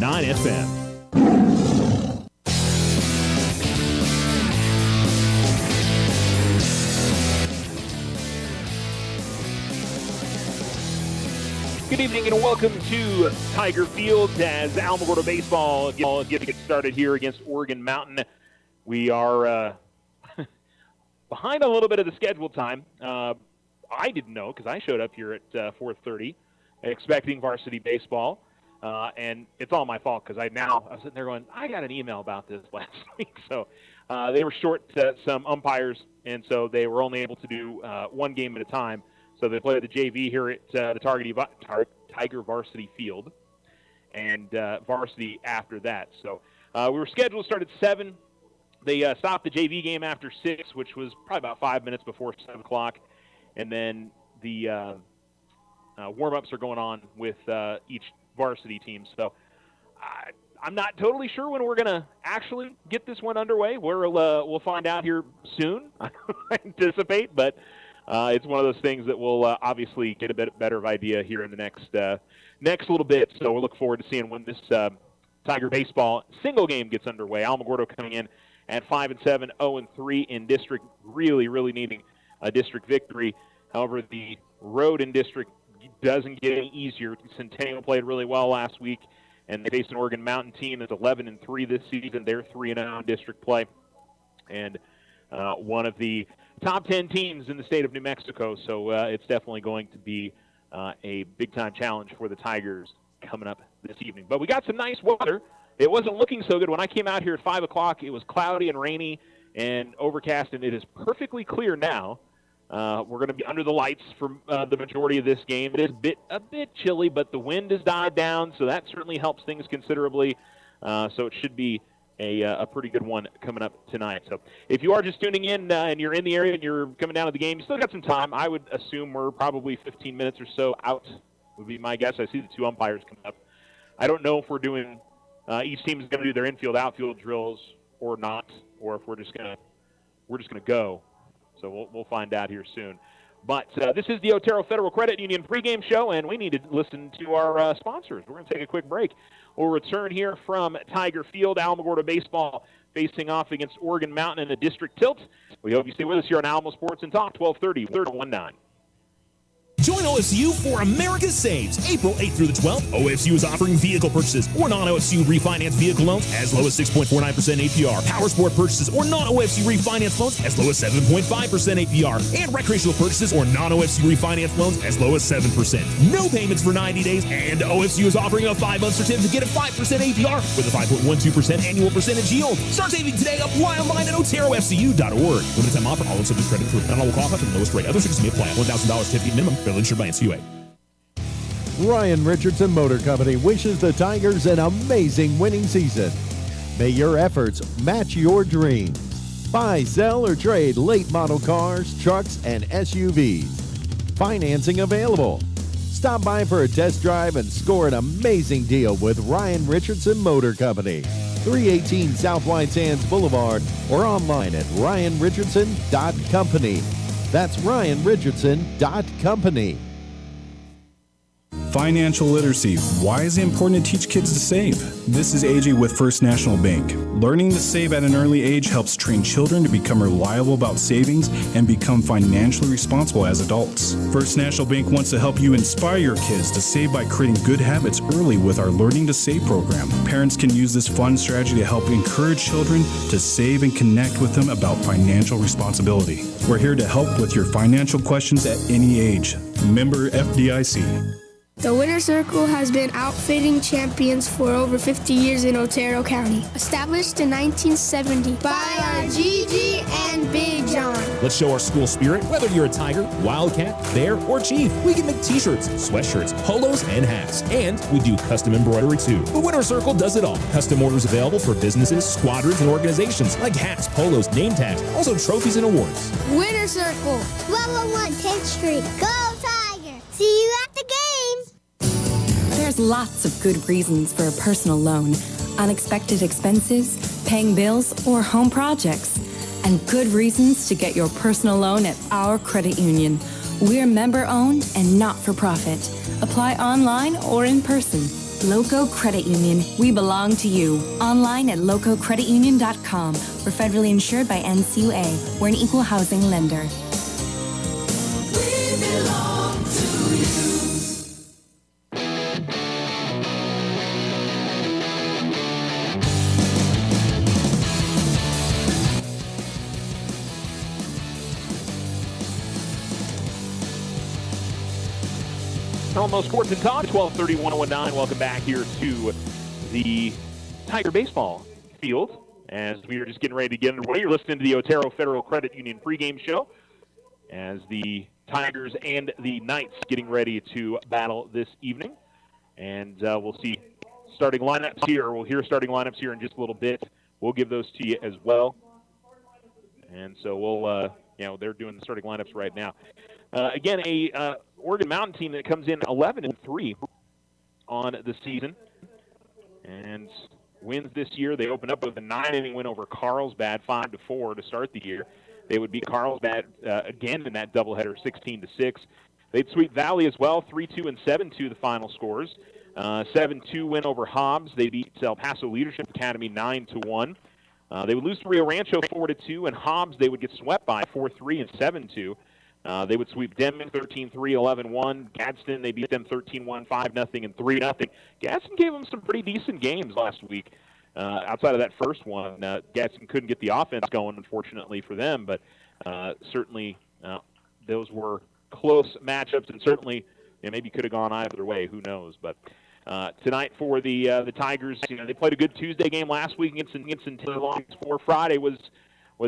9 FM. Good evening and welcome to Tiger Field as Alamogordo baseball get started here against Oregon Mountain. We are behind a little bit of the scheduled time. I didn't know because I showed up here at 4:30 expecting varsity baseball, and it's all my fault because I was sitting there going, I got an email about this last week. So they were short some umpires, and so they were only able to do one game at a time. So they play the JV here at the Tiger Varsity Field, and varsity after that. So we were scheduled to start at 7. They stopped the JV game after 6, which was probably about 5 minutes before 7 o'clock. And then the warm-ups are going on with each varsity team. So I'm not totally sure when we're going to actually get this one underway. We'll find out here soon, I anticipate, but it's one of those things that we'll obviously get a bit better of idea here in the next little bit. So we'll look forward to seeing when this Tiger baseball single game gets underway. Alamogordo coming in at 5-7, 0-3 in district, really, really needing a district victory. However, the road in district doesn't get any easier. Centennial played really well last week, and they faced an Oregon Mountain team that's 11-3 this season. They're 3-0 in district play, and one of the top 10 teams in the state of New Mexico, so it's definitely going to be a big-time challenge for the Tigers coming up this evening. But we got some nice weather. It wasn't looking so good. When I came out here at 5 o'clock, it was cloudy and rainy and overcast, and it is perfectly clear now. We're going to be under the lights for the majority of this game. It is a bit chilly, but the wind has died down, so that certainly helps things considerably. So it should be a pretty good one coming up tonight. So if you are just tuning in and you're in the area and you're coming down to the game, you still got some time. I would assume we're probably 15 minutes or so out would be my guess. I see the two umpires coming up. I don't know if we're doing each team is going to do their infield outfield drills or not, or if we're just going to go. So we'll find out here soon. But this is the Otero Federal Credit Union pregame show, and we need to listen to our sponsors. We're going to take a quick break. We'll return here from Tiger Field. Alamogordo baseball facing off against Oregon Mountain in a district tilt. We hope you stay with us here on Alamo Sports and Talk, 1230, 319. Join OFCU for America Saves. April 8th through the 12th, OFCU is offering vehicle purchases or non-OFCU refinance vehicle loans as low as 6.49% APR. Power sport purchases or non-OFCU refinance loans as low as 7.5% APR. And recreational purchases or non-OFCU refinance loans as low as 7%. No payments for 90 days. And OFCU is offering a 5-month certificate at 5% APR with a 5.12% annual percentage yield. Start saving today. Apply online at oterofcu.org. Limited time offer. All accepted credit approved. Not all will qualify for the lowest rate. Other restrictions may apply. $1,000 certificate minimum. Insured by NCUA. Ryan Richardson Motor Company wishes the Tigers an amazing winning season. May your efforts match your dreams. Buy, sell, or trade late model cars, trucks, and SUVs. Financing available. Stop by for a test drive and score an amazing deal with Ryan Richardson Motor Company. 318 South White Sands Boulevard or online at ryanrichardson.company. That's ryanrichardson.company. Financial literacy. Why is it important to teach kids to save? This is AJ with First National Bank. Learning to save at an early age helps train children to become reliable about savings and become financially responsible as adults. First National Bank wants to help you inspire your kids to save by creating good habits early with our Learning to Save program. Parents can use this fun strategy to help encourage children to save and connect with them about financial responsibility. We're here to help with your financial questions at any age. Member FDIC. The Winter Circle has been outfitting champions for over 50 years in Otero County. Established in 1970 by our Gigi and Big John. Let's show our school spirit. Whether you're a Tiger, Wildcat, Bear, or Chief, we can make t-shirts, sweatshirts, polos, and hats. And we do custom embroidery too. The Winter Circle does it all. Custom orders available for businesses, squadrons, and organizations like hats, polos, name tags, also trophies and awards. Winter Circle, 1201 10th Street. Go Tiger! See you at the games! There's lots of good reasons for a personal loan. Unexpected expenses, paying bills, or home projects. And good reasons to get your personal loan at our credit union. We're member-owned and not-for-profit. Apply online or in person. Loco Credit Union, we belong to you. Online at lococreditunion.com. We're federally insured by NCUA. We're an equal housing lender. We belong to you. Almost Sports and Talk, 1230-1019. Welcome back here to the Tiger baseball field. As we are just getting ready to get underway, you're listening to the Otero Federal Credit Union pregame show as the Tigers and the Knights getting ready to battle this evening. And we'll see starting lineups here. We'll hear starting lineups here in just a little bit. We'll give those to you as well. And so we'll, they're doing the starting lineups right now. Again, a Oregon Mountain team that comes in 11-3 on the season and wins this year. They open up with a 9-inning win over Carlsbad, 5-4 to start the year. They would beat Carlsbad again in that doubleheader, 16-6. They'd sweep Valley as well, 3-2 and 7-2 the final scores. 7-2 win over Hobbs. They beat El Paso Leadership Academy 9-1. They would lose to Rio Rancho 4-2, and Hobbs they would get swept by 4-3 and 7-2. They would sweep Denman 13-3, 11-1. Gadsden, they beat them 13-1, 5-0, and 3-0. Gadsden gave them some pretty decent games last week. Outside of that first one, Gadsden couldn't get the offense going, unfortunately for them, but certainly those were close matchups, and certainly maybe could have gone either way. Who knows? But tonight for the Tigers, they played a good Tuesday game last week against Centennial. Friday was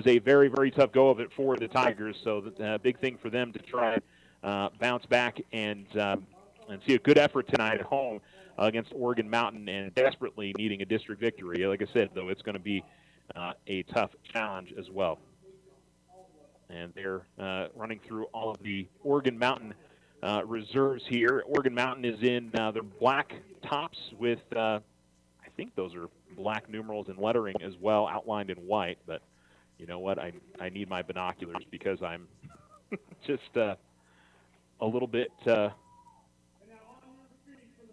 a very, very tough go of it for the Tigers. So the big thing for them to try and bounce back and see a good effort tonight at home against Oregon Mountain and desperately needing a district victory. Like I said, though, it's going to be a tough challenge as well. And they're running through all of the Oregon Mountain reserves here. Oregon Mountain is in their black tops with, I think those are black numerals and lettering as well, outlined in white, but you know what? I need my binoculars because I'm just a little bit, I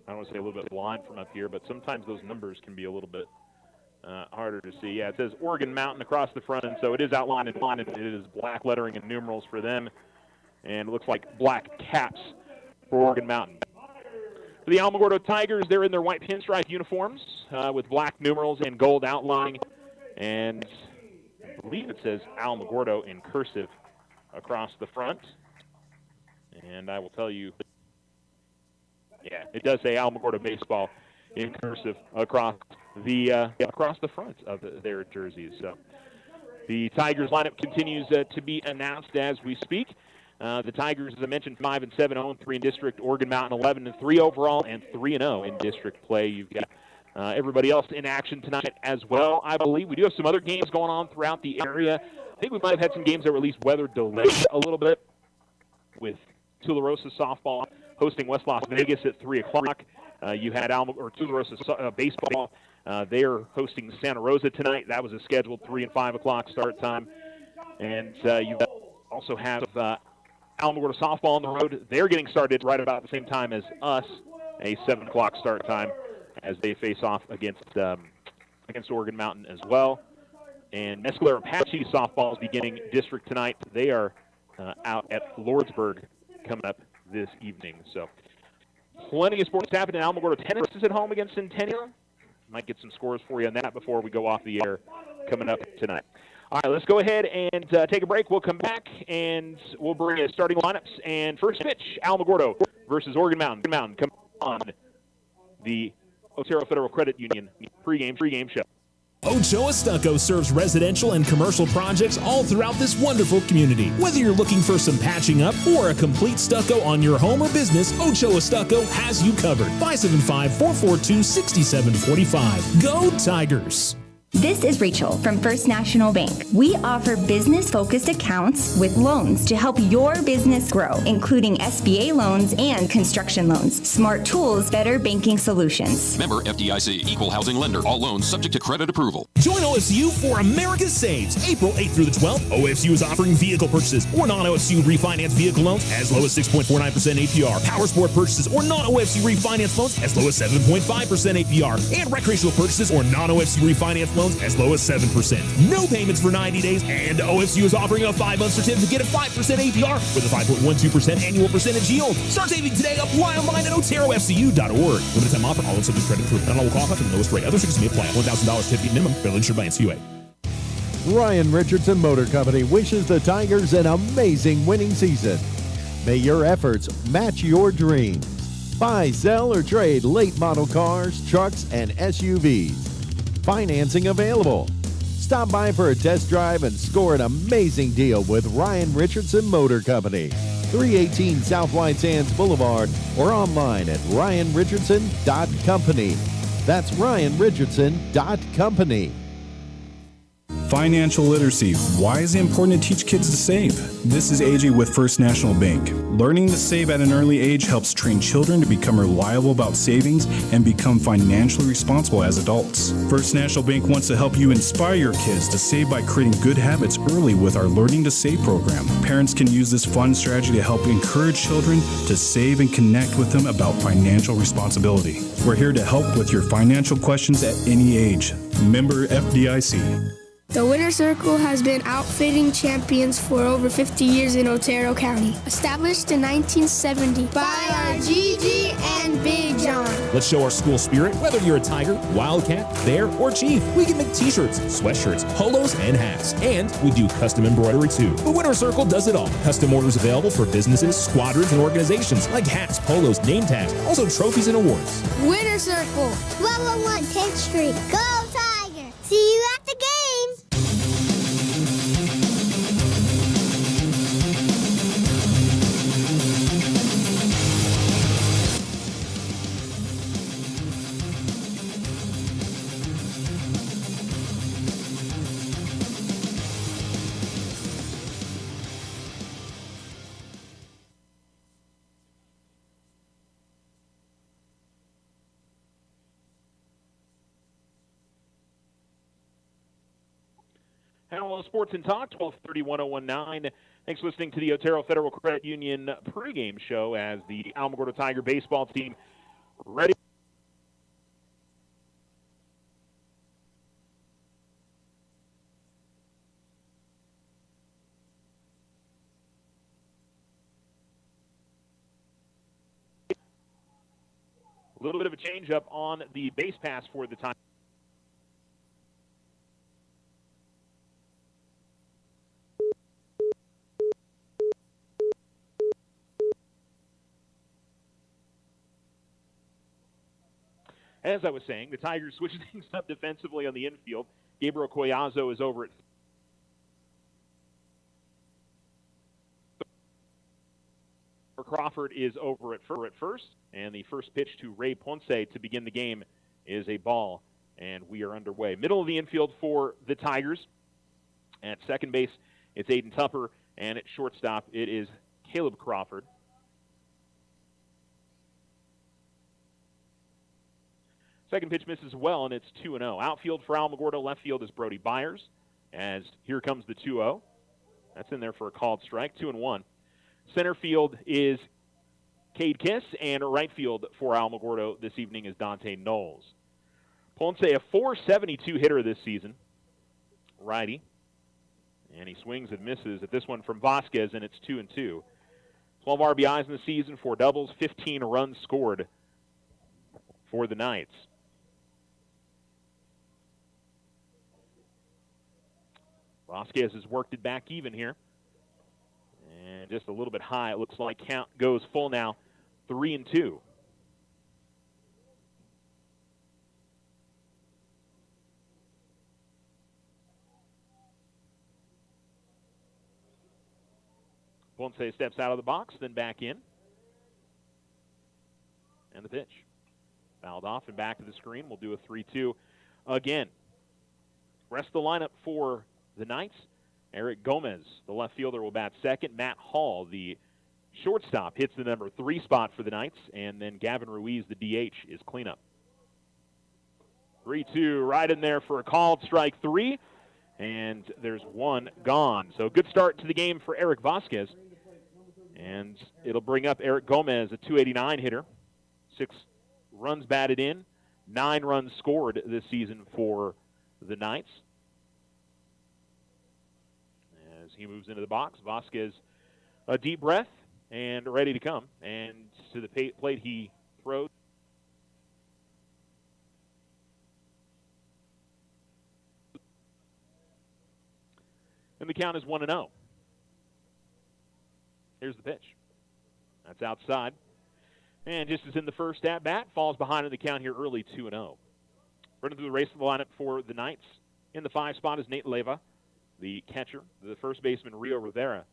don't want to say a little bit blind from up here, but sometimes those numbers can be a little bit harder to see. Yeah, it says Oregon Mountain across the front, and so it is outlined in white, and it is black lettering and numerals for them, and it looks like black caps for Oregon Mountain. For the Alamogordo Tigers, they're in their white pinstripe uniforms with black numerals and gold outlining, and I believe it says Alamogordo in cursive across the front. And I will tell you, yeah, it does say Alamogordo baseball in cursive across the front of their jerseys. So the Tigers lineup continues to be announced as we speak. The Tigers, as I mentioned, 5-7, 0-3 in district. Oregon Mountain 11-3 overall and 3-0 in district play. You've got everybody else in action tonight as well, I believe. We do have some other games going on throughout the area. I think we might have had some games that were at least weather delayed a little bit, with Tularosa softball hosting West Las Vegas at 3 o'clock. You had Tularosa baseball. They're hosting Santa Rosa tonight. That was a scheduled 3 and 5 o'clock start time. And you also have Alamogordo softball on the road. They're getting started right about the same time as us, a 7 o'clock start time, as they face off against Oregon Mountain as well. And Mescalero Apache softball is beginning district tonight. They are out at Lordsburg coming up this evening. So plenty of sports happening. Alamogordo Tennis is at home against Centennial. Might get some scores for you on that before we go off the air coming up tonight. All right, let's go ahead and take a break. We'll come back, and we'll bring you starting lineups. And first pitch, Alamogordo versus Oregon Mountain. Come on the Otero Federal Credit Union pregame show. Ochoa Stucco serves residential and commercial projects all throughout this wonderful community. Whether you're looking for some patching up or a complete stucco on your home or business, Ochoa Stucco has you covered. 575-442-6745. Go Tigers! This is Rachel from First National Bank. We offer business-focused accounts with loans to help your business grow, including SBA loans and construction loans. Smart tools, better banking solutions. Member FDIC, equal housing lender. All loans subject to credit approval. Join OSU for America Saves. April 8th through the 12th, OSU is offering vehicle purchases or non-OSU refinance vehicle loans as low as 6.49% APR. Power sport purchases or non-OSU refinance loans as low as 7.5% APR. And recreational purchases or non-OSU refinance loans as low as 7%. No payments for 90 days, and OSU is offering a 5-month certificate at 5% APR with a 5.12% annual percentage yield. Start saving today. Apply online at oterofcu.org. Limited time offer. All in subject credit approval. Not all will qualify for the lowest rate. Other restrictions may apply. $1,000 certificate minimum. Bill insured by NCUA. Ryan Richardson Motor Company wishes the Tigers an amazing winning season. May your efforts match your dreams. Buy, sell, or trade late model cars, trucks, and SUVs. Financing available. Stop by for a test drive and score an amazing deal with Ryan Richardson Motor Company. 318 South White Sands Boulevard or online at ryanrichardson.company. That's ryanrichardson.company. Financial literacy. Why is it important to teach kids to save? This is AJ with First National Bank. Learning to save at an early age helps train children to become reliable about savings and become financially responsible as adults. First National Bank wants to help you inspire your kids to save by creating good habits early with our Learning to Save program. Parents can use this fun strategy to help encourage children to save and connect with them about financial responsibility. We're here to help with your financial questions at any age. Member FDIC. The Winter Circle has been outfitting champions for over 50 years in Otero County. Established in 1970 by our Gigi and Big John. Let's show our school spirit. Whether you're a Tiger, Wildcat, Bear, or Chief, we can make t-shirts, sweatshirts, polos, and hats. And we do custom embroidery too. The Winter Circle does it all. Custom orders available for businesses, squadrons, and organizations like hats, polos, name tags, also trophies and awards. Winter Circle, 1201 10th Street. Go Tiger! See you at the game! Hello, Sports and Talk, 1230-1019. Thanks for listening to the Otero Federal Credit Union pregame show as the Alamogordo Tiger baseball team ready. A little bit of a change-up on the base pass for the Tigers. As I was saying, the Tigers switch things up defensively on the infield. Gabriel Collazo is over at Crawford is over at first, and the first pitch to Ray Ponce to begin the game is a ball, and we are underway. Middle of the infield for the Tigers. At second base, it's Aiden Tupper, and at shortstop, it is Caleb Crawford. Second pitch misses well, and it's 2-0. Outfield for Alamogordo. Left field is Brody Byers, as here comes the 2-0. That's in there for a called strike, 2-1. Center field is Cade Kiss, and right field for Alamogordo this evening is Dante Knowles. Ponce, a .472 hitter this season, righty, and he swings and misses at this one from Vasquez, and it's 2-2. 12 RBIs in the season, 4 doubles, 15 runs scored for the Knights. Vasquez has worked it back even here. And just a little bit high. It looks like count goes full now, 3-2. Ponce steps out of the box, then back in. And the pitch. Fouled off and back to the screen. We'll do a 3-2 again. Rest of the lineup for the Knights. Eric Gomez, the left fielder, will bat second. Matt Hall, the shortstop, hits the number 3 spot for the Knights. And then Gavin Ruiz, the DH, is cleanup. 3-2 right in there for a called strike 3. And there's one gone. So good start to the game for Eric Vasquez. And it'll bring up Eric Gomez, a .289 hitter. 6 runs batted in, 9 runs scored this season for the Knights. As he moves into the box, Vasquez, a deep breath and ready to come. And to the plate he throws. And the count is 1-0. Here's the pitch. That's outside. And just as in the first at-bat, falls behind in the count here early, 2-0. Running through the race of the lineup for the Knights. In the 5 spot is Nate Leyva, the catcher. The first baseman, Rio Rivera,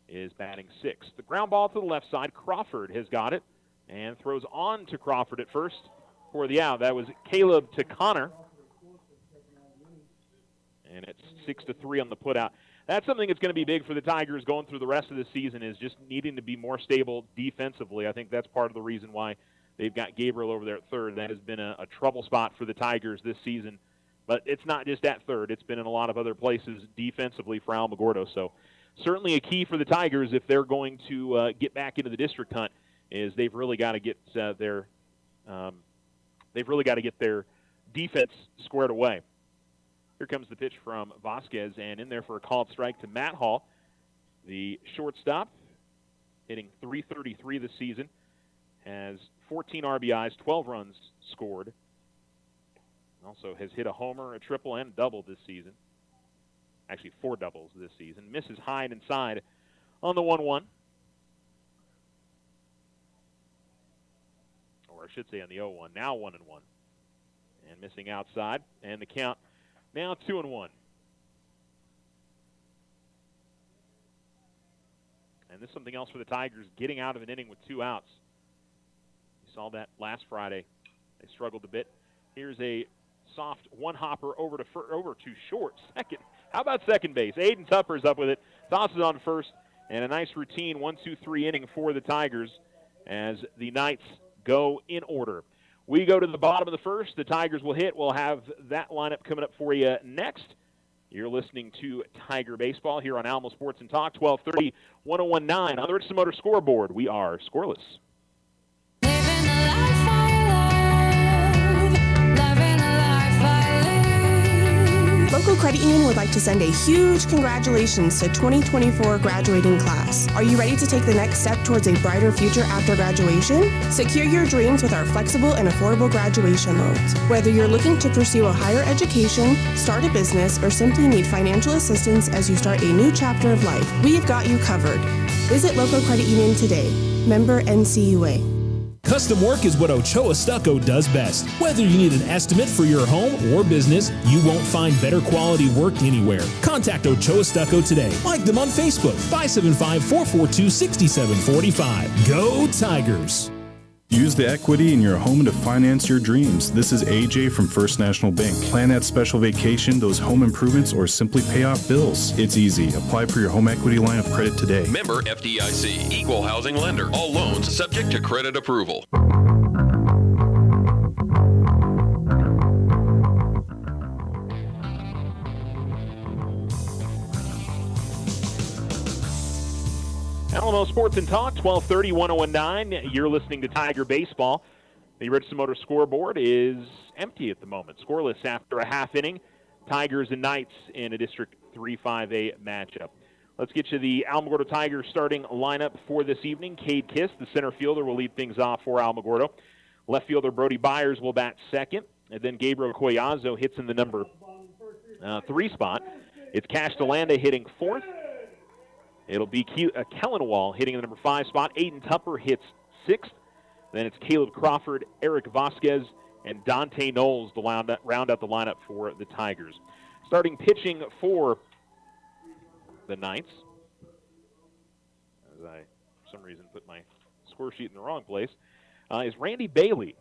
is batting 6th. The ground ball to the left side. Crawford has got it and throws on to Crawford at first for the out. That was Caleb to Connor. And it's 6-3 on the putout. That's something that's going to be big for the Tigers going through the rest of the season, is just needing to be more stable defensively. I think that's part of the reason why they've got Gabriel over there at third. That has been a trouble spot for the Tigers this season. But it's not just at third. It's been in a lot of other places defensively for Alamogordo. So certainly a key for the Tigers if they're going to get back into the district hunt is they've really got to get their defense squared away. Here comes the pitch from Vasquez, and in there for a called strike to Matt Hall, the shortstop, hitting .333 this season, has 14 RBIs, 12 runs scored. Also has hit a homer, a triple, and a double this season. Actually, 4 doubles this season. Misses high and inside on the 1-1. Or I should say on the 0-1. Now 1-1. And missing outside, and the count now 2-1. And this is something else for the Tigers, getting out of an inning with 2 outs. You saw that last Friday. They struggled a bit. Here's a soft one-hopper over to short. Second. How about second base? Aiden Tupper's up with it. Tosses on first. And a nice routine 1-2-3 inning for the Tigers as the Knights go in order. We go to the bottom of the first. The Tigers will hit. We'll have that lineup coming up for you next. You're listening to Tiger Baseball here on Alamo Sports and Talk, 1230, 1019 on the Richardson Motor scoreboard. We are scoreless. Local Credit Union would like to send a huge congratulations to 2024 graduating class. Are you ready to take the next step towards a brighter future after graduation? Secure your dreams with our flexible and affordable graduation loans. Whether you're looking to pursue a higher education, start a business, or simply need financial assistance as you start a new chapter of life, we've got you covered. Visit Local Credit Union today. Member NCUA. Custom work is what Ochoa Stucco does best. Whether you need an estimate for your home or business, you won't find better quality work anywhere. Contact Ochoa Stucco today. Like them on Facebook, 575-442-6745. Go Tigers! Use the equity in your home to finance your dreams. This is AJ from First National Bank. Plan that special vacation, those home improvements, or simply pay off bills. It's easy. Apply for your home equity line of credit today. Member FDIC, equal housing lender. All loans subject to credit approval. Alamo Sports and Talk, 1230, 1019. You're listening to Tiger Baseball. The Richardson Motor scoreboard is empty at the moment. Scoreless after a half inning. Tigers and Knights in a District 3-5A matchup. Let's get you the Alamogordo Tigers starting lineup for this evening. Cade Kiss, the center fielder, will lead things off for Alamogordo. Left fielder Brody Byers will bat second. And then Gabriel Collazo hits in the number 3 spot. It's Cash DeLanda hitting 4th. It'll be Kellen Wall hitting the number 5 spot. Aiden Tupper hits 6th. Then it's Caleb Crawford, Eric Vasquez, and Dante Knowles to round out the lineup for the Tigers. Starting pitching for the Knights, as I, for some reason, put my score sheet in the wrong place, is Randy Bailey.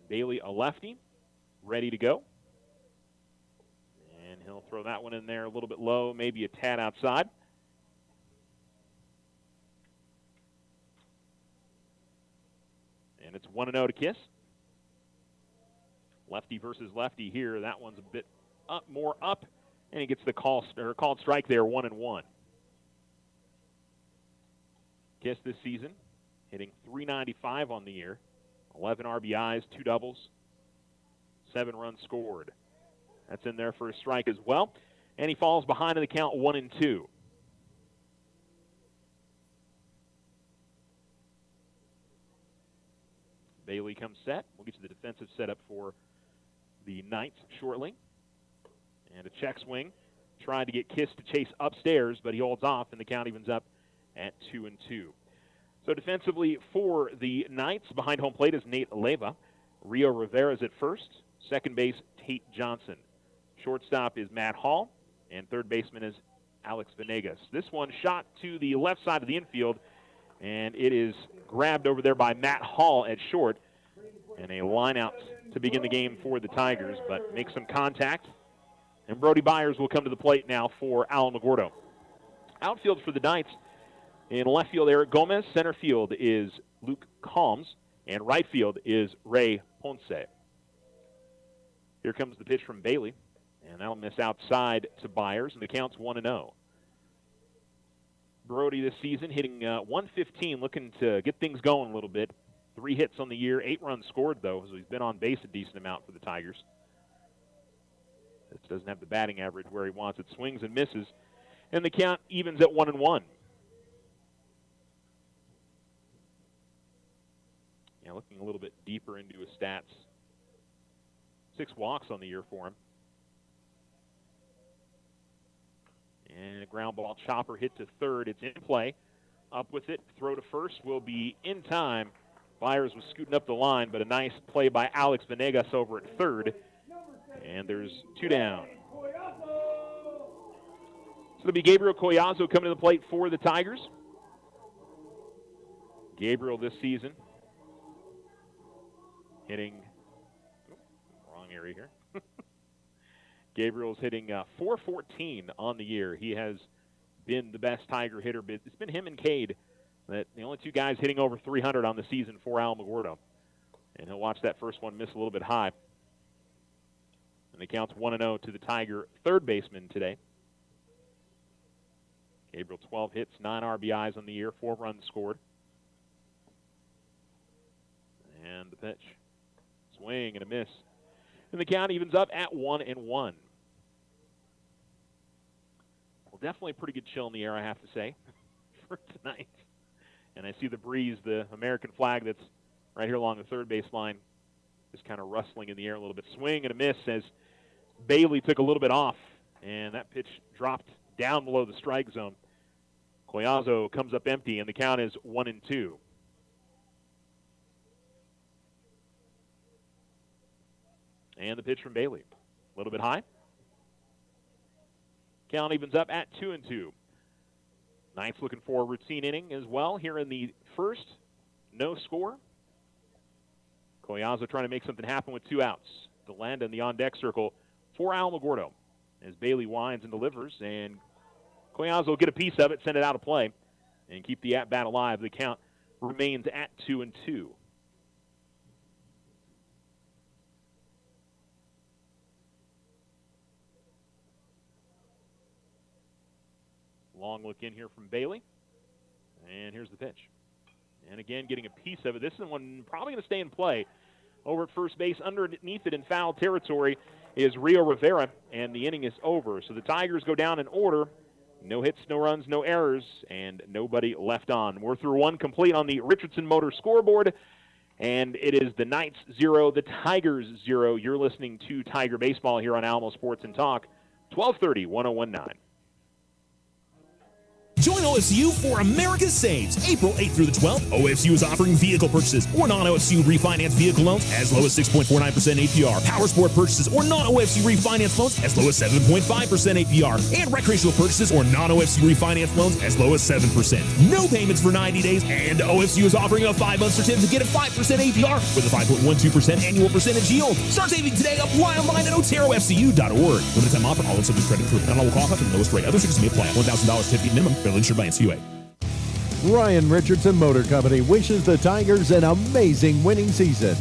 Bailey, a lefty, ready to go. He'll throw that one in there a little bit low, maybe a tad outside. And it's 1-0 to Kiss. Lefty versus lefty here. That one's a bit more up, and he gets the called strike there, 1-1. Kiss this season hitting .395 on the year, 11 RBIs, 2 doubles, 7 runs scored. That's in there for a strike as well, and he falls behind in the count, 1-2. Bailey comes set. We'll get to the defensive setup for the Knights shortly. And a check swing. Tried to get Kiss to chase upstairs, but he holds off, and the count evens up at 2-2. So defensively for the Knights, behind home plate is Nate Leyva. Rio Rivera's at first. Second base, Tate Johnson. Shortstop is Matt Hall, and third baseman is Alex Venegas. This one shot to the left side of the infield, and it is grabbed over there by Matt Hall at short, and a line out to begin the game for the Tigers, but make some contact. And Brody Byers will come to the plate now for Alamogordo. Outfield for the Knights, in left field, Eric Gomez. Center field is Luke Calms, and right field is Ray Ponce. Here comes the pitch from Bailey, and that'll miss outside to Byers, and the count's 1-0. Brody this season hitting .115, looking to get things going a little bit. 3 hits on the year, 8 runs scored, though, so he's been on base a decent amount for the Tigers. This doesn't have the batting average where he wants it. Swings and misses, and the count evens at 1-1. Yeah, looking a little bit deeper into his stats. 6 walks on the year for him. And a ground ball chopper hit to third. It's in play. Up with it. Throw to first will be in time. Byers was scooting up the line, but a nice play by Alex Venegas over at third. And there's 2 down. So it'll be Gabriel Collazo coming to the plate for the Tigers. Gabriel this season hitting, wrong area here. Gabriel's hitting .414 on the year. He has been the best Tiger hitter. It's been him and Cade, the only 2 guys hitting over 300 on the season for Alamogordo. And he'll watch that first one miss a little bit high. And the count's 1-0 to the Tiger third baseman today. Gabriel, 12 hits, 9 RBIs on the year, 4 runs scored. And the pitch. Swing and a miss. And the count evens up at 1-1. Well, definitely a pretty good chill in the air, I have to say, for tonight. And I see the breeze, the American flag that's right here along the third base line, just kind of rustling in the air a little bit. Swing and a miss as Bailey took a little bit off, and that pitch dropped down below the strike zone. Collazo comes up empty, and the count is 1-2. And the pitch from Bailey. A little bit high. Count evens up at 2-2. Knights looking for a routine inning as well. Here in the first, no score. Collazo trying to make something happen with 2 outs. DeLanda in the on-deck circle for Alamogordo as Bailey winds and delivers. And Collazo will get a piece of it, send it out of play, and keep the at-bat alive. The count remains at 2-2. Long look in here from Bailey. And here's the pitch. And again, getting a piece of it. This is one probably going to stay in play. Over at first base, underneath it in foul territory, is Rio Rivera, and the inning is over. So the Tigers go down in order. No hits, no runs, no errors, and nobody left on. We're through 1 complete on the Richardson Motor scoreboard, and it is the Knights 0, the Tigers 0. You're listening to Tiger Baseball here on Alamo Sports and Talk, 1230, 1019. Join OSU for America Saves, April 8th through the 12th. OSU is offering vehicle purchases or non-OSU refinance vehicle loans as low as 6.49% APR, power sport purchases or non-OSU refinance loans as low as 7.5% APR, and recreational purchases or non-OSU refinance loans as low as 7%. No payments for 90 days, and OSU is offering a 5-month certificate at 5% APR with a 5.12% annual percentage yield. Start saving today. Apply online at oterofcu.org. Limited time offer, all in subject credit approval. Not all will qualify for the lowest rate. Other restrictions may apply. $1,000 certificate minimum. Bill insured by NCUA. Ryan Richardson Motor Company wishes the Tigers an amazing winning season.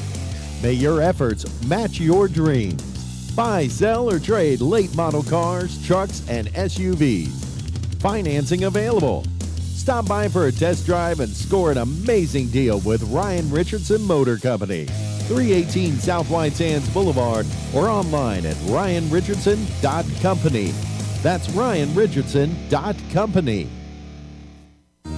May your efforts match your dreams. Buy, sell, or trade late model cars, trucks, and SUVs. Financing available. Stop by for a test drive and score an amazing deal with Ryan Richardson Motor Company. 318 South White Sands Boulevard or online at ryanrichardson.company. That's ryanrichardson.company.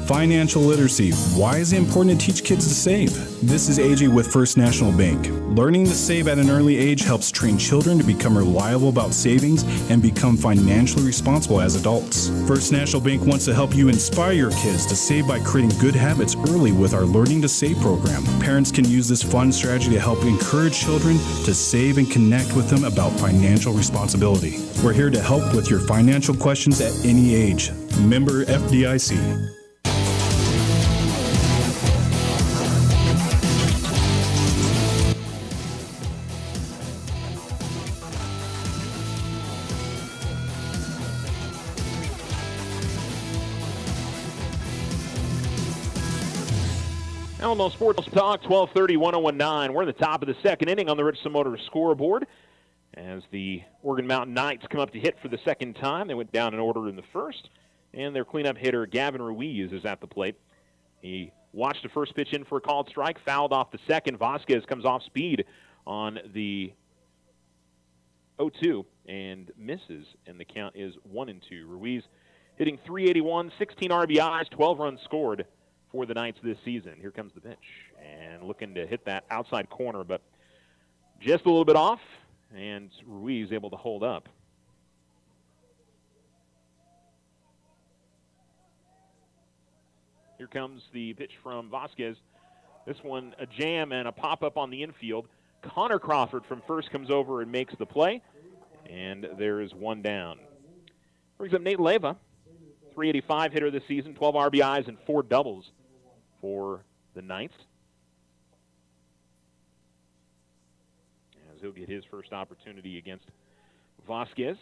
Financial literacy. Why is it important to teach kids to save? This is AJ with First National Bank. Learning to save at an early age helps train children to become reliable about savings and become financially responsible as adults. First National Bank wants to help you inspire your kids to save by creating good habits early with our Learning to Save program. Parents can use this fun strategy to help encourage children to save and connect with them about financial responsibility. We're here to help with your financial questions at any age. Member FDIC. Alamo Sports Talk, 1230, 1019. We're in the top of the second inning on the Richardson Motors scoreboard as the Oregon Mountain Knights come up to hit for the second time. They went down in order in the first, and their cleanup hitter, Gavin Ruiz, is at the plate. He watched the first pitch in for a called strike, fouled off the second. Vasquez comes off speed on the 0-2 and misses, and the count is 1-2. Ruiz hitting .381, 16 RBIs, 12 runs scored for the Knights this season. Here comes the pitch, and looking to hit that outside corner, but just a little bit off, and Ruiz able to hold up. Here comes the pitch from Vasquez. This one, a jam and a pop-up on the infield. Connor Crawford from first comes over and makes the play, and there is one down. Brings up Nate Leyva, .385 hitter this season, 12 RBIs and 4 doubles for the Knights, as he'll get his first opportunity against Vasquez.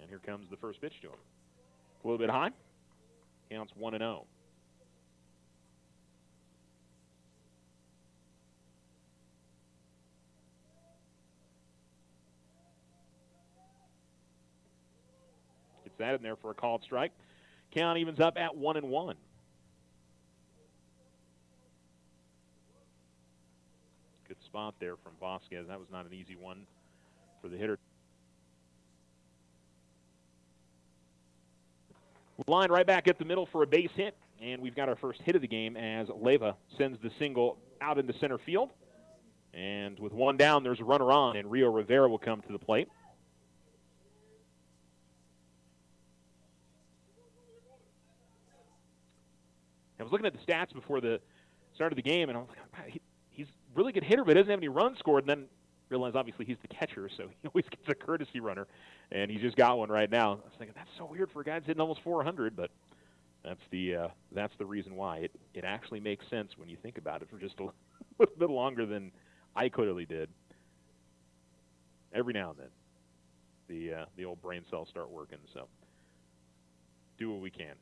And here comes the first pitch to him. A little bit high. Counts 1-0. That in there for a called strike. Count evens up at 1-1. Good spot there from Vasquez. That was not an easy one for the hitter. Line right back at the middle for a base hit, and we've got our first hit of the game as Leyva sends the single out into center field. And with one down, there's a runner on, and Rio Rivera will come to the plate. I was looking at the stats before the start of the game, and I was like, he's a really good hitter, but doesn't have any runs scored. And then realized, obviously, he's the catcher, so he always gets a courtesy runner, and he just got one right now. I was thinking, that's so weird for a guy that's hitting almost 400, but that's the reason why. It actually makes sense when you think about it for just a little bit longer than I clearly did. Every now and then, the old brain cells start working, so do what we can.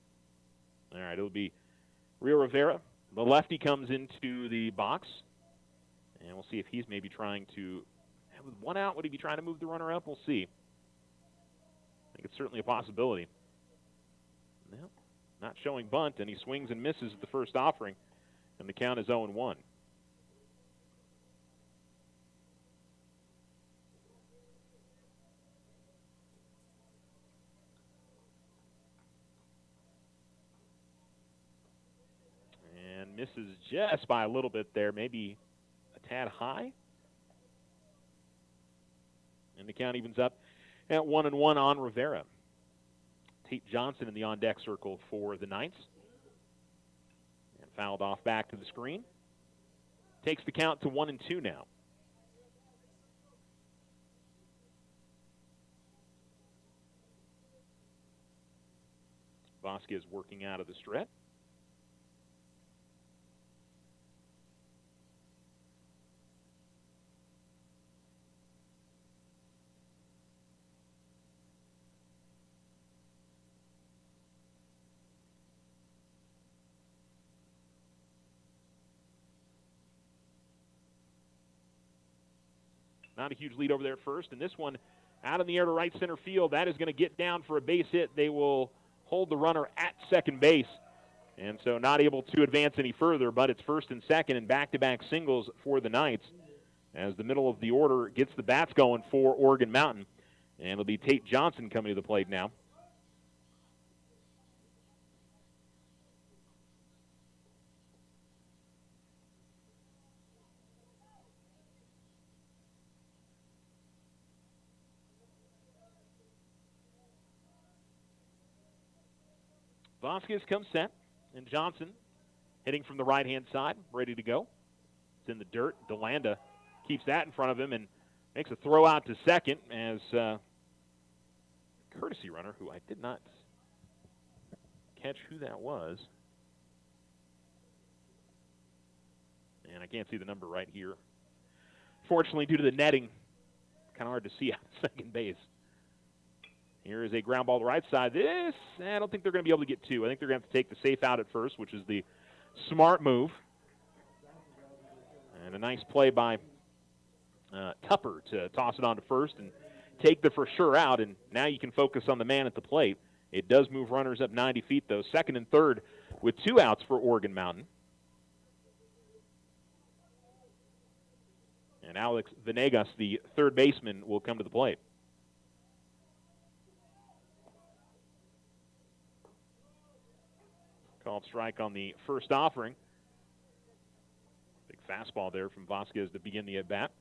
All right, it'll be Rio Rivera, the lefty, comes into the box, and we'll see if he's maybe trying to, with one out, would he be trying to move the runner up? We'll see. I think it's certainly a possibility. No, not showing bunt, and he swings and misses at the first offering, and the count is 0-1. Misses just by a little bit there, maybe a tad high. And the count evens up at 1-1 on Rivera. Tate Johnson in the on-deck circle for the Knights. And fouled off back to the screen. Takes the count to 1-2 now. Vasquez working out of the stretch. Not a huge lead over there at first, and this one out in the air to right center field. That is going to get down for a base hit. They will hold the runner at second base, and so not able to advance any further, but it's first and second and back-to-back singles for the Knights as the middle of the order gets the bats going for Oregon Mountain, and it'll be Tate Johnson coming to the plate now. Vasquez comes set, and Johnson hitting from the right-hand side, ready to go. It's in the dirt. DeLanda keeps that in front of him and makes a throw out to second as courtesy runner, who I did not catch who that was. And I can't see the number right here. Fortunately, due to the netting, kind of hard to see out second base. Here is a ground ball to the right side. This, I don't think they're going to be able to get two. I think they're going to have to take the safe out at first, which is the smart move. And a nice play by Tupper to toss it on to first and take the for sure out. And now you can focus on the man at the plate. It does move runners up 90 feet, though. Second and third with 2 outs for Oregon Mountain. And Alex Venegas, the third baseman, will come to the plate. Called strike on the first offering. Big fastball there from Vasquez to begin the at-bat.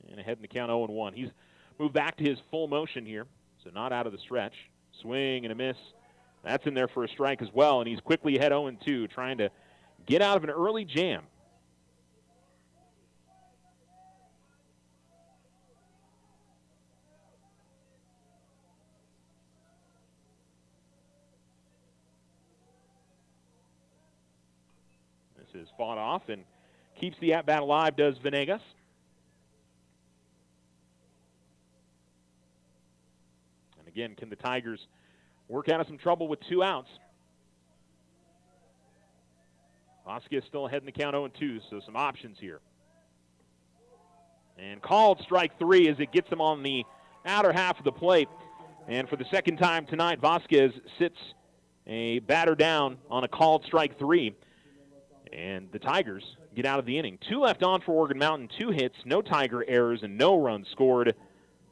And ahead in the count 0-1. He's moved back to his full motion here, so not out of the stretch. Swing and a miss. That's in there for a strike as well, and he's quickly ahead 0-2, trying to get out of an early jam. Is fought off and keeps the at-bat alive, does Venegas. And again, can the Tigers work out of some trouble with 2 outs? Vasquez still ahead in the count 0-2, so some options here. And called strike 3 as it gets him on the outer half of the plate. And for the second time tonight, Vasquez sits a batter down on a called strike 3. And the Tigers get out of the inning. 2 left on for Oregon Mountain, 2 hits, no Tiger errors, and no runs scored.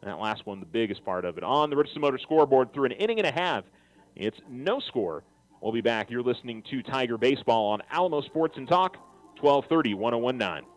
That last one, the biggest part of it. On the Richardson Motor scoreboard through an inning and a half, it's no score. We'll be back. You're listening to Tiger Baseball on Alamo Sports and Talk, 1230, 1019.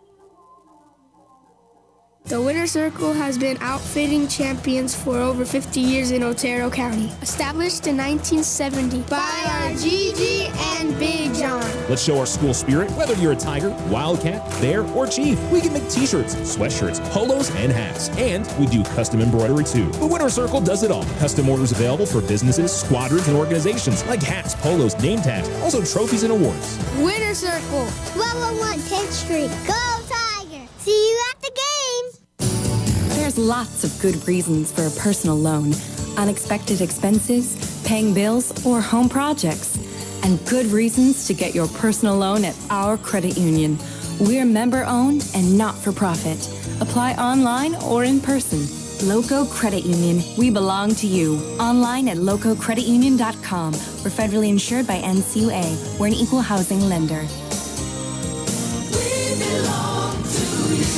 The Winter Circle has been outfitting champions for over 50 years in Otero County. Established in 1970 by our Gigi and Big John. Let's show our school spirit. Whether you're a Tiger, Wildcat, Bear, or Chief, we can make t-shirts, sweatshirts, polos, and hats. And we do custom embroidery too. The Winter Circle does it all. Custom orders available for businesses, squadrons, and organizations like hats, polos, name tags, also trophies and awards. Winter Circle, 1201 10th Street. Go Tiger! See you at the games! There's lots of good reasons for a personal loan. Unexpected expenses, paying bills, or home projects. And good reasons to get your personal loan at our credit union. We're member-owned and not-for-profit. Apply online or in person. Loco Credit Union. We belong to you. Online at lococreditunion.com. We're federally insured by NCUA. We're an equal housing lender. We belong to you.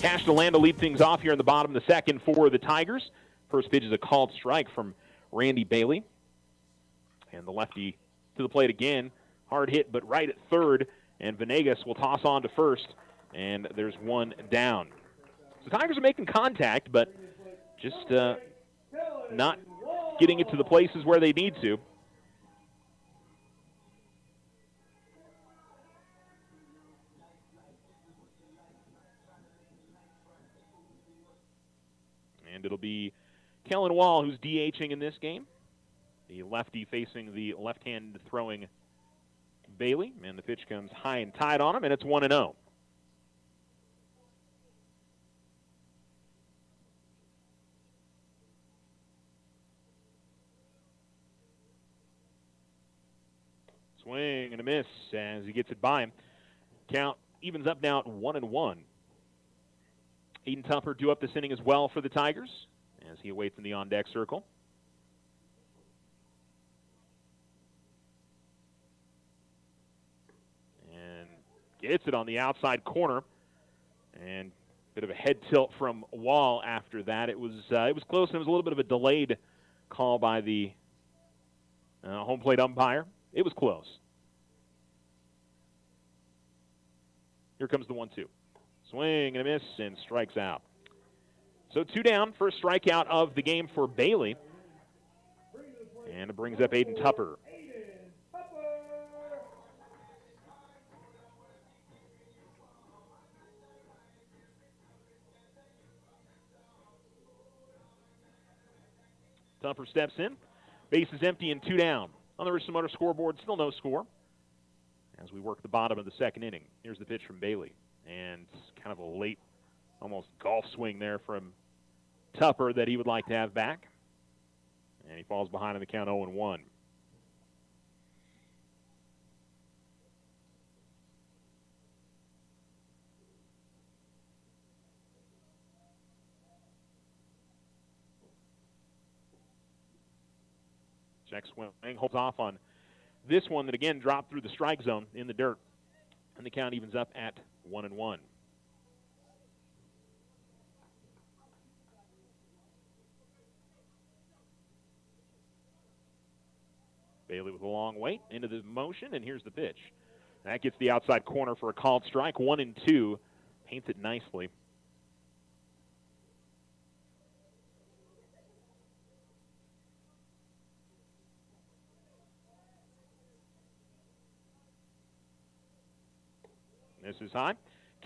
Cash to land to lead things off here in the bottom of the second for the Tigers. First pitch is a called strike from Randy Bailey. And the lefty to the plate again. Hard hit, but right at third. And Venegas will toss on to first. And there's one down. So the Tigers are making contact, but just not getting it to the places where they need to. And it'll be Kellen Wall who's DHing in this game. The lefty facing the left-hand throwing Bailey. And the pitch comes high and tight on him, and it's 1-0. Swing and a miss as he gets it by him. Count evens up now at 1-1. Aiden Tupper due up this inning as well for the Tigers as he awaits in the on-deck circle. And gets it on the outside corner. And a bit of a head tilt from Wall after that. It was close, and it was a little bit of a delayed call by the home plate umpire. It was close. Here comes the 1-2. Swing and a miss and strikes out. So 2 down, first strikeout of the game for Bailey. And it brings up Aiden Tupper. Tupper steps in. Base is empty and 2 down. On the Richardson Motor scoreboard, still no score as we work the bottom of the second inning. Here's the pitch from Bailey. And kind of a late, almost golf swing there from Tupper that he would like to have back. And he falls behind in the count 0-1. Check swing, holds off on this one that again dropped through the strike zone in the dirt. And the count evens up at 1-1. Bailey with a long wait into the motion, and here's the pitch. That gets the outside corner for a called strike. 1-2. Paints it nicely. This is high.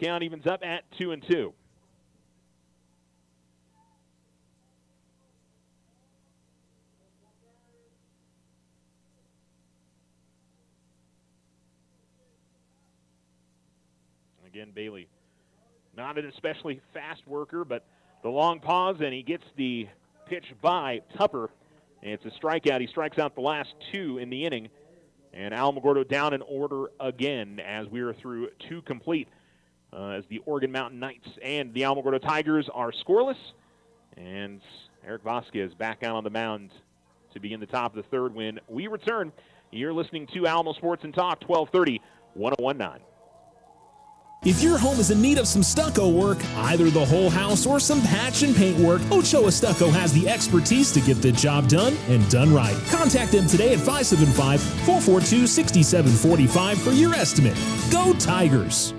Count evens up at 2-2. Again, Bailey, not an especially fast worker, but the long pause, and he gets the pitch by Tupper. And it's a strikeout. He strikes out the last 2 in the inning. And Alamogordo down in order again as we are through 2 complete as the Oregon Mountain Knights and the Alamogordo Tigers are scoreless. And Eric Vasquez back out on the mound to begin the top of the third when we return. You're listening to Alamo Sports and Talk, 1230, 1019. If your home is in need of some stucco work, either the whole house or some patch and paint work, Ochoa Stucco has the expertise to get the job done and done right. Contact them today at 575-442-6745 for your estimate. Go Tigers!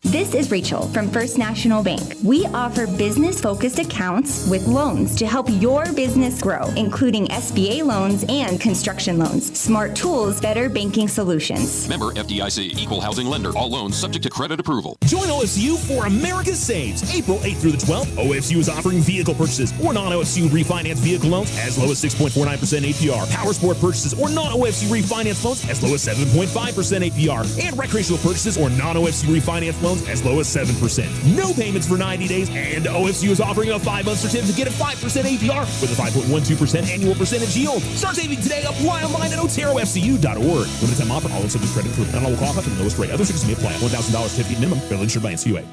This is Rachel from First National Bank. We offer business-focused accounts with loans to help your business grow, including SBA loans and construction loans. Smart tools, better banking solutions. Member FDIC, equal housing lender. All loans subject to credit approval. Join OFCU for America Saves. April 8th through the 12th, OFCU is offering vehicle purchases or non-OFCU refinance vehicle loans as low as 6.49% APR. Power sport purchases or non-OFCU refinance loans as low as 7.5% APR. And recreational purchases or non-OFCU refinance loans as low as 7%. No payments for 90 days, and OFCU is offering a 5-month certificate at 5% APR with a 5.12% annual percentage yield. Start saving today. Apply online at oterofcu.org. Limited time offer. All subject to credit approval. Not all will qualify for the lowest rate. Other restrictions may apply. $1,000 certificate minimum. Federally insured by NCUA.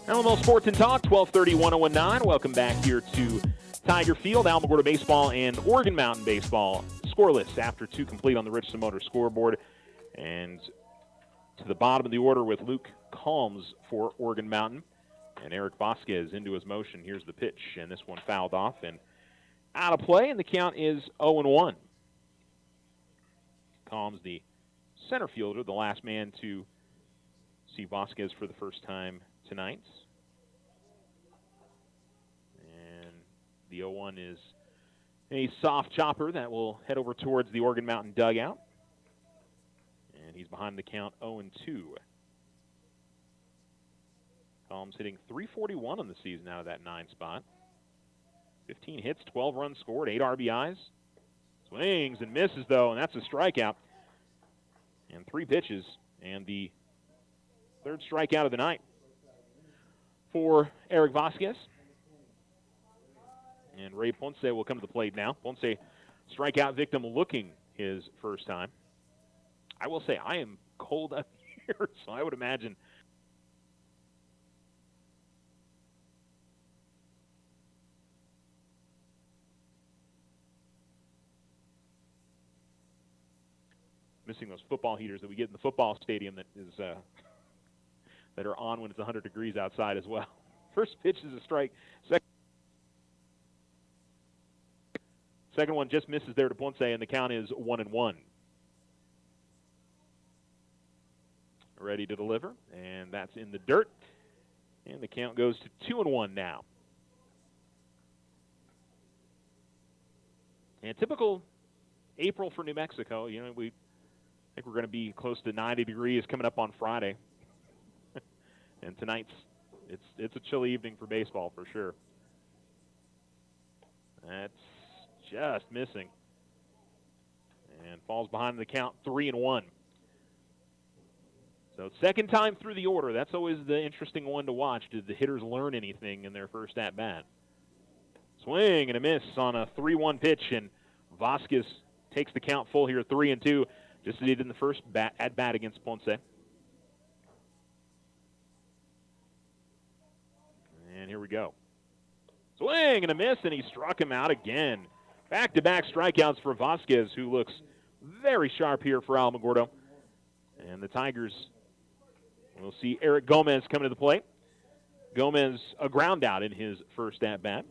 Alamo Sports and Talk, 1230 1019. Welcome back here to Tiger Field. Alamogordo baseball and Oregon Mountain baseball scoreless after 2 complete on the Richardson Motor scoreboard. And to the bottom of the order with Luke Calms for Oregon Mountain. And Eric Vasquez into his motion. Here's the pitch, and this one fouled off and out of play, and the count is 0-1. Calms, the center fielder, the last man to see Vasquez for the first time tonight. And the 0-1 is a soft chopper that will head over towards the Oregon Mountain dugout. And he's behind the count 0-2. Calms hitting .341 on the season out of that 9 spot. 15 hits, 12 runs scored, 8 RBIs. Swings and misses, though, and that's a strikeout. And 3 pitches, and the 3rd strikeout of the night for Eric Vasquez. And Ray Ponce will come to the plate now. Ponce, strikeout victim, looking his first time. I will say, I am cold up here, so I would imagine missing those football heaters that we get in the football stadium that is that are on when it's 100 degrees outside as well. First pitch is a strike. Second one just misses there to Ponce, and the count is 1-1. Ready to deliver, and that's in the dirt. And the count goes to 2-1 now. And typical April for New Mexico, you know, I think we're going to be close to 90 degrees coming up on Friday. And tonight's, it's a chilly evening for baseball for sure. That's just missing. And falls behind the count 3-1. So 2nd time through the order. That's always the interesting one to watch. Did the hitters learn anything in their first at-bat? Swing and a miss on a 3-1 pitch, and Vasquez takes the count full here, 3-2. Just as he did in the first at-bat against Ponce. And here we go. Swing and a miss, and he struck him out again. Back-to-back strikeouts for Vasquez, who looks very sharp here for Alamogordo. And the Tigers, we'll see Eric Gomez coming to the plate. Gomez, a ground out in his first at-bat.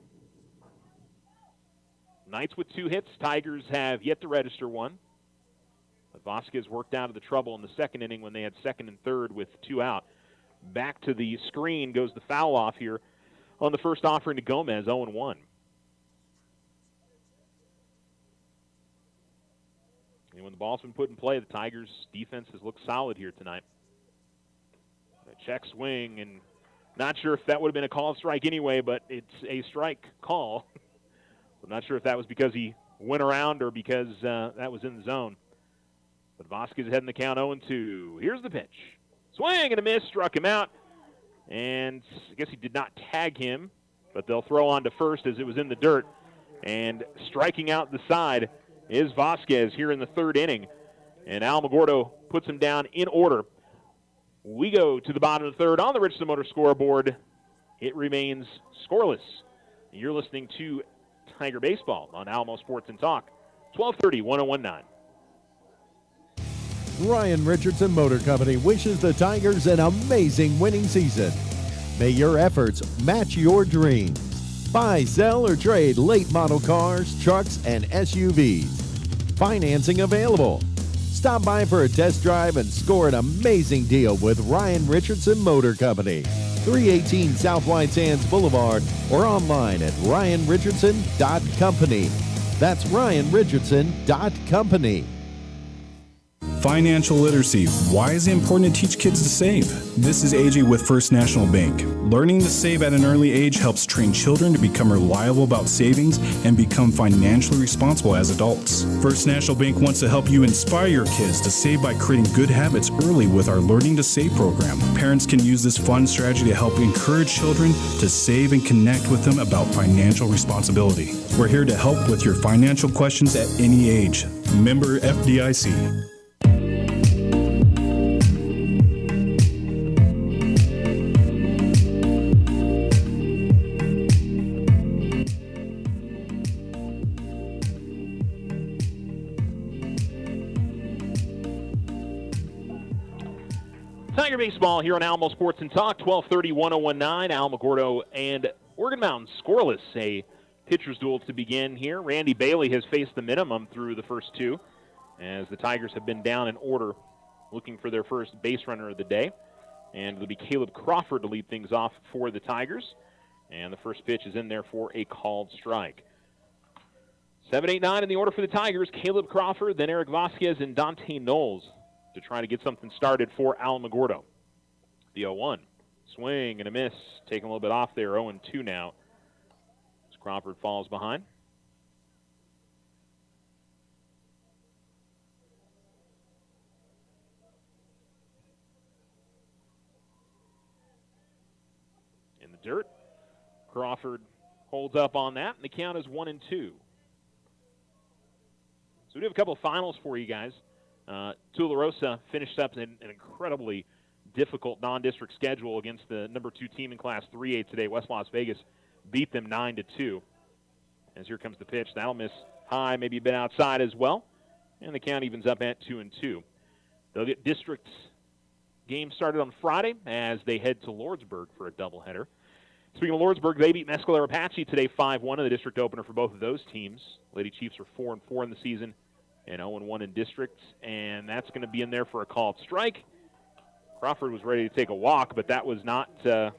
Knights with 2 hits. Tigers have yet to register one. Vasquez worked out of the trouble in the 2nd inning when they had 2nd and 3rd with 2 out. Back to the screen goes the foul off here on the first offering to Gomez, 0-1. And when the ball's been put in play, the Tigers' defense has looked solid here tonight. A check swing, and not sure if that would have been a called strike anyway, but it's a strike call. I'm not sure if that was because he went around or because that was in the zone. But Vasquez heading the count 0-2. Here's the pitch. Swing and a miss, struck him out. And I guess he did not tag him, but they'll throw on to first as it was in the dirt. And striking out the side is Vasquez here in the 3rd inning. And Alamogordo puts him down in order. We go to the bottom of the 3rd on the Richardson Motor scoreboard. It remains scoreless. You're listening to Tiger Baseball on Alamo Sports and Talk, 1230 1019. Ryan Richardson Motor Company wishes the Tigers an amazing winning season. May your efforts match your dreams. Buy, sell, or trade late model cars, trucks, and SUVs. Financing available. Stop by for a test drive and score an amazing deal with Ryan Richardson Motor Company. 318 South White Sands Boulevard or online at ryanrichardson.company. That's ryanrichardson.company. Financial literacy. Why is it important to teach kids to save? This is AJ with First National Bank. Learning to save at an early age helps train children to become reliable about savings and become financially responsible as adults. First National Bank wants to help you inspire your kids to save by creating good habits early with our Learning to Save program. Parents can use this fun strategy to help encourage children to save and connect with them about financial responsibility. We're here to help with your financial questions at any age. Member FDIC. Tiger baseball here on Alamo Sports and Talk, 1230, 1019. Alamogordo and Oregon Mountain scoreless. A pitcher's duel to begin here. Randy Bailey has faced the minimum through the first two, as the Tigers have been down in order, looking for their first base runner of the day. And it'll be Caleb Crawford to lead things off for the Tigers. And the first pitch is in there for a called strike. 7, 8, 9 in the order for the Tigers. Caleb Crawford, then Eric Vasquez and Dante Knowles to try to get something started for Alamogordo. The 0-1. Swing and a miss. Taking a little bit off there. 0-2 now, as Crawford falls behind. In the dirt. Crawford holds up on that, and the count is 1-2. So we do have a couple of finals for you guys. Tularosa finished up an incredibly difficult non-district schedule against the number 2 team in Class 3A today. West Las Vegas beat them 9-2. As here comes the pitch. That'll miss high, maybe a bit outside as well. And the count evens up at 2-2. The district game started on Friday as they head to Lordsburg for a doubleheader. Speaking of Lordsburg, they beat Mescalero Apache today 5-1 in the district opener for both of those teams. Lady Chiefs are 4-4 in the season and 0-1 in districts, and that's going to be in there for a called strike. Crawford was ready to take a walk, but that was not that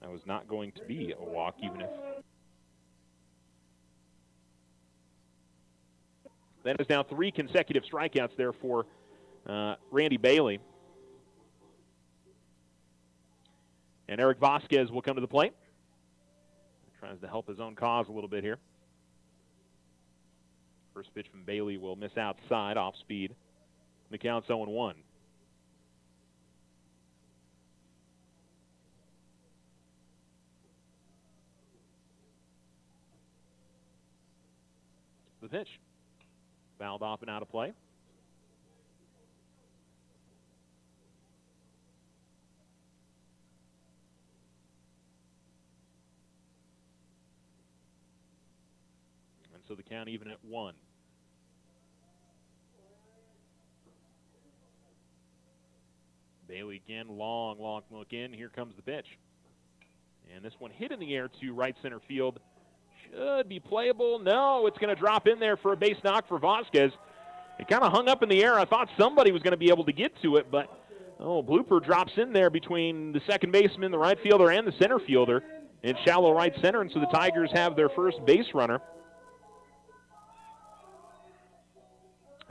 was not going to be a walk, even if that is now 3 consecutive strikeouts there for Randy Bailey. And Eric Vasquez will come to the plate. Tries to help his own cause a little bit here. First pitch from Bailey will miss outside, off speed. The count's 0-1. The pitch. Fouled off and out of play. So the count even at 1. Bailey again, long look in. Here comes the pitch. And this one hit in the air to right center field. Should be playable. No, it's going to drop in there for a base knock for Vasquez. It kind of hung up in the air. I thought somebody was going to be able to get to it, but blooper drops in there between the second baseman, the right fielder, and the center fielder in shallow right center. And so the Tigers have their first base runner.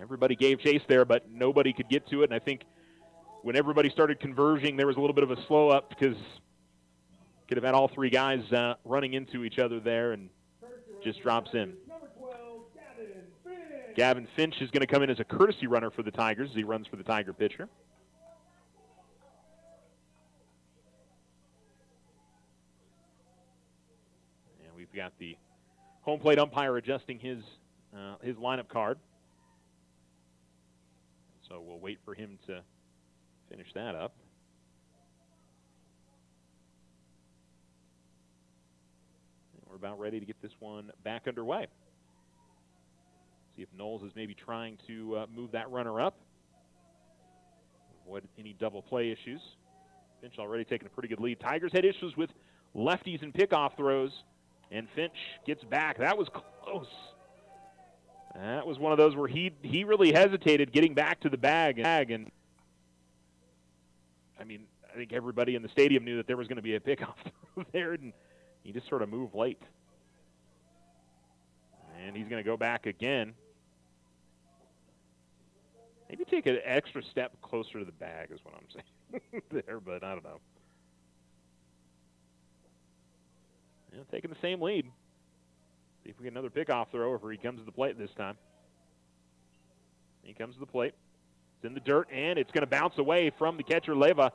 Everybody gave chase there, but nobody could get to it. And I think when everybody started converging, there was a little bit of a slow up because could have had all 3 guys running into each other there, and just drops in. Gavin Finch is going to come in as a courtesy runner for the Tigers as he runs for the Tiger pitcher. And we've got the home plate umpire adjusting his lineup card. So we'll wait for him to finish that up. And we're about ready to get this one back underway. See if Knowles is maybe trying to move that runner up. Avoid any double play issues. Finch already taking a pretty good lead. Tigers had issues with lefties and pickoff throws, and Finch gets back. That was close. That was one of those where he really hesitated getting back to the bag. And I mean, I think everybody in the stadium knew that there was going to be a pickoff there, and he just sort of moved late. And he's going to go back again. Maybe take an extra step closer to the bag is what I'm saying there, but I don't know. Yeah, taking the same lead. See if we get another pickoff throw if he comes to the plate this time. He comes to the plate. It's in the dirt, and it's going to bounce away from the catcher, Leva.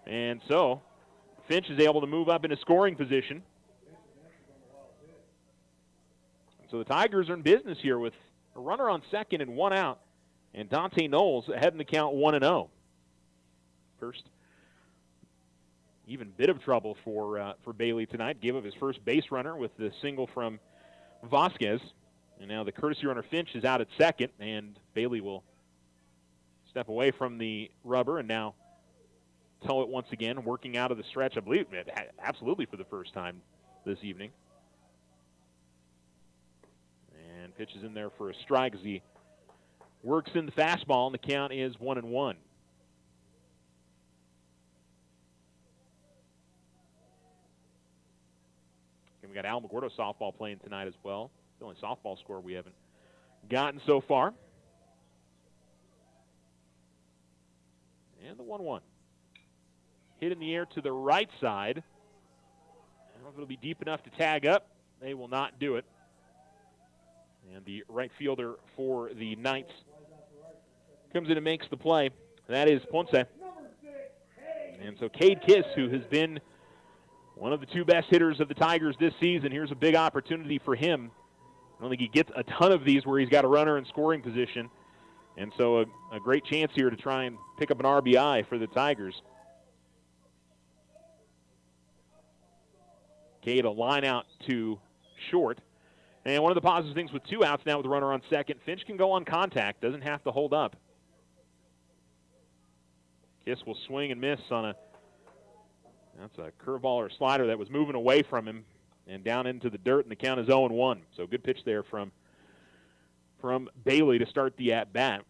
And so Finch is able to move up into scoring position. And so the Tigers are in business here with a runner on second and 1 out. And Dante Knowles ahead in the count 1-0. First even bit of trouble for Bailey tonight. Gave up his first base runner with the single from Vasquez. And now the courtesy runner Finch is out at second, and Bailey will step away from the rubber and now toe it once again, working out of the stretch, I believe, absolutely for the first time this evening. And pitches in there for a strike as he works in the fastball, and the count is 1-1. And we got Alamogordo softball playing tonight as well. The only softball score we haven't gotten so far. And the 1-1. Hit in the air to the right side. I don't know if it'll be deep enough to tag up. They will not do it. And the right fielder for the Knights comes in and makes the play. That is Ponce. And so Cade Kiss, who has been one of the two best hitters of the Tigers this season, here's a big opportunity for him. I don't think he gets a ton of these where he's got a runner in scoring position. And so a great chance here to try and pick up an RBI for the Tigers. Cade, a line out to short. And one of the positive things with 2 outs now with the runner on second, Finch can go on contact, doesn't have to hold up. Kiss will swing and miss on that's a curveball or slider that was moving away from him and down into the dirt, and the count is 0-1. So good pitch there from Bailey to start the at-bat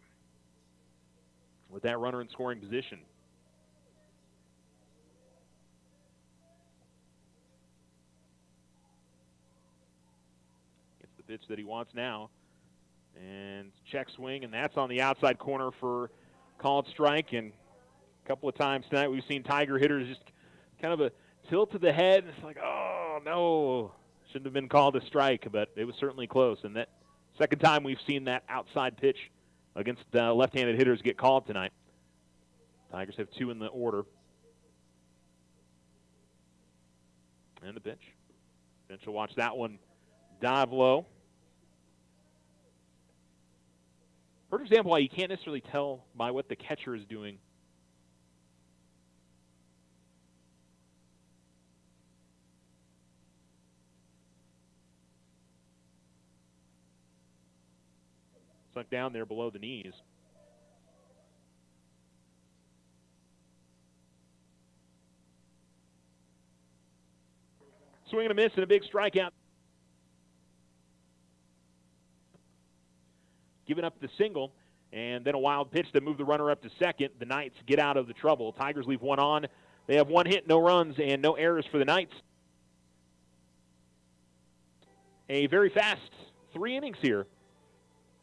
with that runner in scoring position. It's the pitch that he wants now. And check swing, and that's on the outside corner for called strike. And a couple of times tonight we've seen Tiger hitters just kind of a tilt to the head. It's like, oh, no, shouldn't have been called a strike, but it was certainly close. And that second time we've seen that outside pitch against left-handed hitters get called tonight. Tigers have 2 in the order. And the pitch. Finch will watch that one dive low. For example, why you can't necessarily tell by what the catcher is doing. Sunk down there below the knees. Swing and a miss and a big strikeout. Giving up the single, and then a wild pitch to move the runner up to second. The Knights get out of the trouble. Tigers leave one on. They have 1 hit, no runs, and no errors for the Knights. A very fast 3 innings here,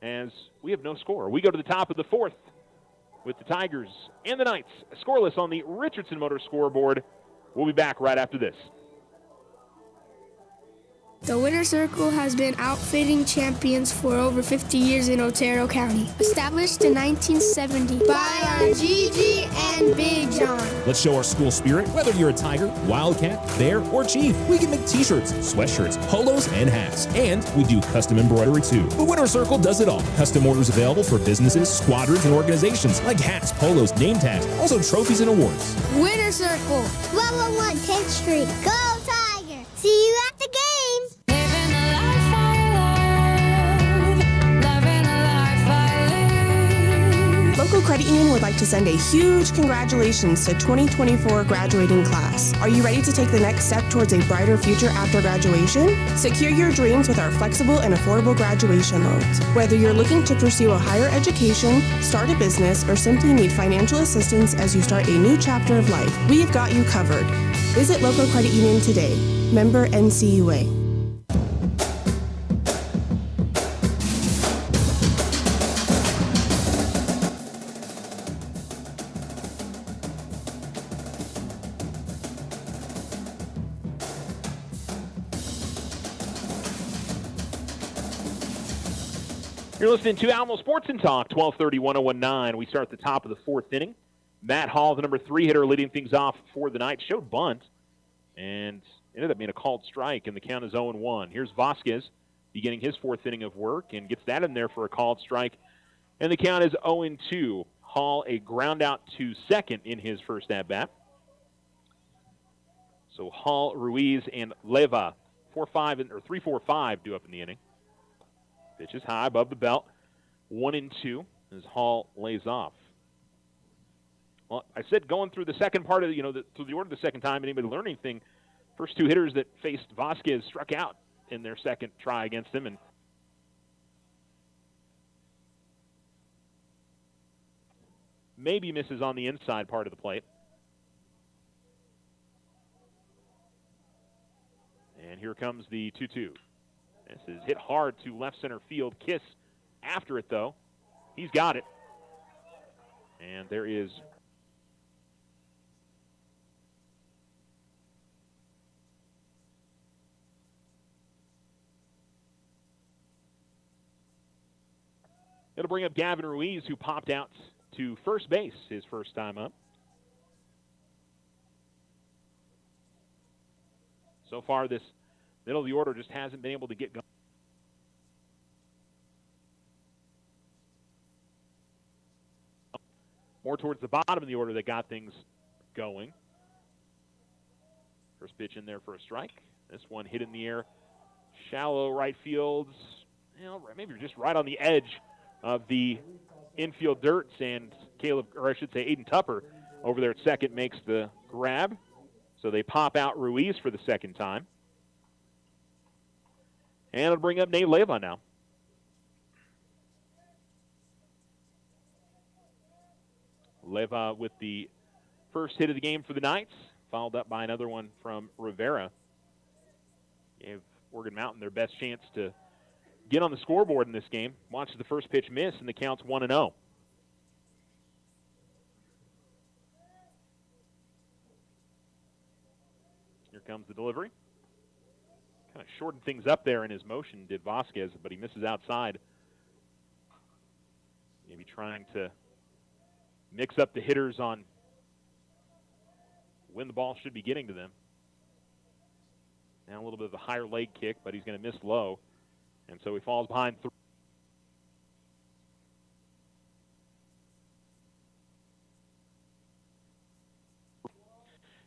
as we have no score. We go to the top of the 4th with the Tigers and the Knights scoreless on the Richardson Motors scoreboard. We'll be back right after this. The Winter Circle has been outfitting champions for over 50 years in Otero County. Established in 1970 by our Gigi and Big John. Let's show our school spirit. Whether you're a Tiger, Wildcat, Bear, or Chief, we can make t-shirts, sweatshirts, polos, and hats. And we do custom embroidery too. The Winter Circle does it all. Custom orders available for businesses, squadrons, and organizations like hats, polos, name tags, also trophies and awards. Winter Circle, 111 10th Street. Go Tiger! See you at the game! Local Credit Union would like to send a huge congratulations to 2024 graduating class. Are you ready to take the next step towards a brighter future after graduation? Secure your dreams with our flexible and affordable graduation loans. Whether you're looking to pursue a higher education, start a business, or simply need financial assistance as you start a new chapter of life, we've got you covered. Visit Local Credit Union today. Member NCUA. You're listening to Alamo Sports and Talk, 1230-1019. We start at the top of the 4th inning. Matt Hall, the number 3 hitter, leading things off for the Knights, showed bunt and ended up being a called strike, and the count is 0-1. Here's Vasquez beginning his 4th inning of work and gets that in there for a called strike, and the count is 0-2. Hall, a ground out to second in his first at-bat. So Hall, Ruiz, and Leva, 3-4-5 due up in the inning. Pitch is high above the belt. 1-2 as Hall lays off. Well, I said going through the second part of, through the order the second time, anybody learn anything, first two hitters that faced Vasquez struck out in their second try against him, and maybe misses on the inside part of the plate. And here comes the 2-2. This is hit hard to left center field. Kiss after it, though. He's got it. And there is it'll bring up Gavin Ruiz, who popped out to first base his first time up. So far, this middle of the order just hasn't been able to get going. More towards the bottom of the order that got things going. First pitch in there for a strike. This one hit in the air. Shallow right fields. Maybe just right on the edge of the infield dirt. And Aiden Tupper over there at second makes the grab. So they pop out Ruiz for the second time. And it'll bring up Nate Leyva now. Leyva with the first hit of the game for the Knights, followed up by another one from Rivera. Gave Oregon Mountain their best chance to get on the scoreboard in this game. Watch the first pitch miss, and the count's 1-0. Here comes the delivery. Kind of shortened things up there in his motion, did Vasquez, but he misses outside. Maybe trying to mix up the hitters on when the ball should be getting to them. Now a little bit of a higher leg kick, but he's going to miss low. And so he falls behind 3.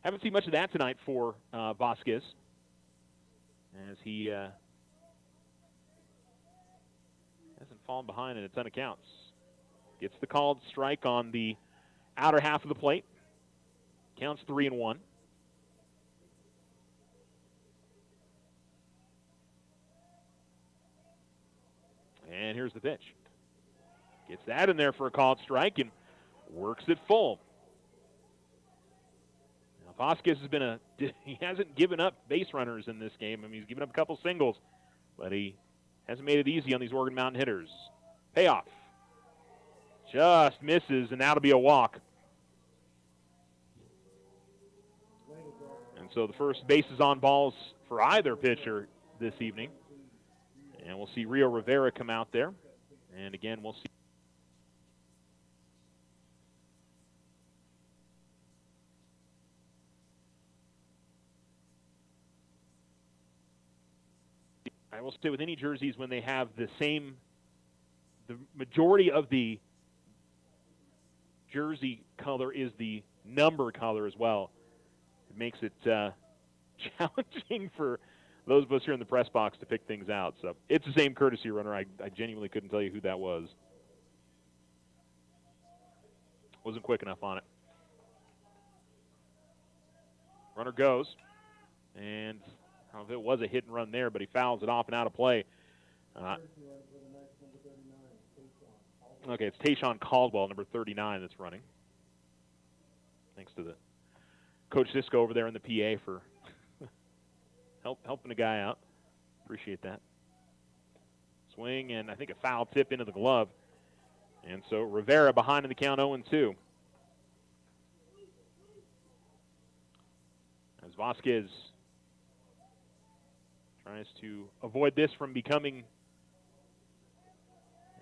Haven't seen much of that tonight for Vasquez, as he hasn't fallen behind in a ton of counts. Gets the called strike on the outer half of the plate. Counts 3-1. And here's the pitch. Gets that in there for a called strike and works it full. Now, Vasquez has been he hasn't given up base runners in this game. I mean, he's given up a couple singles, but he hasn't made it easy on these Oregon Mountain hitters. Payoff. Just misses, and that'll be a walk. And so the first base is on balls for either pitcher this evening. And we'll see Rio Rivera come out there. And again, we'll see. I will say with any jerseys, when they have the majority of the jersey color is the number color as well. It makes it challenging for those of us here in the press box to pick things out. So it's the same courtesy runner. I genuinely couldn't tell you who that was. Wasn't quick enough on it. Runner goes, and I don't know if it was a hit and run there, but he fouls it off and out of play. Okay, it's Tayshawn Caldwell, number 39, that's running. Thanks to the Coach Cisco over there in the PA for helping the guy out. Appreciate that. Swing, and I think a foul tip into the glove. And so Rivera behind in the count 0-2. As Vasquez tries to avoid this from becoming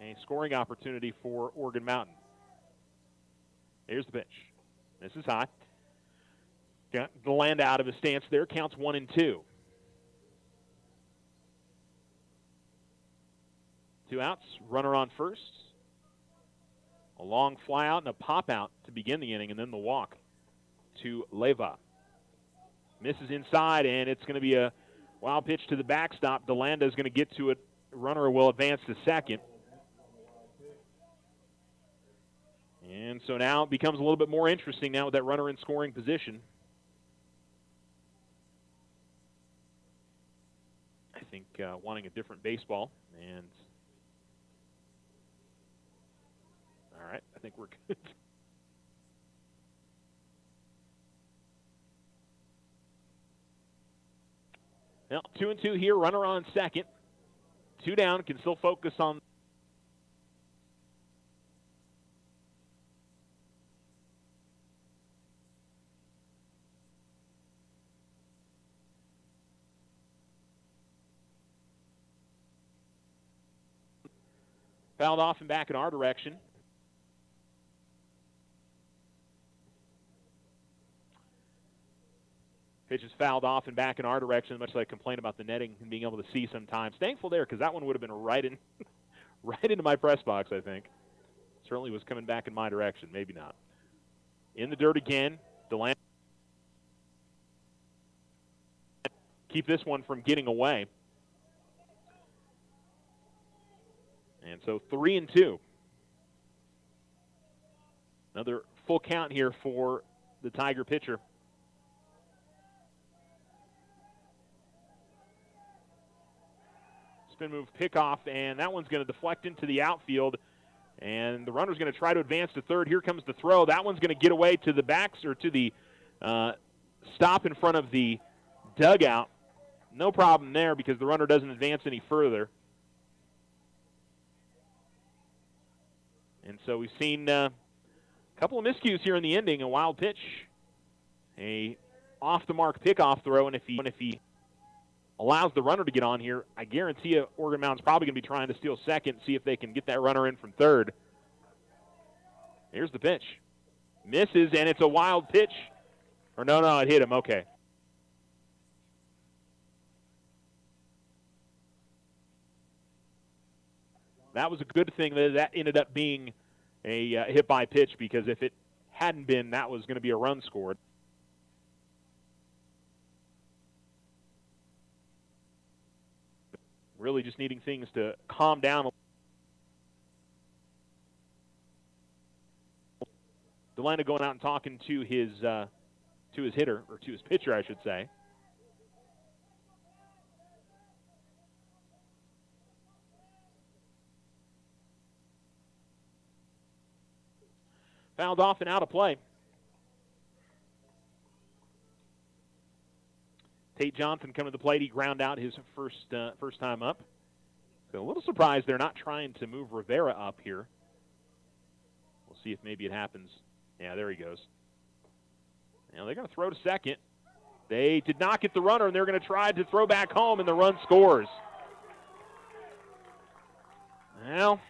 a scoring opportunity for Oregon Mountain. Here's the pitch. This is high. Got the land out of his stance there. Counts 1-2. 2 outs. Runner on first. A long fly out and a pop out to begin the inning, and then the walk to Leyva. Misses inside, and it's going to be a wild pitch to the backstop. DeLanda is going to get to it. Runner will advance to second. And And so now it becomes a little bit more interesting now with that runner in scoring position. I think wanting a different baseball. And all right, I think we're good. Well, 2-2 here, runner on second. 2 down, can still focus on fouled off and back in our direction. Pitch is fouled off and back in our direction, much like I complain about the netting and being able to see sometimes. Thankful there because that one would have been right into my press box, I think. Certainly was coming back in my direction. Maybe not. In the dirt again. DeLand. Keep this one from getting away. And so 3-2. Another full count here for the Tiger pitcher. Spin move pickoff, and that one's going to deflect into the outfield. And the runner's going to try to advance to third. Here comes the throw. That one's going to get away to the backs or to the stop in front of the dugout. No problem there because the runner doesn't advance any further. And so we've seen a couple of miscues here in the ending. A wild pitch, a off-the-mark pickoff throw, and if he allows the runner to get on here, I guarantee you Oregon Mountain's probably going to be trying to steal second, see if they can get that runner in from third. Here's the pitch. Misses, and it's a wild pitch. Or no, it hit him. Okay. That was a good thing that ended up being a hit by pitch, because if it hadn't been, that was going to be a run scored. Really just needing things to calm down. DeLanda going out and talking to his hitter, or to his pitcher, I should say. Fouled off and out of play. Tate Johnson coming to the plate. He ground out his first time up. So a little surprised they're not trying to move Rivera up here. We'll see if maybe it happens. Yeah, there he goes. Now they're going to throw to second. They did not get the runner, and they're going to try to throw back home, and the run scores. Well,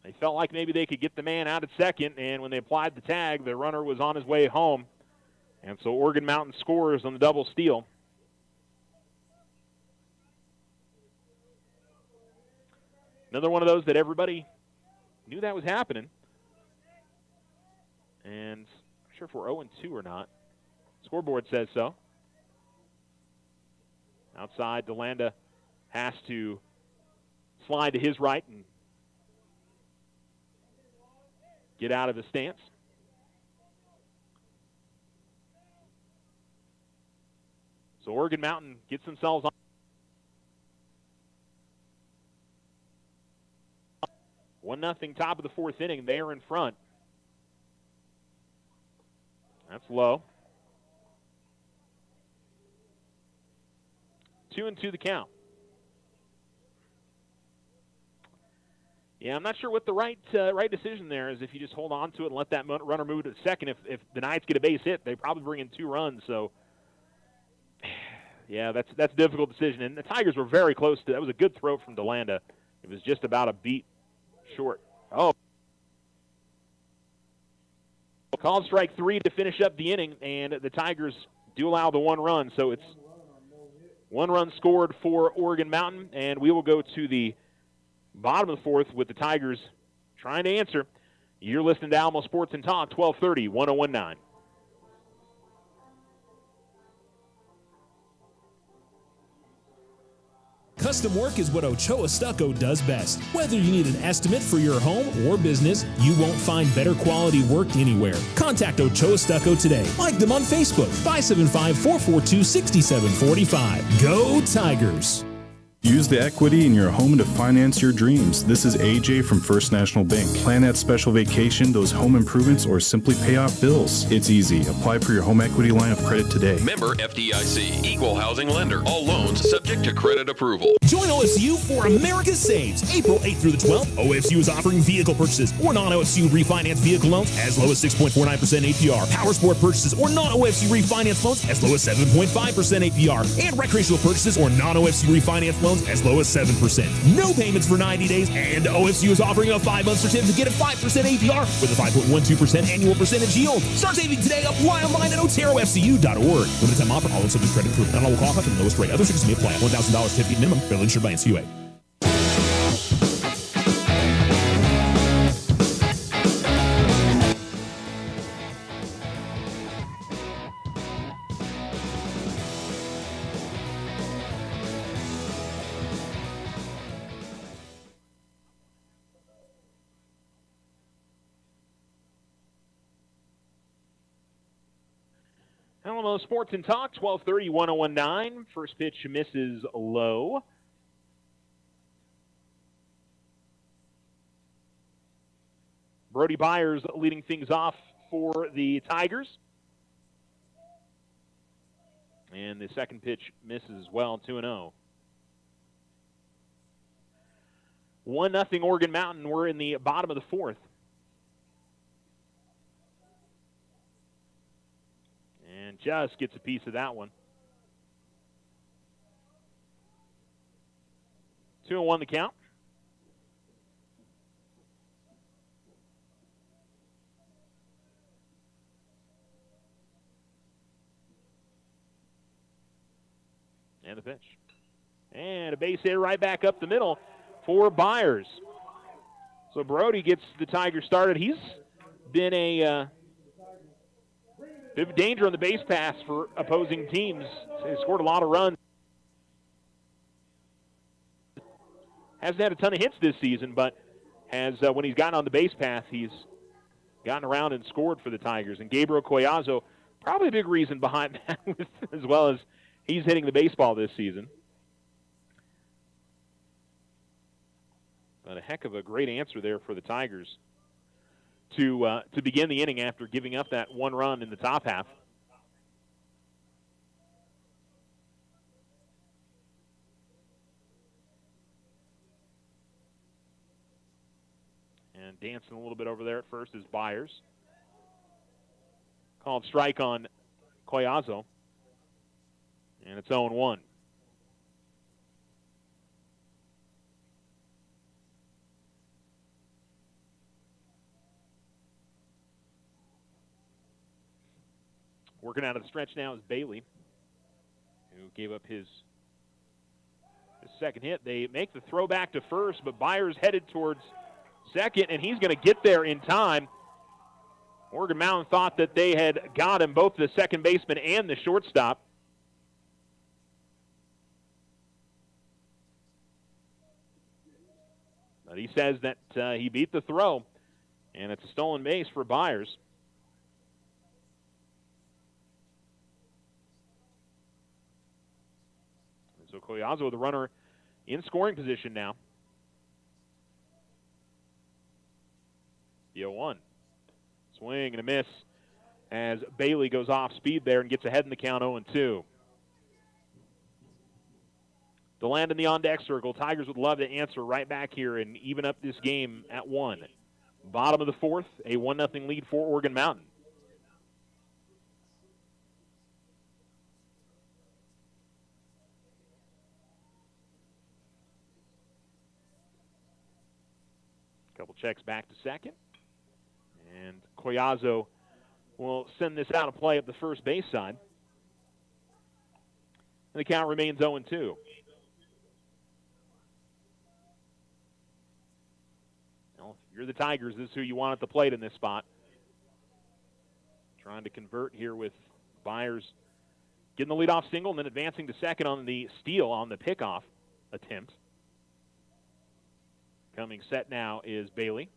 they felt like maybe they could get the man out at second, and when they applied the tag, the runner was on his way home. And so Oregon Mountain scores on the double steal. Another one of those that everybody knew that was happening. And I'm not sure if we're 0-2 or not. Scoreboard says so. Outside, DeLanda has to slide to his right and get out of the stance. So Oregon Mountain gets themselves on. 1-0 top of the fourth inning. They are in front. That's low. 2-2 the count. Yeah, I'm not sure what the right decision there is. If you just hold on to it and let that runner move to second, if the Knights get a base hit, they probably bring in 2 runs. So, yeah, that's a difficult decision. And the Tigers were very close to that. Was a good throw from DeLanda. It was just about a beat short. Oh. Called strike 3 to finish up the inning, and the Tigers do allow the 1 run. So it's 1 run scored for Oregon Mountain, and we will go to the bottom of the fourth with the Tigers trying to answer. You're listening to Alamo Sports and Talk, 1230, 1019. Custom work is what Ochoa Stucco does best. Whether you need an estimate for your home or business, you won't find better quality work anywhere. Contact Ochoa Stucco today. Like them on Facebook, 575-442-6745. Go Tigers! Use the equity in your home to finance your dreams. This is AJ from First National Bank. Plan that special vacation, those home improvements, or simply pay off bills. It's easy. Apply for your home equity line of credit today. Member FDIC, equal housing lender. All loans subject to credit approval. Join OSU for America Saves. April 8th through the 12th, OSU is offering vehicle purchases or non-OSU refinance vehicle loans as low as 6.49% APR. Power sport purchases or non-OSU refinance loans as low as 7.5% APR. And recreational purchases or non-OSU refinance loans as low as 7%. No payments for 90 days, and OSU is offering a 5-month certificate at 5% APR with a 5.12% annual percentage yield. Start saving today. Apply online at oterofcu.org. Limited time offer. All in subject to credit approval. Not all will qualify for the lowest rate. Other restrictions may apply. $1,000 certificate minimum. Fairly insured by NCUA. Alamo Sports and Talk, 1230, 1019. First pitch misses low. Brody Byers leading things off for the Tigers. And the second pitch misses as well, 2-0. 1-0 Oregon Mountain. We're in the bottom of the fourth. And just gets a piece of that one. 2-1 the count. And the pitch. And a base hit right back up the middle for Byers. So Brody gets the Tigers started. He's been a bit of danger on the base pass for opposing teams. He scored a lot of runs. Hasn't had a ton of hits this season, but has when he's gotten on the base path, he's gotten around and scored for the Tigers. And Gabriel Collazo, probably a big reason behind that, as well as he's hitting the baseball this season. But a heck of a great answer there for the Tigers to begin the inning after giving up that one run in the top half. And dancing a little bit over there at first is Byers. Called strike on Collazo. And it's 0-1. Working out of the stretch now is Bailey, who gave up his second hit. They make the throw back to first, but Byers headed towards second, and he's going to get there in time. Oregon Mountain thought that they had got him, both the second baseman and the shortstop. But he says that he beat the throw, and it's a stolen base for Byers. So Collazo, the runner, in scoring position now. The 0-1. Swing and a miss as Bailey goes off speed there and gets ahead in the count 0-2. To land in the on-deck circle, Tigers would love to answer right back here and even up this game at 1. Bottom of the fourth, a 1-0 lead for Oregon Mountain. Couple checks back to second. And Collazo will send this out of play up the first base side. And the count remains 0-2. Well, if you're the Tigers, this is who you want at the plate in this spot. Trying to convert here with Byers getting the leadoff single and then advancing to second on the steal on the pickoff. attempt. Coming set now is Bailey,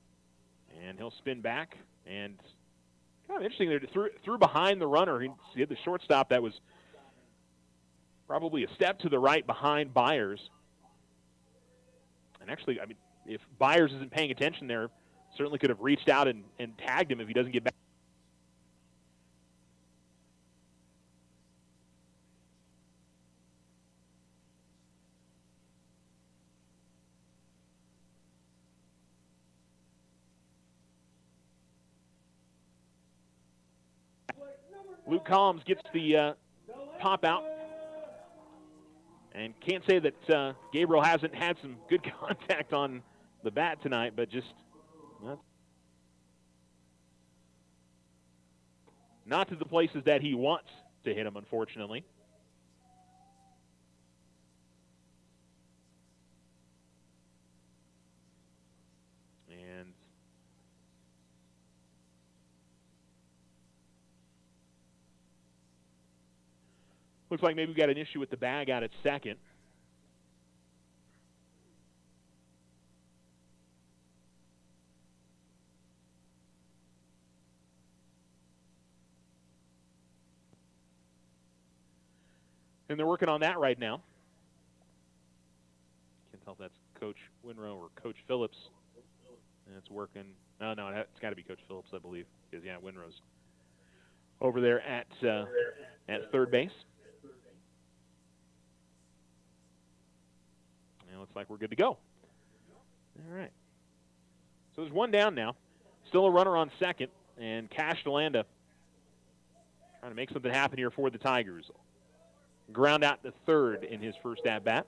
and he'll spin back, and kind of interesting there, threw behind the runner. He had the shortstop that was probably a step to the right behind Byers. And actually, I mean, if Byers isn't paying attention there, certainly could have reached out and tagged him if he doesn't get back. Luke Collins gets the pop out. And can't say that Gabriel hasn't had some good contact on the bat tonight, but just not to the places that he wants to hit him, unfortunately. And looks like maybe we got an issue with the bag out at second. And they're working on that right now. Can't tell if that's Coach Winrow or Coach Phillips. And it's working. No, it's got to be Coach Phillips, I believe, because Winrow's over there at third base. And it looks like we're good to go. All right. So there's one down now. Still a runner on second, and Cash DeLanda trying to make something happen here for the Tigers. Ground out to third in his first at-bat.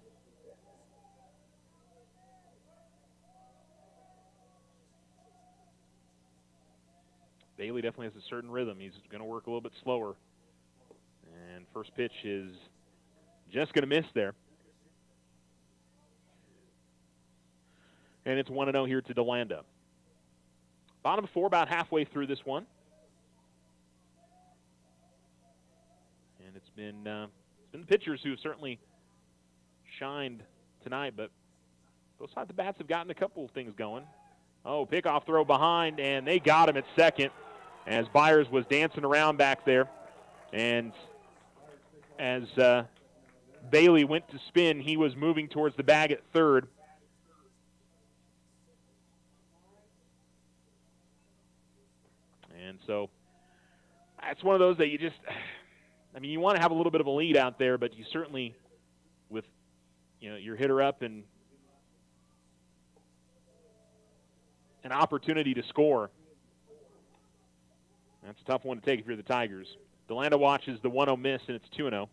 Bailey definitely has a certain rhythm. He's going to work a little bit slower. And first pitch is just going to miss there. And it's 1-0 here to DeLanda. Bottom four, about halfway through this one. And it's been the pitchers who have certainly shined tonight, but both sides of the bats have gotten a couple of things going. Oh, pickoff throw behind, and they got him at second as Byers was dancing around back there. And as Bailey went to spin, he was moving towards the bag at third. And so that's one of those that you just, you want to have a little bit of a lead out there, but you certainly, with your hitter up and an opportunity to score, that's a tough one to take if you're the Tigers. DeLanda watches the 1-0 miss, and it's 2-0.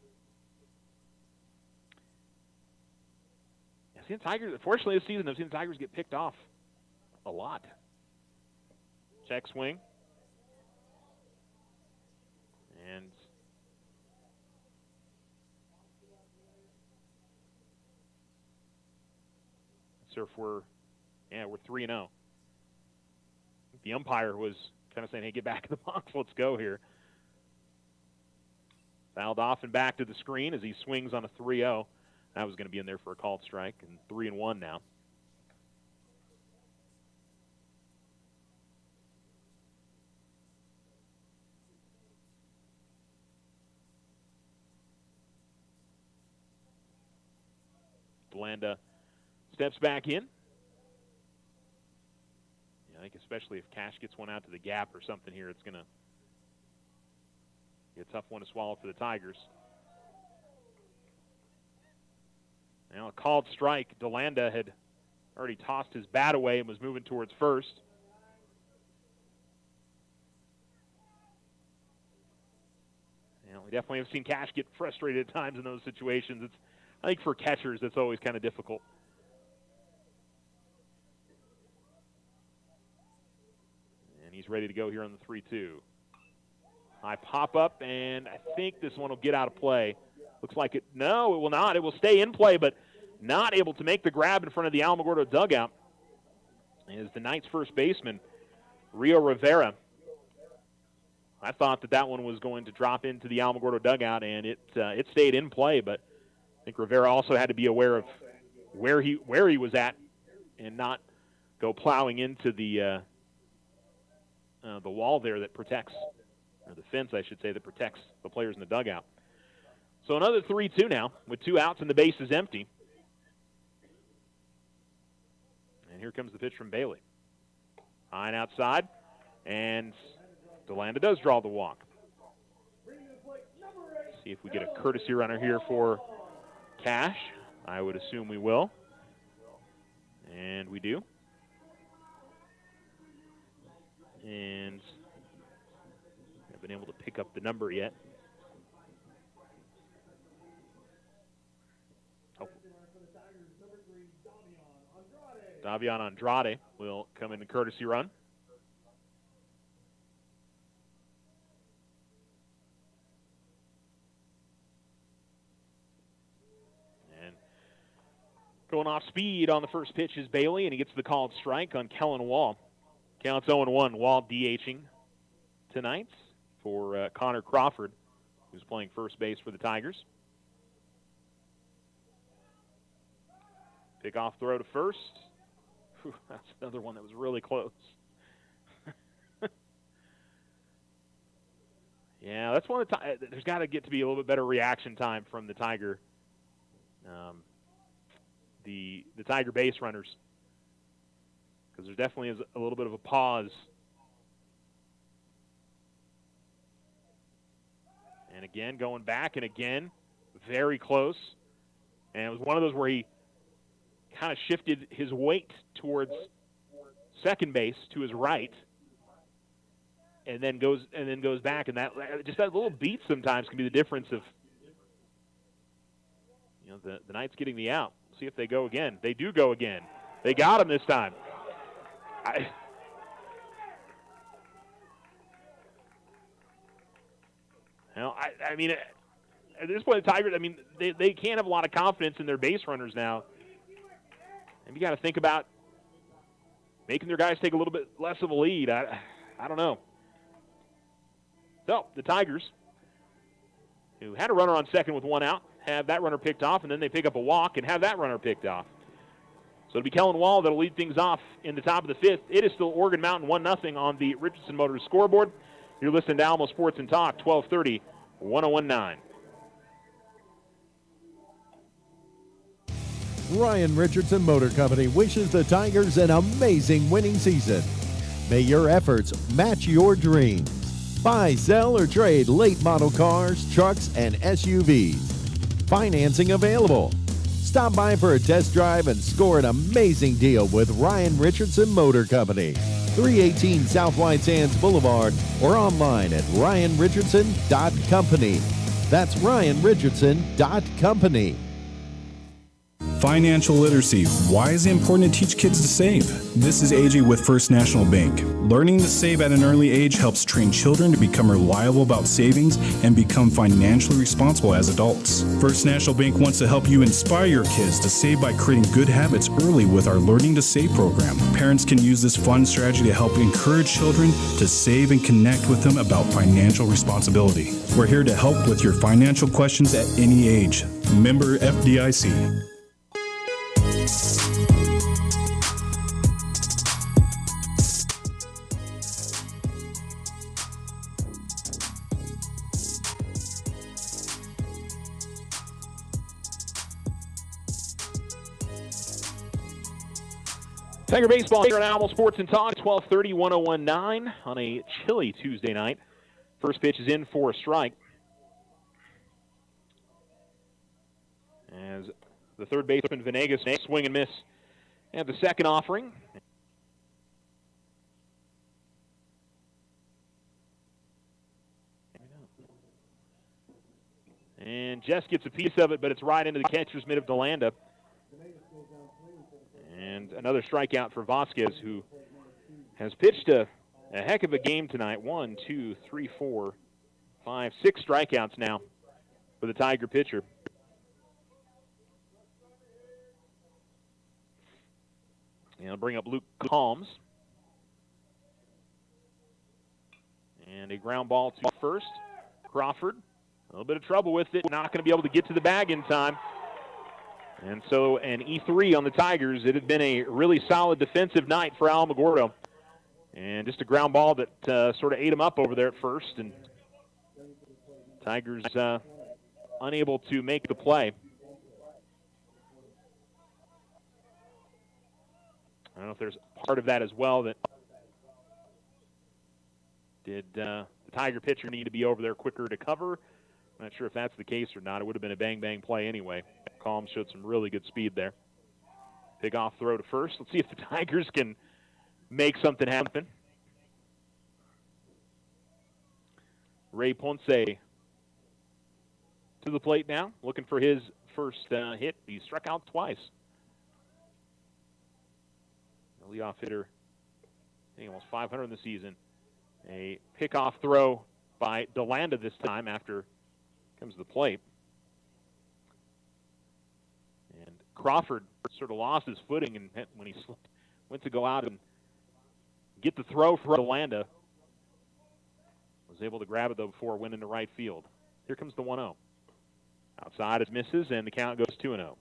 I've seen Tigers, unfortunately this season, I've seen the Tigers get picked off a lot. Check swing. And so if we're 3-0. The umpire was kind of saying, hey, get back in the box, let's go here. Fouled off and back to the screen as he swings on a 3-0. That was going to be in there for a called strike, and 3-1 now. DeLanda steps back in. I think especially if Cash gets one out to the gap or something here, it's going to be a tough one to swallow for the Tigers. Now a called strike. DeLanda had already tossed his bat away and was moving towards first. We definitely have seen Cash get frustrated at times in those situations. I think for catchers, it's always kind of difficult. And he's ready to go here on the 3-2. High pop up, and I think this one will get out of play. Looks like it. No, it will not. It will stay in play, but not able to make the grab in front of the Alamogordo dugout is the Knights' first baseman, Rio Rivera. I thought that one was going to drop into the Alamogordo dugout, and it stayed in play, but I think Rivera also had to be aware of where he was at and not go plowing into the wall there that protects, or the fence, I should say, that protects the players in the dugout. So another 3-2 now with 2 outs and the base is empty. And here comes the pitch from Bailey. High and outside, and DeLanda does draw the walk. See if we get a courtesy runner here for Cash. I would assume we will. And we do. And haven't been able to pick up the number yet. Oh. Davion Andrade will come in the courtesy run. And going off speed on the first pitch is Bailey, and he gets the called strike on Kellen Wall. Counts 0-1. Wall DHing tonight for Connor Crawford, who's playing first base for the Tigers. Pick-off throw to first. Whew, that's another one that was really close. Yeah, that's one of the there's got to get to be a little bit better reaction time from the Tiger, the Tiger base runners, because there definitely is a little bit of a pause. And again, going back, and again, very close. And it was one of those where he kind of shifted his weight towards second base to his right, and then goes back, and that little beat sometimes can be the difference of, you know, the Knights getting the out. See if they go again. They do go again. They got him this time. I mean, at this point, the Tigers, I mean, they can't have a lot of confidence in their base runners now. And you got to think about making their guys take a little bit less of a lead. I don't know. So the Tigers, who had a runner on second with 1 out, have that runner picked off, and then they pick up a walk and have that runner picked off. So it'll be Kellen Wall that'll lead things off in the top of the 5th. It is still Oregon Mountain 1-0 on the Richardson Motors scoreboard. You're listening to Alamo Sports and Talk, 1230, 101.9. Ryan Richardson Motor Company wishes the Tigers an amazing winning season. May your efforts match your dreams. Buy, sell, or trade late model cars, trucks, and SUVs. Financing available. Stop by for a test drive and score an amazing deal with Ryan Richardson Motor Company. 318 South White Sands Boulevard, or online at ryanrichardson.company. That's ryanrichardson.company. Financial literacy. Why is it important to teach kids to save? This is AJ with First National Bank. Learning to save at an early age helps train children to become reliable about savings and become financially responsible as adults. First National Bank wants to help you inspire your kids to save by creating good habits early with our Learning to Save program. Parents can use this fun strategy to help encourage children to save and connect with them about financial responsibility. We're here to help with your financial questions at any age. Member FDIC. Tiger Baseball here on Alamo Sports and Talk, 1230, 101.9 on a chilly Tuesday night. First pitch is in for a strike. As the third baseman, Venegas, swing and miss at the second offering. And Jess gets a piece of it, but it's right into the catcher's mitt of DeLanda. And another strikeout for Vasquez, who has pitched a heck of a game tonight. 1, 2, 3, 4, 5, 6 strikeouts now for the Tiger pitcher. And I'll bring up Luke Combs. And a ground ball to first. Crawford, a little bit of trouble with it. Not going to be able to get to the bag in time. And so an E3 on the Tigers. It had been a really solid defensive night for Alamogordo. And just a ground ball that sort of ate him up over there at first. And Tigers unable to make the play. I don't know if there's part of that as well that did the Tiger pitcher need to be over there quicker to cover. I'm not sure if that's the case or not. It would have been a bang-bang play anyway. Calm showed some really good speed there. Big off throw to first. Let's see if the Tigers can make something happen. Ray Ponce to the plate now, looking for his first hit. He struck out twice. The leadoff hitter, I think almost 500 in the season. A pickoff throw by DeLanda this time after comes to the plate. And Crawford sort of lost his footing and when he went to go out and get the throw for DeLanda. Was able to grab it, though, before winning to right field. Here comes the 1-0. Outside it misses, and the count goes 2-0.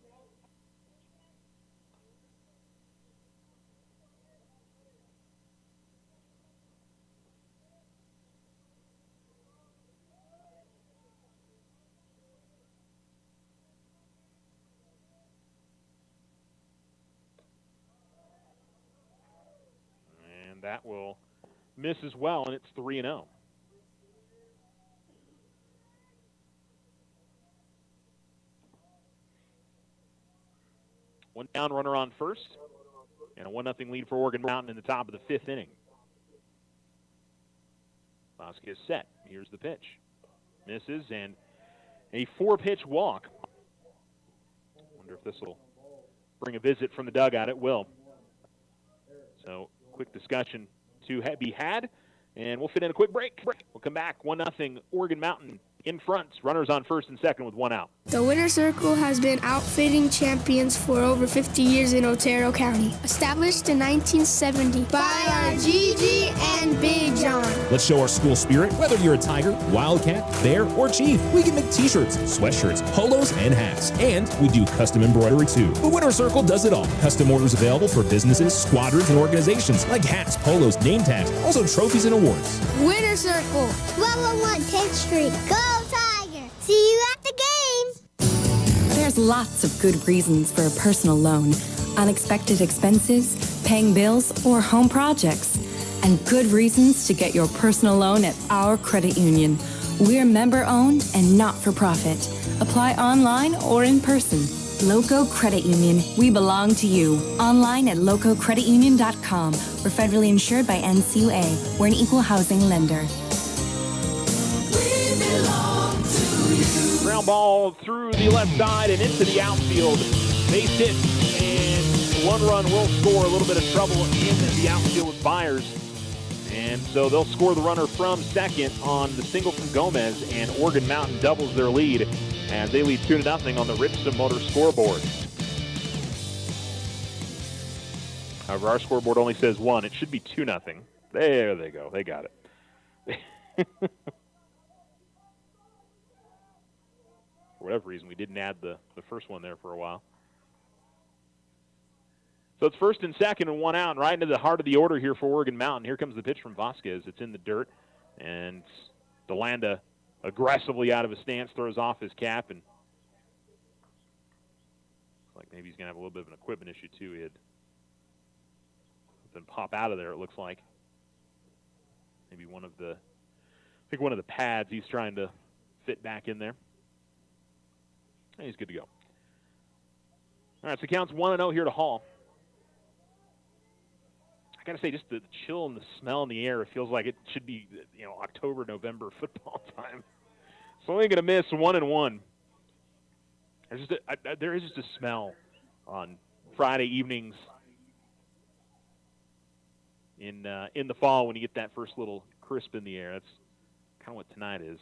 And that will miss as well, and it's 3-0. One down, runner on first, and a 1-0 lead for Oregon Mountain in the top of the fifth inning. Vasquez set. Here's the pitch. Misses, and a 4-pitch walk. Wonder if this will bring a visit from the dugout. It will. So, quick discussion to be had, and we'll fit in a quick break. We'll come back. 1-0 Oregon Mountain in front. Runners on first and second with one out. The Winter Circle has been outfitting champions for over 50 years in Otero County. Established in 1970 by our Gigi and Big John. Let's show our school spirit. Whether you're a Tiger, Wildcat, Bear, or Chief, we can make t-shirts, sweatshirts, polos, and hats. And we do custom embroidery too. The Winter Circle does it all. Custom orders available for businesses, squadrons, and organizations like hats, polos, name tags, also trophies and awards. Winter Circle, 1201 10th Street. Go Tiger! See you at the game! There's lots of good reasons for a personal loan. Unexpected expenses, paying bills, or home projects. And good reasons to get your personal loan at our credit union. We're member-owned and not-for-profit. Apply online or in person. Loco Credit Union. We belong to you. Online at lococreditunion.com. We're federally insured by NCUA. We're an equal housing lender. Ground ball through the left side and into the outfield. Base hit, and one run will score. A little bit of trouble in the outfield with Byers. And so they'll score the runner from second on the single from Gomez, and Oregon Mountain doubles their lead as they lead 2-0 on the Richardson Motor scoreboard. However, our scoreboard only says 1. It should be 2-0. There they go. They got it. For whatever reason, we didn't add the first one there for a while. So it's first and second and one out, and right into the heart of the order here for Oregon Mountain. Here comes the pitch from Vasquez. It's in the dirt, and DeLanda aggressively out of his stance, throws off his cap, and looks like maybe he's going to have a little bit of an equipment issue too. He had something pop out of there, it looks like. Maybe one of the pads he's trying to fit back in there. And he's good to go. All right, so count's 1-0 here to Hall. I got to say, just the chill and the smell in the air, it feels like it should be, October, November football time. So only going to miss 1-1. There is just a smell on Friday evenings in the fall when you get that first little crisp in the air. That's kind of what tonight is.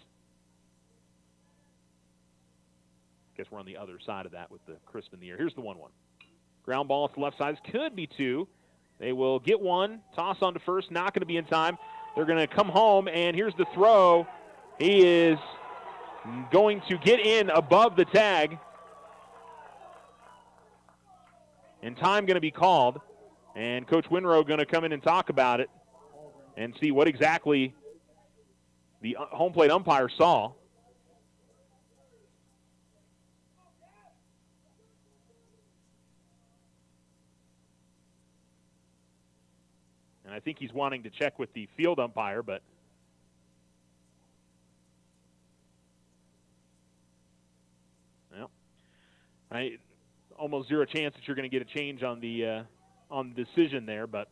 Guess we're on the other side of that with the crisp in the air. Here's the 1-1. Ground ball to the left side. This could be 2. They will get 1. Toss on to first. Not going to be in time. They're going to come home, and here's the throw. He is going to get in above the tag. and time going to be called. And Coach Winrow going to come in and talk about it and see what exactly the home plate umpire saw. And I think he's wanting to check with the field umpire, but well, almost zero chance that you're going to get a change on the decision there, but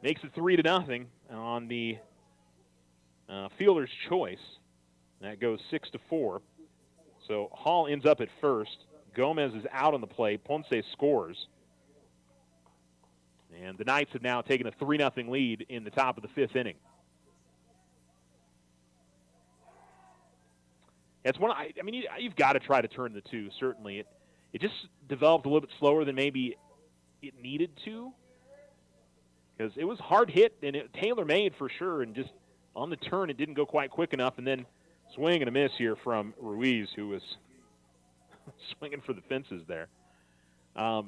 makes it 3-0 on the fielder's choice. That goes 6-4. So Hall ends up at first. Gomez is out on the play. Ponce scores. And the Knights have now taken a 3-0 lead in the top of the 5th inning. It's one. I mean, you've got to try to turn the two. Certainly, it just developed a little bit slower than maybe it needed to, because it was hard hit and tailor-made for sure, and just on the turn it didn't go quite quick enough, and then swing and a miss here from Ruiz, who was swinging for the fences there. There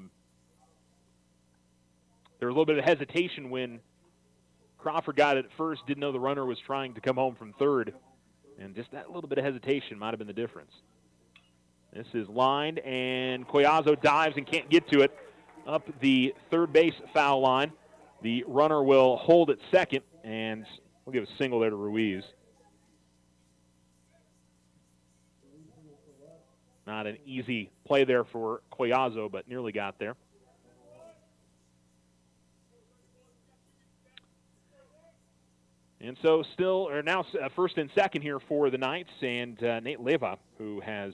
was a little bit of hesitation when Crawford got it at first, didn't know the runner was trying to come home from third, and just that little bit of hesitation might have been the difference. This is lined, and Collazo dives and can't get to it up the third base foul line. The runner will hold at second, and we'll give a single there to Ruiz. Not an easy play there for Collazo, but nearly got there. And so now first and second here for the Knights, and Nate Leva, who has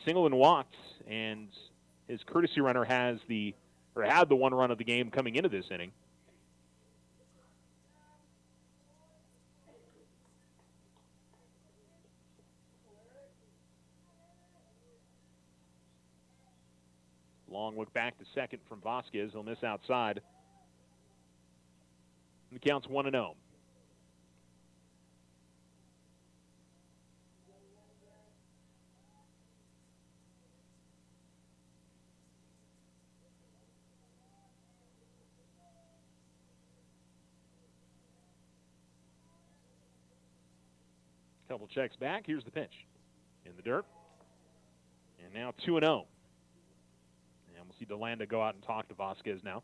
singled and walked, and his courtesy runner had the one run of the game coming into this inning. Long look back to second from Vasquez. He'll miss outside. And the count's 1-0. Couple checks back. Here's the pitch. In the dirt. And now 2-0. And we'll see DeLanda go out and talk to Vasquez now.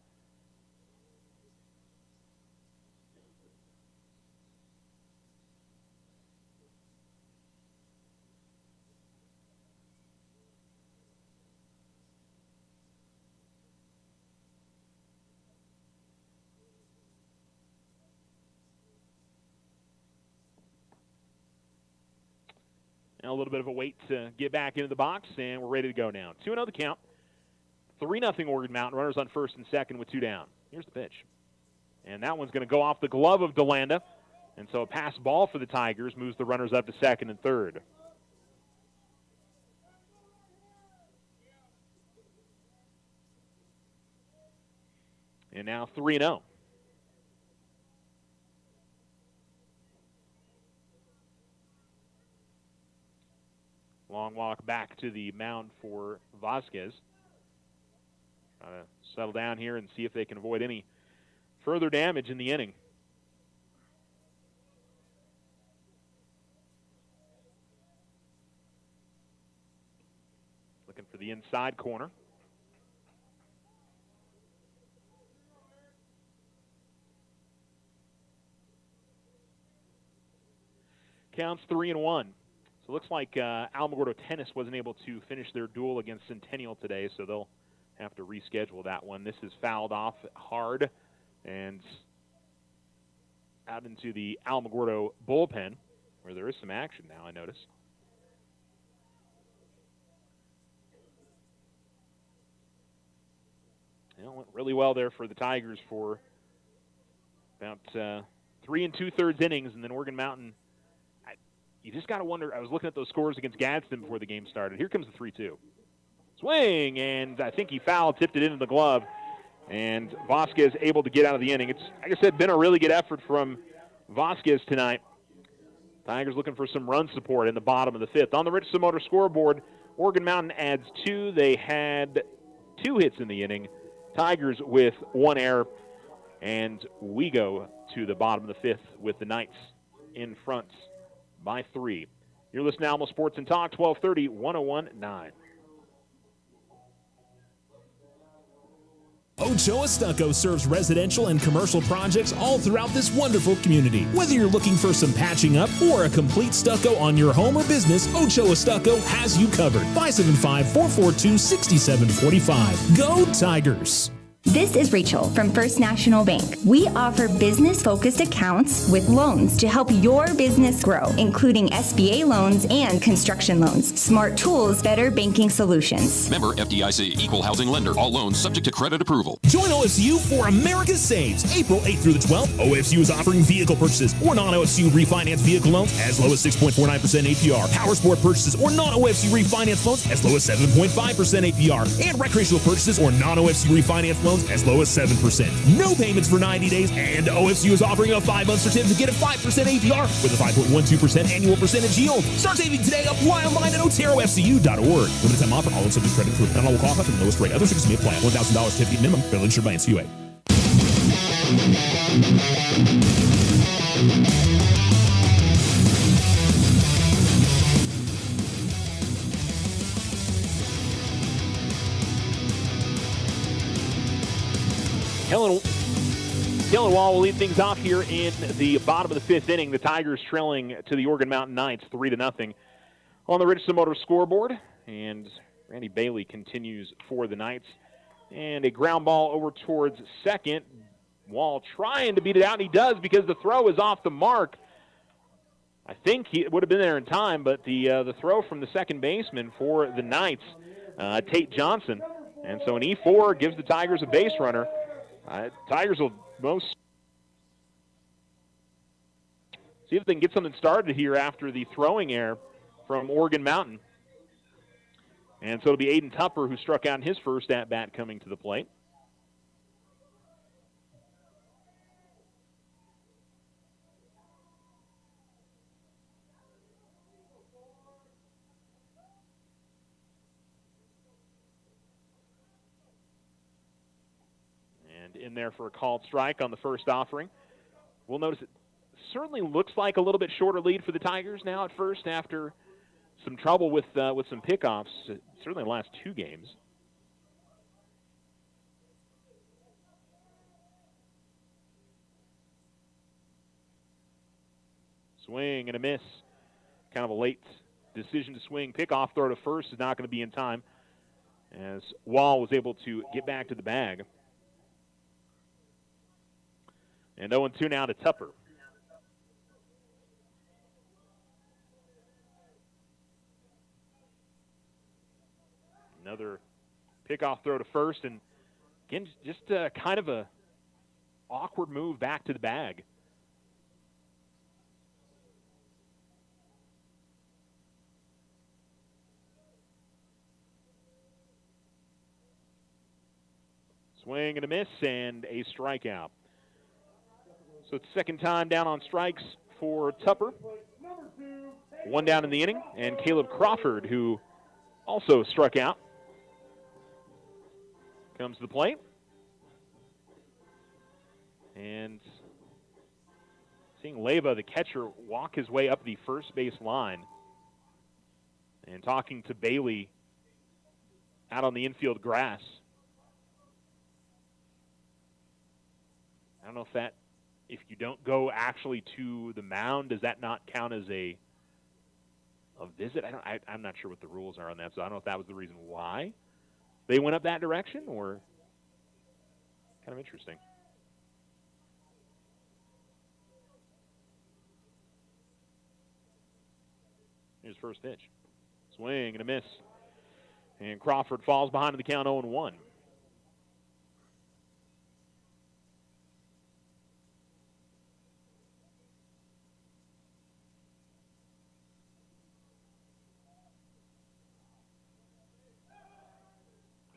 Now a little bit of a wait to get back into the box, and we're ready to go now. 2-0 the count. 3-0 Oregon Mountain. Runners on first and second with 2 down. Here's the pitch. And that one's going to go off the glove of DeLanda. And so a pass ball for the Tigers moves the runners up to second and third. And now 3-0. Long walk back to the mound for Vasquez. Trying to settle down here and see if they can avoid any further damage in the inning. Looking for the inside corner. Counts 3-1. So it looks like Alamogordo Tennis wasn't able to finish their duel against Centennial today, so they'll have to reschedule that one. This is fouled off hard and out into the Alamogordo bullpen, where there is some action now, I notice. It went really well there for the Tigers for about 3 2/3 innings, and then Oregon Mountain. You just got to wonder. I was looking at those scores against Gadsden before the game started. Here comes the 3-2. Swing, and I think he fouled, tipped it into the glove, and Vasquez able to get out of the inning. It's, like I said, been a really good effort from Vasquez tonight. Tigers looking for some run support in the bottom of the 5th. On the Richardson Motor scoreboard, Oregon Mountain adds 2. They had 2 hits in the inning. Tigers with 1 error. And we go to the bottom of the 5th with the Knights in front by 3. You're listening to Alamo Sports and Talk, 1230, 101.9. Ochoa Stucco serves residential and commercial projects all throughout this wonderful community. Whether you're looking for some patching up or a complete stucco on your home or business, Ochoa Stucco has you covered. 575-442-6745. Go Tigers! This is Rachel from First National Bank. We offer business-focused accounts with loans to help your business grow, including SBA loans and construction loans. Smart tools, better banking solutions. Member FDIC, equal housing lender. All loans subject to credit approval. Join OFCU for America Saves. April 8th through the 12th, OFCU is offering vehicle purchases or non-OFCU refinance vehicle loans as low as 6.49% APR. Power sport purchases or non-OFCU refinance loans as low as 7.5% APR. And recreational purchases or non-OFCU refinance loans as low as 7%. No payments for 90 days, and OFCU is offering a 5-month certificate at 5% APR with a 5.12% annual percentage yield. Start saving today. Apply online at oterofcu.org. Limited time offer. All subject to credit approval. Not all will qualify for the lowest rate. Other restrictions may apply. $1,000 certificate minimum. Federally insured by NCUA. Kellen Wall will lead things off here in the bottom of the 5th inning. The Tigers trailing to the Oregon Mountain Knights 3-0 on the Richardson Motor scoreboard. And Randy Bailey continues for the Knights. And a ground ball over towards second. Wall trying to beat it out, and he does because the throw is off the mark. I think he would have been there in time, but the throw from the second baseman for the Knights, Tate Johnson. And so an E4 gives the Tigers a base runner. Tigers will most see if they can get something started here after the throwing error from Oregon Mountain. And so it'll be Aiden Tupper who struck out in his first at-bat coming to the plate. In there for a called strike on the first offering. We'll notice it certainly looks like a little bit shorter lead for the Tigers now at first after some trouble with some pickoffs, certainly the last 2 games. Swing and a miss. Kind of a late decision to swing. Pickoff throw to first is not going to be in time as Wall was able to get back to the bag. And 0-2 now to Tupper. Another pickoff throw to first, and again, just kind of a awkward move back to the bag. Swing and a miss, and a strikeout. So it's second time down on strikes for Tupper. 1 down in the inning, and Caleb Crawford, who also struck out, comes to the plate. And seeing Leyva, the catcher, walk his way up the first base line. And talking to Bailey out on the infield grass. I don't know if you don't go actually to the mound, does that not count as a visit? I'm not sure what the rules are on that, so I don't know if that was the reason why they went up that direction, or kind of interesting. Here's first pitch. Swing and a miss. And Crawford falls behind in the count 0-1.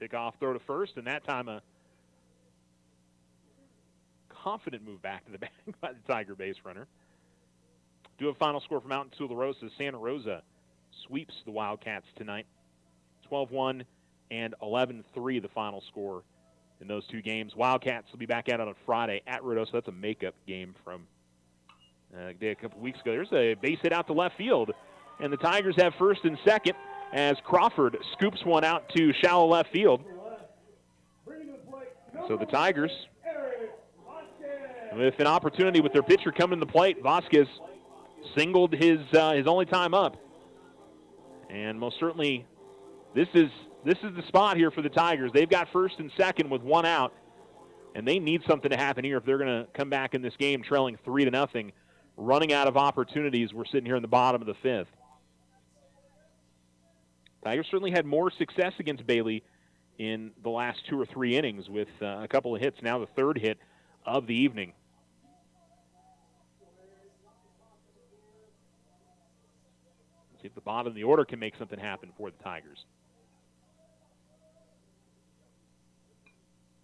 Pickoff throw to first, and that time a confident move back to the bag by the Tiger base runner. Do a final score for Mountain Tularosa. Santa Rosa sweeps the Wildcats tonight, 12-1 and 11-3 the final score in those two games. Wildcats will be back out on Friday at Rudo, so that's a makeup game from a couple weeks ago. There's a base hit out to left field, and the Tigers have first and second as Crawford scoops one out to shallow left field. So the Tigers, with an opportunity with their pitcher coming to the plate, Vasquez singled his only time up. And most certainly, this is the spot here for the Tigers. They've got first and second with one out, and they need something to happen here if they're going to come back in this game trailing 3-0, running out of opportunities. We're sitting here in the bottom of the fifth. Tigers certainly had more success against Bailey in the last 2 or 3 innings with a couple of hits. Now the third hit of the evening. Let's see if the bottom of the order can make something happen for the Tigers.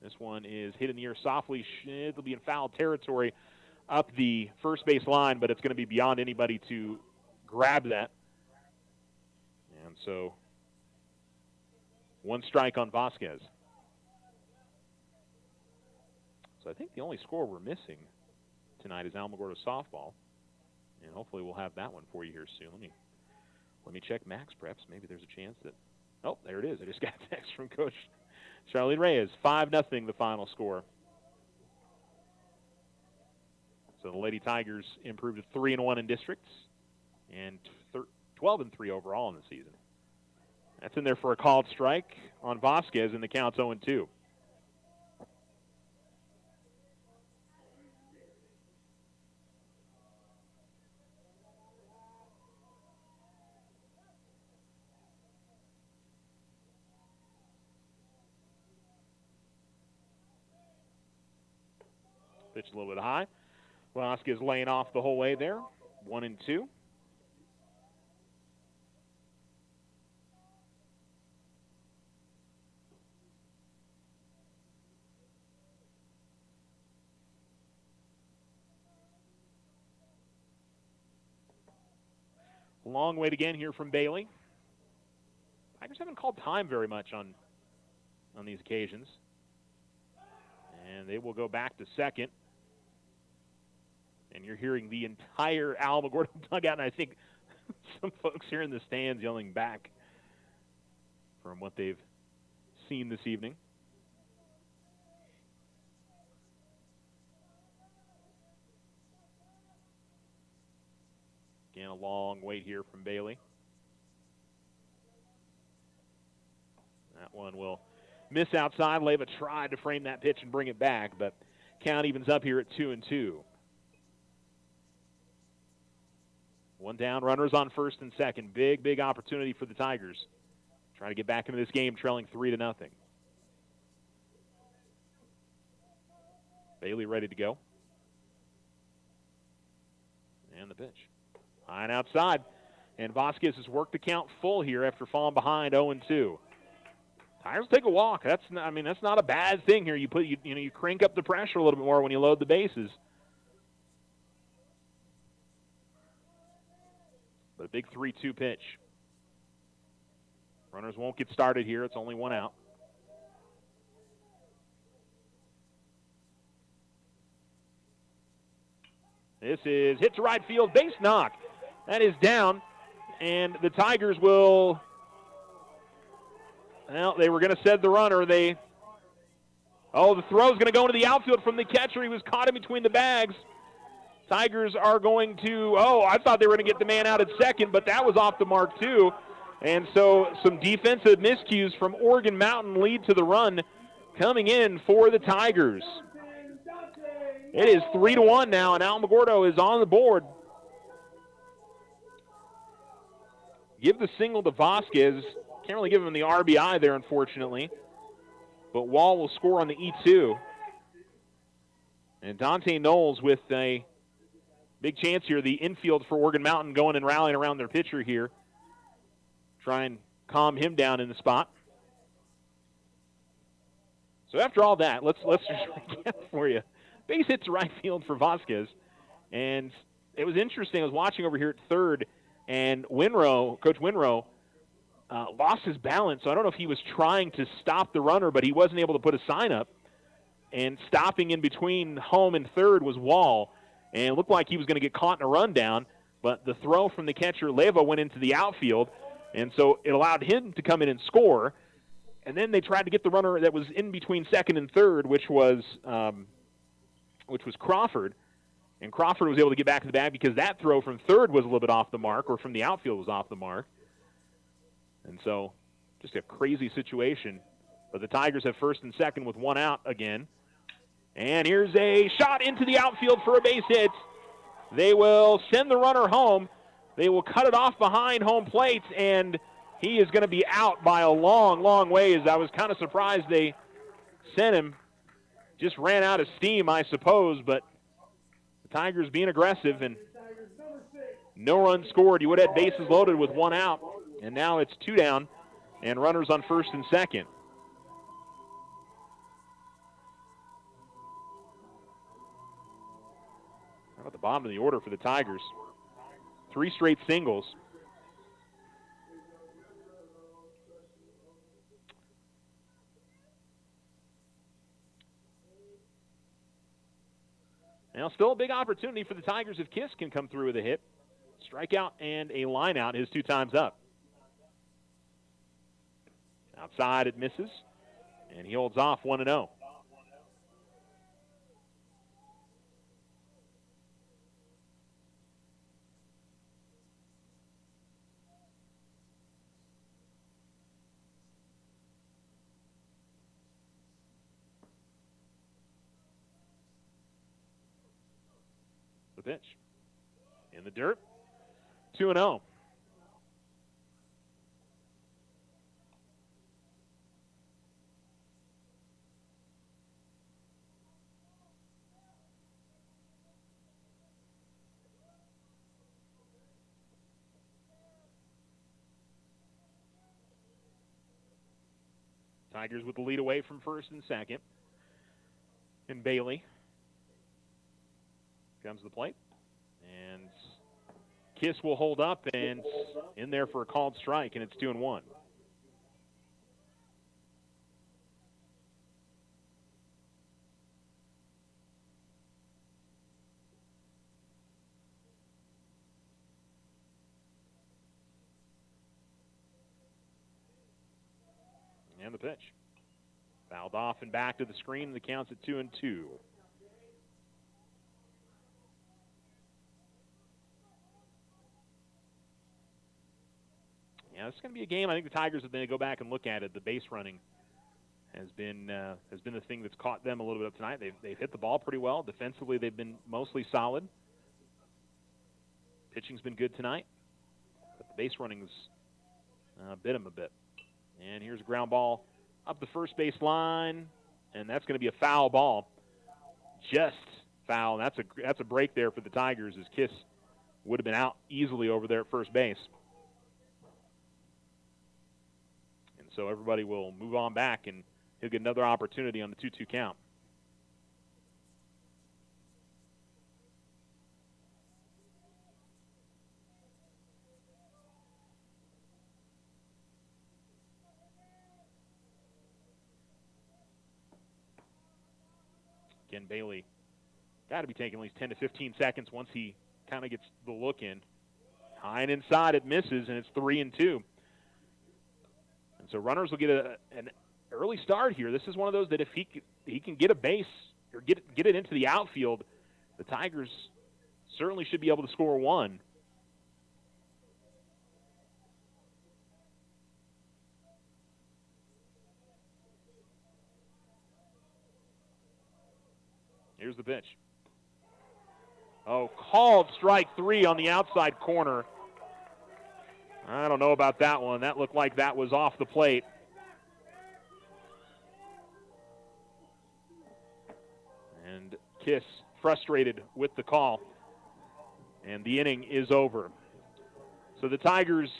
This one is hit in the air softly. It'll be in foul territory up the first base line, but it's going to be beyond anybody to grab that. And so, one strike on Vasquez. So I think the only score we're missing tonight is Alamogordo softball, and hopefully we'll have that one for you here soon. Let me check Max Preps. Maybe there's a chance that. Oh, there it is. I just got a text from Coach Charlene Reyes. 5-0 the final score. So the Lady Tigers improved to 3-1 in districts and 12-3 overall in the season. That's in there for a called strike on Vasquez, and the count's 0-2. Pitched a little bit high. Vasquez laying off the whole way there. 1-2. Long wait again here from Bailey. Tigers haven't called time very much on these occasions. And they will go back to second. And you're hearing the entire Alamogordo dugout, and I think some folks here in the stands yelling back from what they've seen this evening. Again, a long wait here from Bailey. That one will miss outside. Leyva tried to frame that pitch and bring it back, but count evens up here at 2-2. One down, runners on first and second. Big opportunity for the Tigers. Trying to get back into this game, trailing 3-0. Bailey ready to go. And the pitch. High and outside. And Vasquez has worked the count full here after falling behind 0-2. Tigers take a walk. That's not a bad thing here. You crank up the pressure a little bit more when you load the bases. But a big 3-2 pitch. Runners won't get started here. It's only one out. This is hit to right field, base knock. That is down, and the Tigers will, well, they were going to send the runner. The throw's going to go into the outfield from the catcher. He was caught in between the bags. Tigers are going to, I thought they were going to get the man out at second, but that was off the mark too. And so some defensive miscues from Oregon Mountain lead to the run coming in for the Tigers. It is 3-1 now, and Alamogordo is on the board. Give the single to Vasquez. Can't really give him the RBI there, unfortunately. But Wall will score on the E2. And Dante Knowles with a big chance here. The infield for Oregon Mountain going and rallying around their pitcher here. Try and calm him down in the spot. So after all that, let's just recap for you. Base hit to right field for Vasquez. And it was interesting. I was watching over here at third, and Coach Winrow, lost his balance. So I don't know if he was trying to stop the runner, but he wasn't able to put a sign up. And stopping in between home and third was Wall. And it looked like he was going to get caught in a rundown. But the throw from the catcher, Leva, went into the outfield. And so it allowed him to come in and score. And then they tried to get the runner that was in between second and third, which was Crawford. And Crawford was able to get back to the bag because that throw from third was a little bit off the mark, or from the outfield was off the mark. And so just a crazy situation. But the Tigers have first and second with one out again. And here's a shot into the outfield for a base hit. They will send the runner home. They will cut it off behind home plate, and he is going to be out by a long, long ways. I was kind of surprised they sent him. Just ran out of steam, I suppose, but the Tigers being aggressive, and no run scored. You would have had bases loaded with one out, and now it's two down and runners on first and second. How about the bottom of the order for the Tigers? 3 straight singles. Now, still a big opportunity for the Tigers if Kiss can come through with a hit. Strikeout and a line out, his 2 times up. Outside, it misses, and he holds off 1-0. The pitch. In the dirt. 2-0. Tigers with the lead away from first and second. And Bailey comes to the plate. And Kiss will hold up and in there for a called strike, and it's 2-1. And the pitch. Fouled off and back to the screen. The count's at 2-2. Yeah, this is going to be a game. I think the Tigers, if they go back and look at it, the base running has been the thing that's caught them a little bit up tonight. They've hit the ball pretty well. Defensively, they've been mostly solid. Pitching's been good tonight, but the base running's bit them a bit. And here's a ground ball up the first base line, and that's going to be a foul ball. Just foul. That's a break there for the Tigers, as Kiss would have been out easily over there at first base. And so everybody will move on back, and he'll get another opportunity on the 2-2 count. Again, Bailey got to be taking at least 10 to 15 seconds once he kind of gets the look in. High and inside, it misses, and it's 3-2. And so runners will get an early start here. This is one of those that if he can get a base or get it into the outfield, the Tigers certainly should be able to score one. Here's the pitch. Oh, called strike 3 on the outside corner. I don't know about that one. That looked like that was off the plate. And Kiss frustrated with the call. And the inning is over. So the Tigers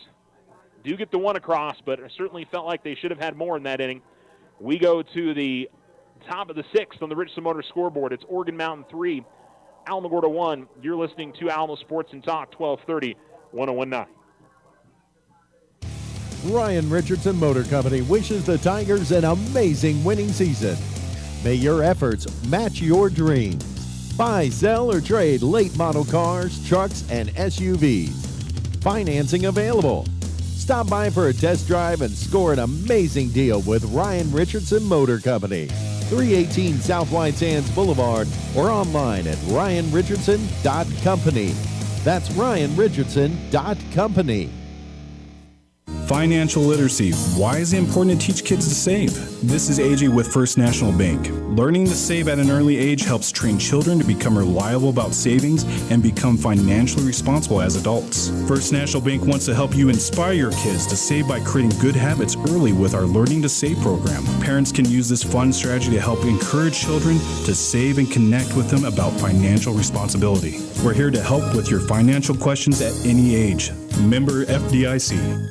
do get the one across, but it certainly felt like they should have had more in that inning. We go to the top of the 6th on the Richardson Motor scoreboard. It's Oregon Mountain 3, Alamogordo 1. You're listening to Alamo Sports and Talk, 1230, 1019. Ryan Richardson Motor Company wishes the Tigers an amazing winning season. May your efforts match your dreams. Buy, sell, or trade late model cars, trucks, and SUVs. Financing available. Stop by for a test drive and score an amazing deal with Ryan Richardson Motor Company. 318 South White Sands Boulevard or online at ryanrichardson.company. That's ryanrichardson.company. Financial literacy. Why is it important to teach kids to save? This is AJ with First National Bank. Learning to save at an early age helps train children to become reliable about savings and become financially responsible as adults. First National Bank wants to help you inspire your kids to save by creating good habits early with our Learning to Save program. Parents can use this fun strategy to help encourage children to save and connect with them about financial responsibility. We're here to help with your financial questions at any age. Member FDIC.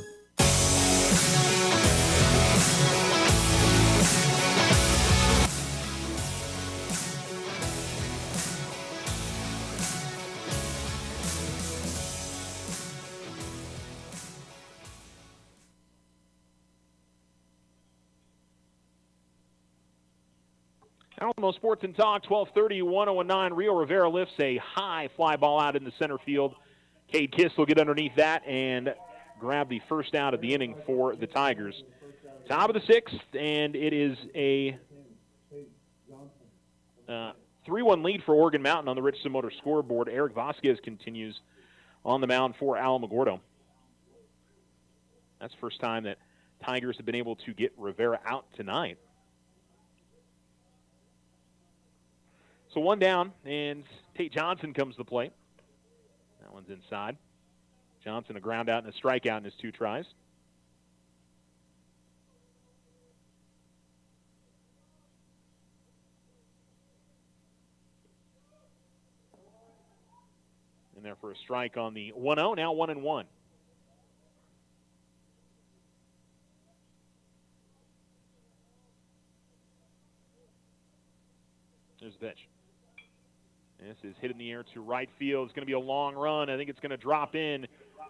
Alamo Sports and Talk, 12:30, 1:09. Rio Rivera lifts a high fly ball out in the center field. Cade Kiss will get underneath that and grab the first out of the inning for the Tigers. Top of the sixth, and it is a 3-1 lead for Oregon Mountain on the Richardson Motor scoreboard. Eric Vasquez continues on the mound for Alamogordo. That's the first time that Tigers have been able to get Rivera out tonight. So one down, and Tate Johnson comes to the plate. That one's inside. Johnson a ground out and a strikeout in his 2 tries. In there for a strike on the 1-0, now 1-1. There's the pitch. This is hit in the air to right field. It's going to be a long run. I think it's going to drop in.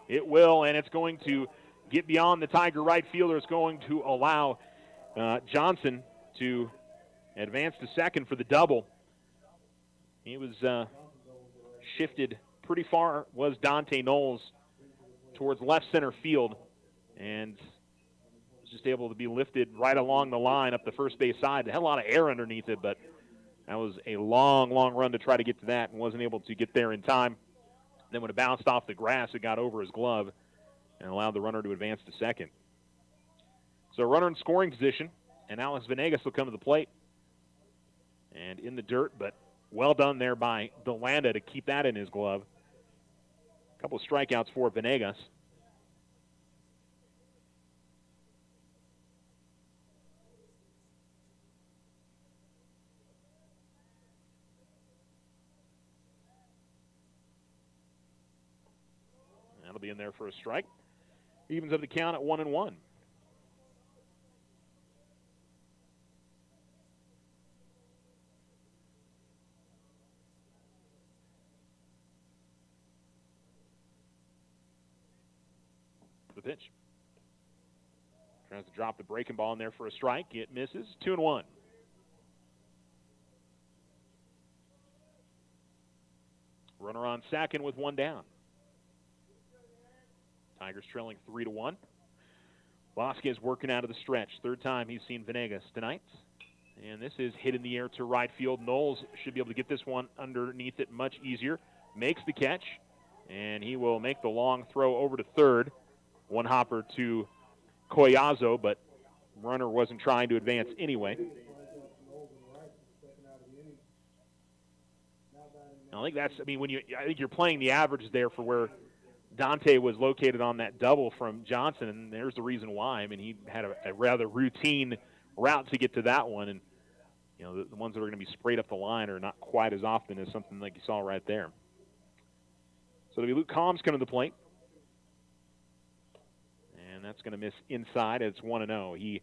It will, and it's going to get beyond the Tiger right fielder. It's going to allow Johnson to advance to second for the double. He was shifted pretty far, was Dante Knowles, towards left center field, and was just able to be lifted right along the line up the first base side. It had a lot of air underneath it, but that was a long, long run to try to get to that and wasn't able to get there in time. Then when it bounced off the grass, it got over his glove and allowed the runner to advance to second. So a runner in scoring position, and Alex Venegas will come to the plate. And in the dirt, but well done there by DeLanda to keep that in his glove. A couple of strikeouts for Venegas. That'll be in there for a strike. Evens up the count at 1-1. The pitch. Tries to drop the breaking ball in there for a strike. It misses. 2-1. Runner on second with one down. Tigers trailing 3-1. Vasquez working out of the stretch. Third time he's seen Venegas tonight. And this is hit in the air to right field. Knowles should be able to get this one underneath it much easier. Makes the catch, and he will make the long throw over to third. One hopper to Collazo, but runner wasn't trying to advance anyway. I think that's, I mean, I think you're playing the average there for where Dante was located on that double from Johnson, and there's the reason why. I mean, he had a rather routine route to get to that one, and you know the ones that are going to be sprayed up the line are not quite as often as something like you saw right there. So it'll be Luke Combs coming to the plate, and that's going to miss inside. It's 1-0. He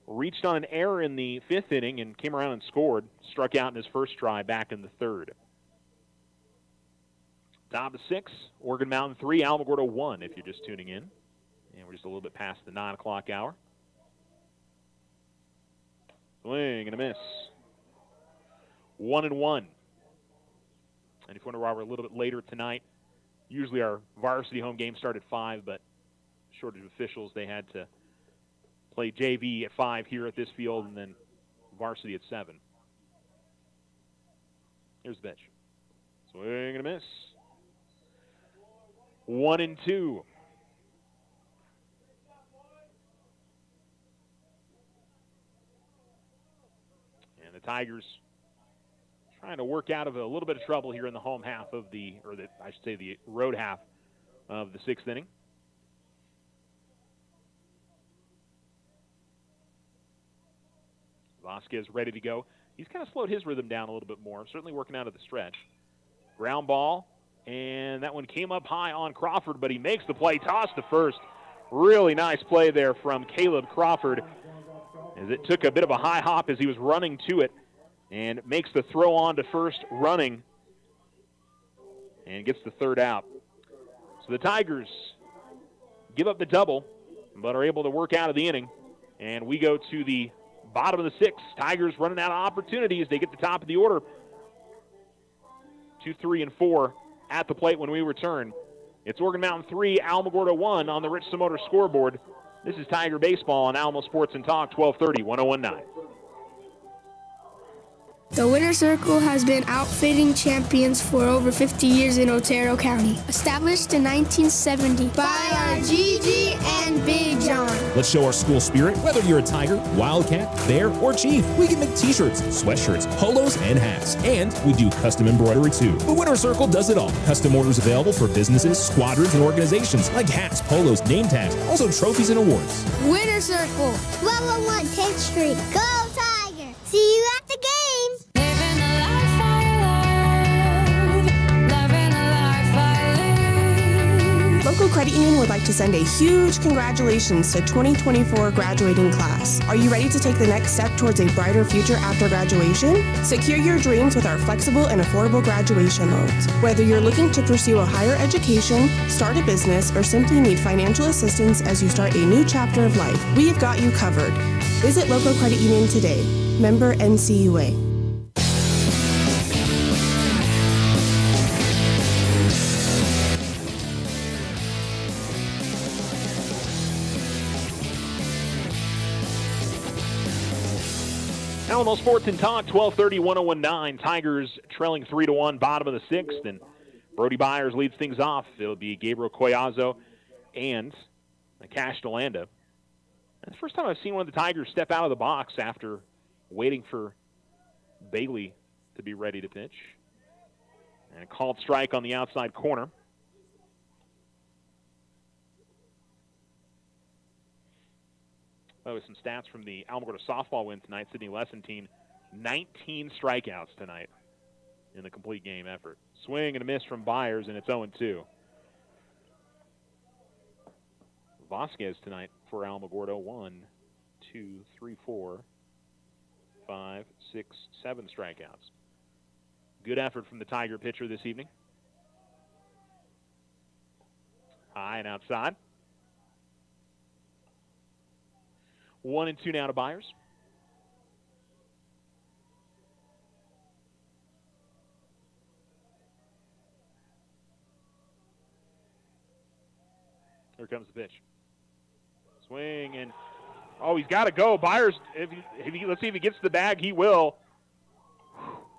reached on an error in the 5th inning and came around and scored. Struck out in his first try back in the 3rd. Top of 6, Oregon Mountain 3, Alamogordo 1, if you're just tuning in. And we're just a little bit past the 9 o'clock hour. Swing and a miss. 1-1. And if you wonder why we're a little bit later tonight, usually our varsity home games start at 5, but shortage of officials, they had to play JV at 5 here at this field and then varsity at 7. Here's the pitch. Swing and a miss. 1-2. And the Tigers trying to work out of a little bit of trouble here in the home half of the road half of the 6th inning. Vasquez ready to go. He's kind of slowed his rhythm down a little bit more, certainly working out of the stretch. Ground ball, and that one came up high on Crawford, but he makes the play, toss to first. Really nice play there from Caleb Crawford, as it took a bit of a high hop as he was running to it, and makes the throw on to first running, and gets the third out. So the Tigers give up the double, but are able to work out of the inning, and we go to the bottom of the 6th. Tigers running out of opportunities. They get the top of the order. 2, 3, and 4 at the plate when we return. It's Oregon Mountain 3, Alamogordo 1 on the Rich Samoter scoreboard. This is Tiger Baseball on Alamo Sports and Talk, 1230, 1019. The Winner's Circle has been outfitting champions for over 50 years in Otero County. Established in 1970 by our Gigi and Big John. Let's show our school spirit. Whether you're a Tiger, Wildcat, Bear, or Chief, we can make t-shirts, sweatshirts, polos, and hats. And we do custom embroidery too. The Winner's Circle does it all. Custom orders available for businesses, squadrons, and organizations like hats, polos, name tags, also trophies and awards. Winner's Circle, 1201 10th Street. Go Tiger! See you at the game! Local Credit Union would like to send a huge congratulations to 2024 graduating class. Are you ready to take the next step towards a brighter future after graduation? Secure your dreams with our flexible and affordable graduation loans. Whether you're looking to pursue a higher education, start a business, or simply need financial assistance as you start a new chapter of life, we've got you covered. Visit Local Credit Union today. Member NCUA. Alamo Sports and Talk, 1230, 1019. Tigers trailing 3-1, bottom of the 6th, and Brody Byers leads things off. It'll be Gabriel Collazo and Cash DeLanda. And the first time I've seen one of the Tigers step out of the box after waiting for Bailey to be ready to pitch. And a called strike on the outside corner. Oh, some stats from the Alamogordo softball win tonight. Sydney Lessentine, 19 strikeouts tonight in the complete game effort. Swing and a miss from Byers, and it's 0-2. Vasquez tonight for Alamogordo, 1, 2, 3, 4, 5, 6, 7 strikeouts. Good effort from the Tiger pitcher this evening. High and outside. 1-2 now to Byers. Here comes the pitch. Swing and he's got to go. Byers, let's see if he gets the bag. He will.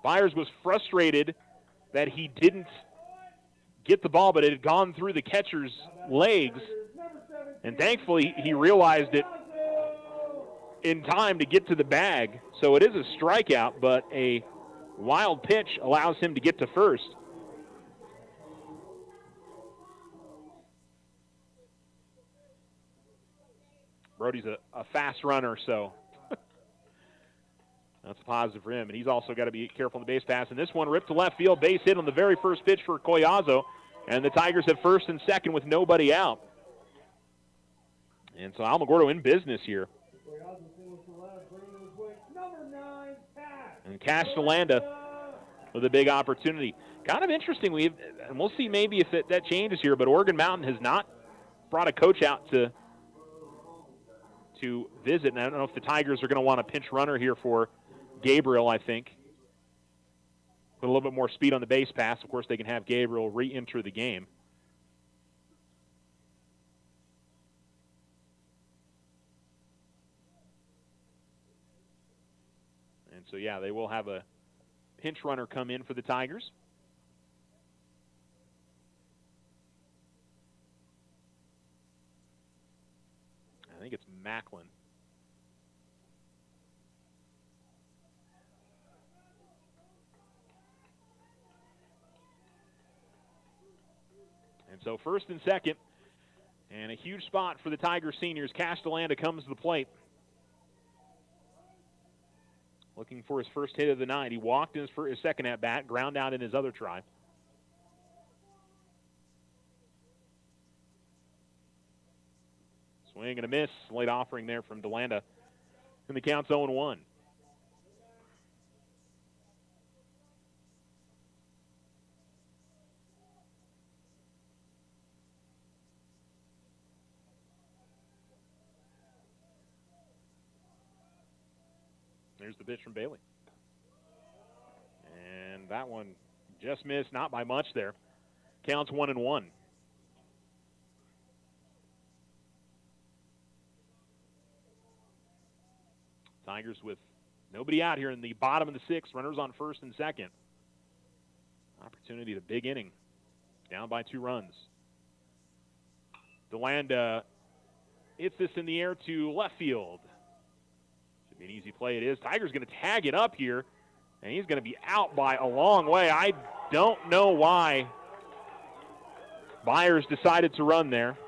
Byers was frustrated that he didn't get the ball, but it had gone through the catcher's legs, and thankfully he realized it in time to get to the bag. So it is a strikeout, but a wild pitch allows him to get to first. Brody's a fast runner, so that's a positive for him. And he's also got to be careful on the base pass. And this one ripped to left field, base hit on the very first pitch for Collazo. And the Tigers have first and second with nobody out. And so Alamogordo in business here. And Cash DeLanda with a big opportunity. Kind of interesting. And we'll see maybe if that changes here, but Oregon Mountain has not brought a coach out to to visit. And I don't know if the Tigers are going to want a pinch runner here for Gabriel, I think. Put a little bit more speed on the base pass. Of course, they can have Gabriel re-enter the game. And so, yeah, they will have a pinch runner come in for the Tigers. I think it's Macklin. And so first and second, and a huge spot for the Tiger seniors. Castellanda comes to the plate. Looking for his first hit of the night. He walked in his second at-bat, ground out in his other try. Swing and a miss. Late offering there from DeLanda. And the count's 0-1. There's the pitch from Bailey. And that one just missed, not by much there. Counts 1-1. Tigers with nobody out here in the bottom of the sixth. Runners on first and second. Opportunity to big inning. Down by 2 runs. DeLanda hits this in the air to left field. Should be an easy play. It is. Tigers going to tag it up here, and he's going to be out by a long way. I don't know why Byers decided to run there.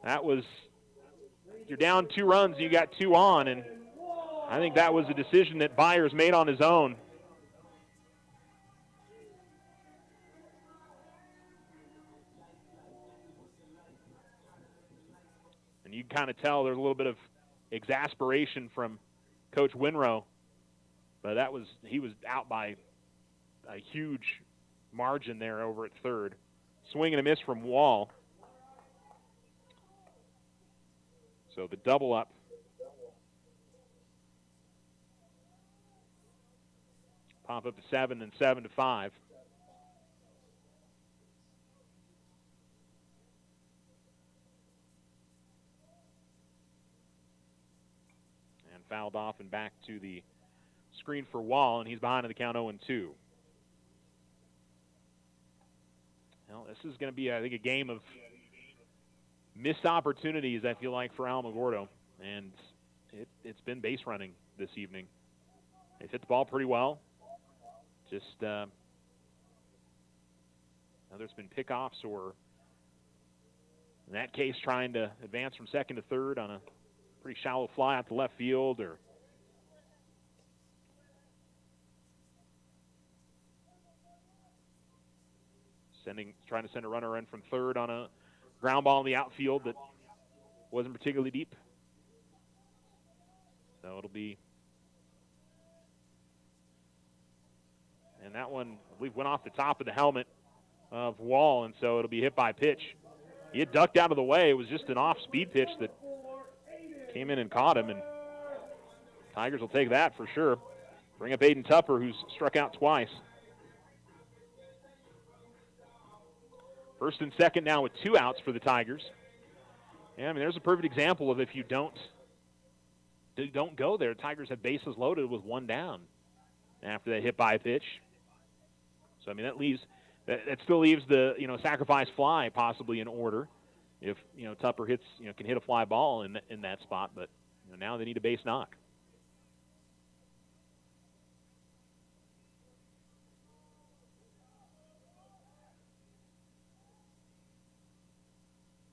That was, you're down 2 runs, you got 2 on, and I think that was a decision that Byers made on his own. And you can kind of tell there's a little bit of exasperation from Coach Winrow, but he was out by a huge margin there over at third. Swing and a miss from Wall. So the double up. Pop up to 7 and 7 to 5. And fouled off and back to the screen for Wall, and he's behind in the count 0-2. Well, this is going to be, I think, a game of missed opportunities, I feel like, for Alamogordo, and it's been base running this evening. They've hit the ball pretty well. Just whether it's been pickoffs or, in that case, trying to advance from second to third on a pretty shallow fly out to left field, or trying to send a runner in from third on a ground ball in the outfield that wasn't particularly deep. So it'll be, and that one, I believe, went off the top of the helmet of Wall, and so it'll be hit by pitch. He had ducked out of the way. It was just an off-speed pitch that came in and caught him, and Tigers will take that for sure. Bring up Aiden Tupper, who's struck out twice. First and second now with 2 outs for the Tigers. Yeah, I mean, there's a perfect example of if you don't go there. Tigers have bases loaded with 1 down after that hit by pitch. So, I mean, that still leaves the, sacrifice fly possibly in order if, Tupper can hit a fly ball in that spot. But, now they need a base knock.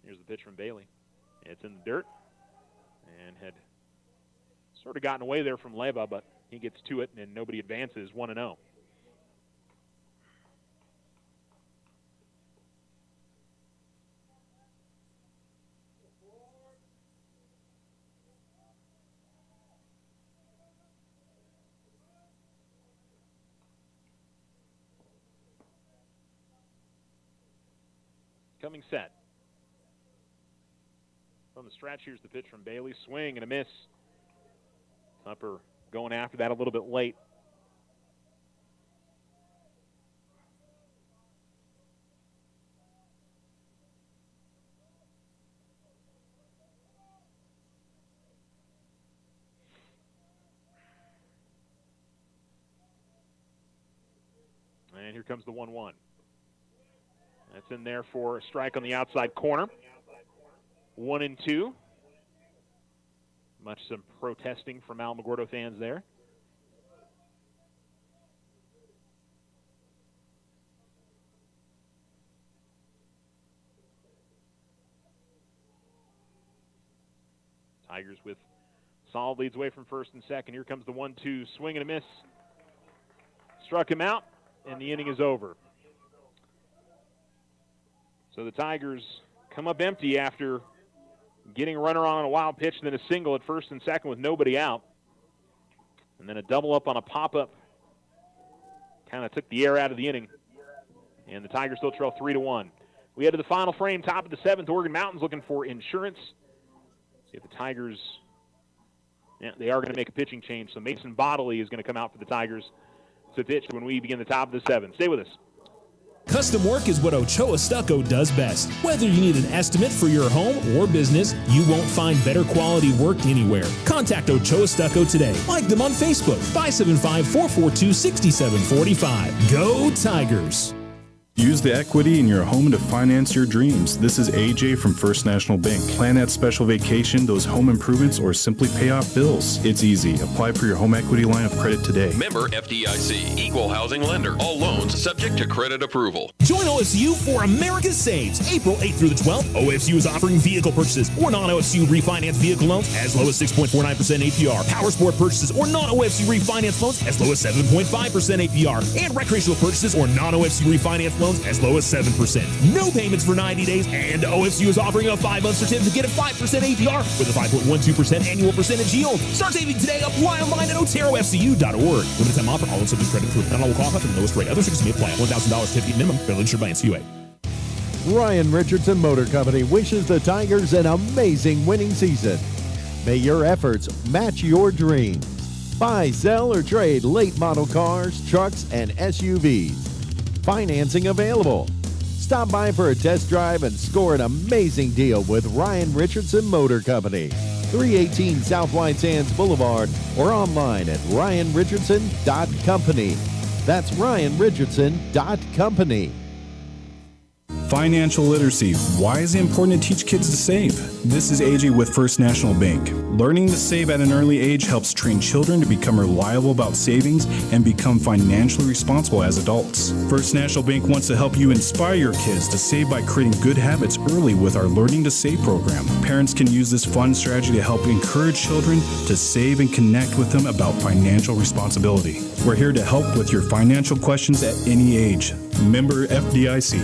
Here's the pitch from Bailey. It's in the dirt and had sort of gotten away there from Leva, but he gets to it and nobody advances. 1-0. Coming set. From the stretch, here's the pitch from Bailey. Swing and a miss. Tupper going after that a little bit late. And here comes the 1-1. That's in there for a strike on the outside corner. 1-2. Some protesting from Alamogordo fans there. Tigers with solid leads away from first and second. Here comes the 1-2. Swing and a miss. Struck him out, and the inning is over. So the Tigers come up empty after getting a runner on a wild pitch, then a single at first and second with nobody out. And then a double up on a pop-up. Kind of took the air out of the inning. And the Tigers still trail 3-1. We head to the final frame, top of the seventh. Oregon Mountains looking for insurance. See if the Tigers, they are going to make a pitching change. So Mason Bodley is going to come out for the Tigers to pitch when we begin the top of the seventh. Stay with us. Custom work is what Ochoa Stucco does best. Whether you need an estimate for your home or business, you won't find better quality work anywhere. Contact Ochoa Stucco today. Like them on Facebook, 575-442-6745. Go Tigers! Use the equity in your home to finance your dreams. This is AJ from First National Bank. Plan that special vacation, those home improvements, or simply pay off bills. It's easy. Apply for your home equity line of credit today. Member FDIC, equal housing lender. All loans subject to credit approval. Join OSU for America Saves. April 8th through the 12th, OSU is offering vehicle purchases or non-OSU refinance vehicle loans as low as 6.49% APR. Power sport purchases or non-OSU refinance loans as low as 7.5% APR. And recreational purchases or non-OSU refinance loans as low as 7%. No payments for 90 days, and OSU is offering a 5-month certificate at 5% APR with a 5.12% annual percentage yield. Start saving today. Apply online at oterofcu.org. Limited time offer. All subject to credit approval. Not all will qualify for the lowest rate. Other restrictions may apply. $1,000 certificate minimum. Fairly insured by NCUA. Ryan Richardson Motor Company wishes the Tigers an amazing winning season. May your efforts match your dreams. Buy, sell, or trade late model cars, trucks, and SUVs. Financing available. Stop by for a test drive and score an amazing deal with Ryan Richardson Motor Company. 318 South White Sands Boulevard or online at ryanrichardson.company. That's ryanrichardson.company. Financial literacy. Why is it important to teach kids to save? This is AJ with First National Bank. Learning to save at an early age helps train children to become reliable about savings and become financially responsible as adults. First National Bank wants to help you inspire your kids to save by creating good habits early with our Learning to Save program. Parents can use this fun strategy to help encourage children to save and connect with them about financial responsibility. We're here to help with your financial questions at any age. Member FDIC.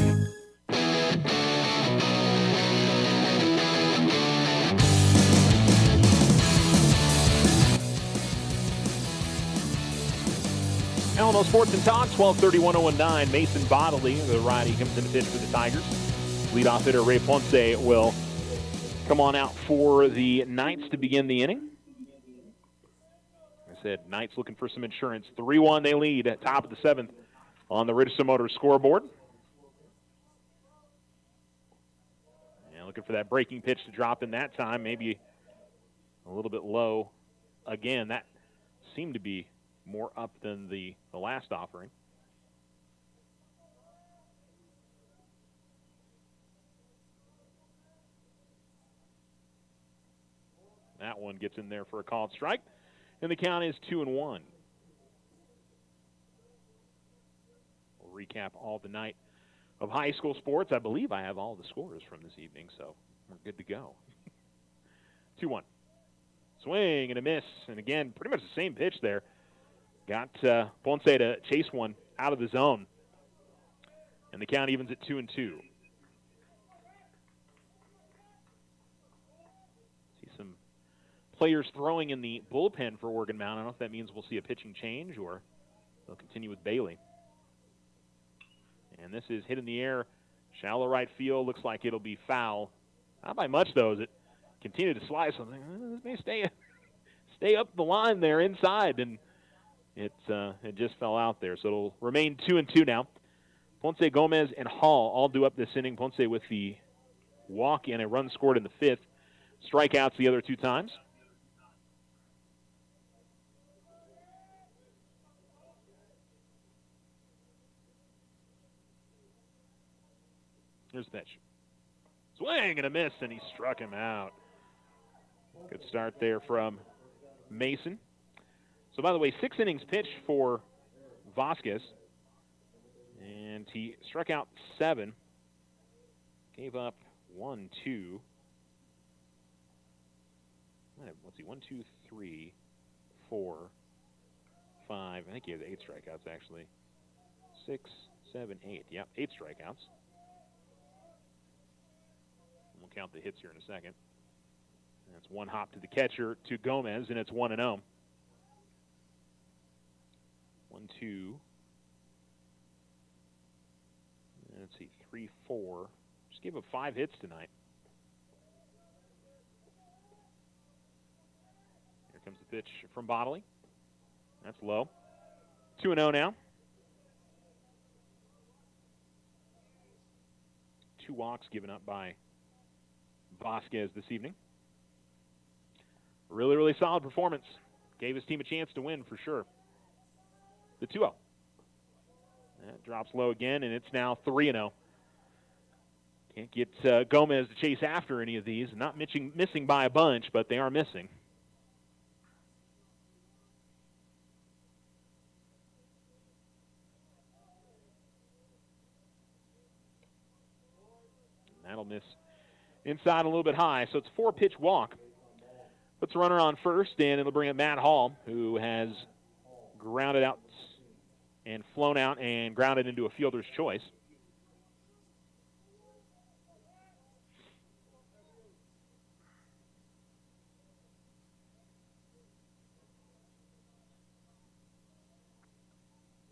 Alamo Sports and Talk, 12:31:09. Mason Bodley, the righty, comes in to pitch for the Tigers. Leadoff hitter Ray Ponce will come on out for the Knights to begin the inning. Like I said, Knights looking for some insurance. 3-1 they lead at top of the seventh on the Richardson Motors scoreboard. And looking for that breaking pitch to drop in that time, maybe a little bit low. Again, that seemed to be more up than the last offering. That one gets in there for a called strike, and the count is 2-1. We'll recap all the night of high school sports. I believe I have all the scores from this evening, so we're good to go. 2-1. Swing and a miss, and again, pretty much the same pitch there. Got Ponce to chase one out of the zone. And the count evens at 2-2. See some players throwing in the bullpen for Oregon Mountain. I don't know if that means we'll see a pitching change or they'll continue with Bailey. And this is hit in the air. Shallow right field. Looks like it'll be foul. Not by much, though, as it continued to slice. I'm like, this may stay up the line there inside, and it just fell out there. So it'll remain 2-2 now. Ponce, Gomez, and Hall all due up this inning. Ponce with the walk and a run scored in the fifth. Strikeouts the other two times. Here's the pitch. Swing and a miss, and he struck him out. Good start there from Mason. So, by the way, 6 innings pitched for Vasquez. And he struck out 7. Gave up 1, 2. Let's see, 1, 2, 3, 4, 5. I think he has 8 strikeouts, actually. 6, 7, 8. Yep, 8 strikeouts. We'll count the hits here in a second. That's one hop to the catcher to Gomez, and it's 1-0. 1, 2. Let's see, 3, 4. Just gave up 5 hits tonight. Here comes the pitch from Bodley. That's low. 2-0 now. 2 walks given up by Vasquez this evening. Really, really solid performance. Gave his team a chance to win for sure. The 2-0. That drops low again, and it's now 3-0. Can't get Gomez to chase after any of these. Not missing by a bunch, but they are missing. That'll miss inside a little bit high, so it's a 4-pitch walk. Puts a runner on first, and it'll bring up Matt Hall, who has grounded out and flown out and grounded into a fielder's choice.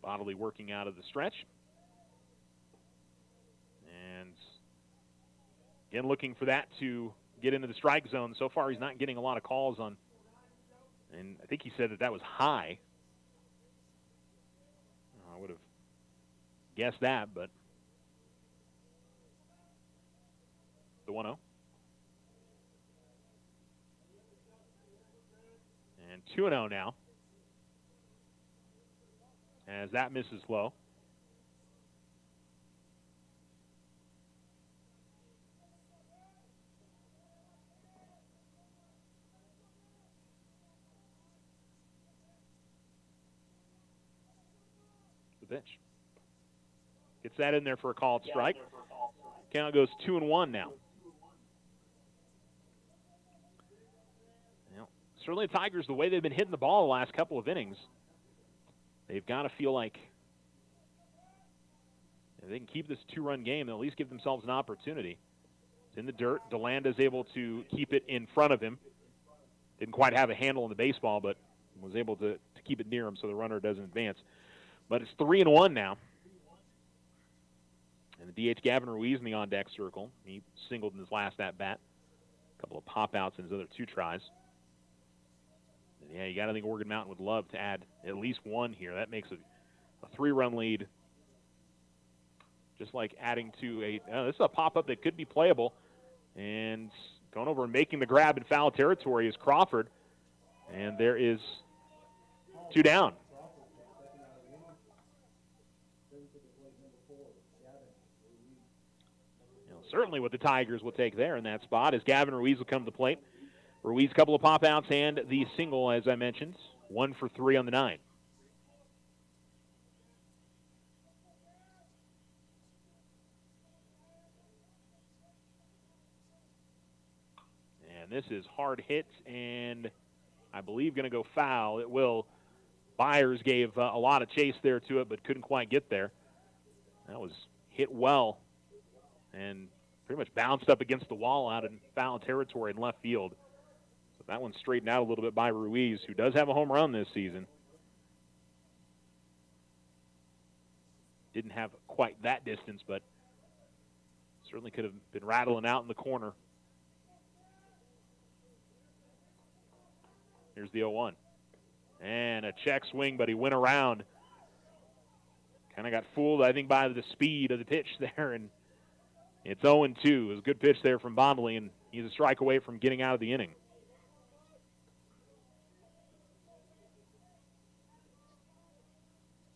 Bodley working out of the stretch. And again, looking for that to get into the strike zone. So far, he's not getting a lot of calls on, and I think he said that was high. I would have guessed that, but the 1-0. And 2-0 now, as that misses low. The pitch. Gets that in there for a called strike. Count goes 2-1 now. Certainly the Tigers, the way they've been hitting the ball the last couple of innings, they've got to feel like if they can keep this 2-run game, they'll at least give themselves an opportunity. It's in the dirt. DeLanda's able to keep it in front of him. Didn't quite have a handle on the baseball, but was able to keep it near him so the runner doesn't advance. But it's 3-1 now. And the DH Gavin Ruiz in the on-deck circle. He singled in his last at-bat. A couple of pop-outs in his other 2 tries. And yeah, you got to think Oregon Mountain would love to add at least 1 here. That makes a 3-run lead. Just like adding to this is a pop-up that could be playable. And going over and making the grab in foul territory is Crawford. And there is 2 down. Certainly what the Tigers will take there in that spot is Gavin Ruiz will come to the plate. Ruiz, a couple of pop-outs and the single, as I mentioned. 1 for 3 on the 9. And this is hard hit and I believe going to go foul. It will. Byers gave a lot of chase there to it, but couldn't quite get there. That was hit well and pretty much bounced up against the wall out in foul territory in left field. So that one straightened out a little bit by Ruiz, who does have a home run this season. Didn't have quite that distance, but certainly could have been rattling out in the corner. Here's the 0-1. And a check swing, but he went around. Kind of got fooled, I think, by the speed of the pitch there, and it's 0-2. It was a good pitch there from Bondley, and he's a strike away from getting out of the inning.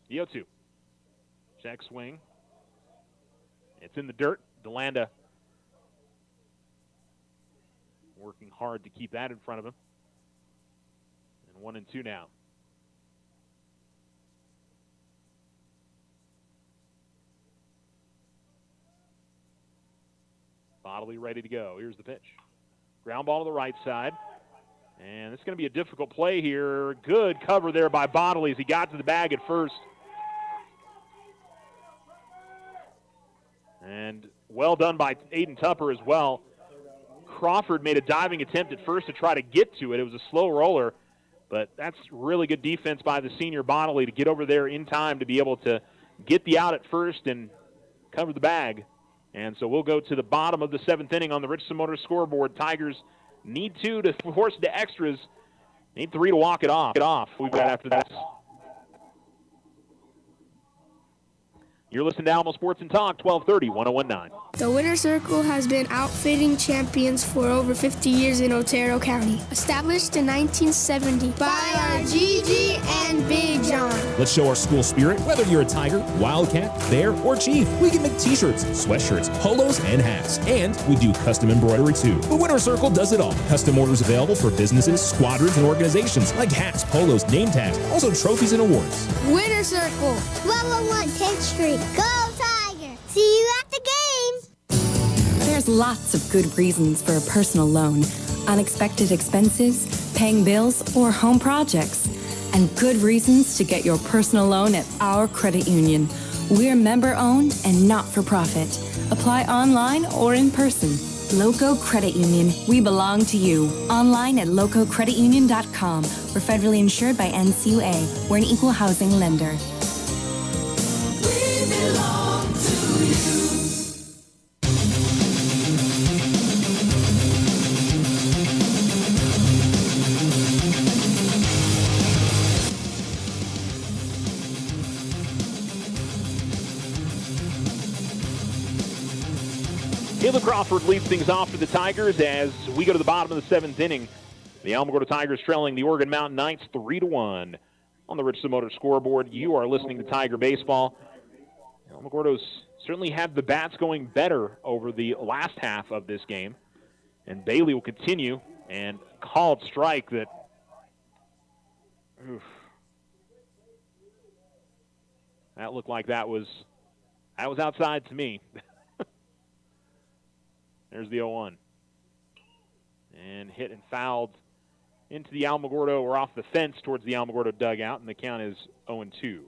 The 0-2. Check swing. It's in the dirt. DeLanda working hard to keep that in front of him. And 1-2 now. Bodley ready to go. Here's the pitch. Ground ball to the right side. And it's going to be a difficult play here. Good cover there by Bodley as he got to the bag at first. And well done by Aiden Tupper as well. Crawford made a diving attempt at first to try to get to it. It was a slow roller, but that's really good defense by the senior Bodley to get over there in time to be able to get the out at first and cover the bag. And so we'll go to the bottom of the 7th inning on the Richardson Motors scoreboard. Tigers need 2 to force it to extras. Need 3 to walk it off. We've got after this. You're listening to Alamo Sports and Talk, 1230, 1019. The Winner's Circle has been outfitting champions for over 50 years in Otero County. Established in 1970 by our Gigi and Big John. Let's show our school spirit. Whether you're a Tiger, Wildcat, Bear, or Chief, we can make t-shirts, sweatshirts, polos, and hats. And we do custom embroidery too. The Winner's Circle does it all. Custom orders available for businesses, squadrons, and organizations like hats, polos, name tags, also trophies and awards. Winner's Circle, 1201 10th Street. Go Tiger! See you at the game! There's lots of good reasons for a personal loan. Unexpected expenses, paying bills, or home projects. And good reasons to get your personal loan at our credit union. We're member-owned and not-for-profit. Apply online or in person. Loco Credit Union. We belong to you. Online at lococreditunion.com. We're federally insured by NCUA. We're an equal housing lender. We belong to you. Caleb Crawford leads things off for the Tigers as we go to the bottom of the 7th inning. The Alamogordo Tigers trailing the Oregon Mountain Knights 3-1. On the Richardson Motors scoreboard, you are listening to Tiger Baseball. Alamogordo's certainly had the bats going better over the last half of this game. And Bailey will continue and called strike that... Oof. That looked like that was outside to me. There's the 0-1. And hit and fouled into the Alamogordo, or off the fence towards the Alamogordo dugout, and the count is 0-2.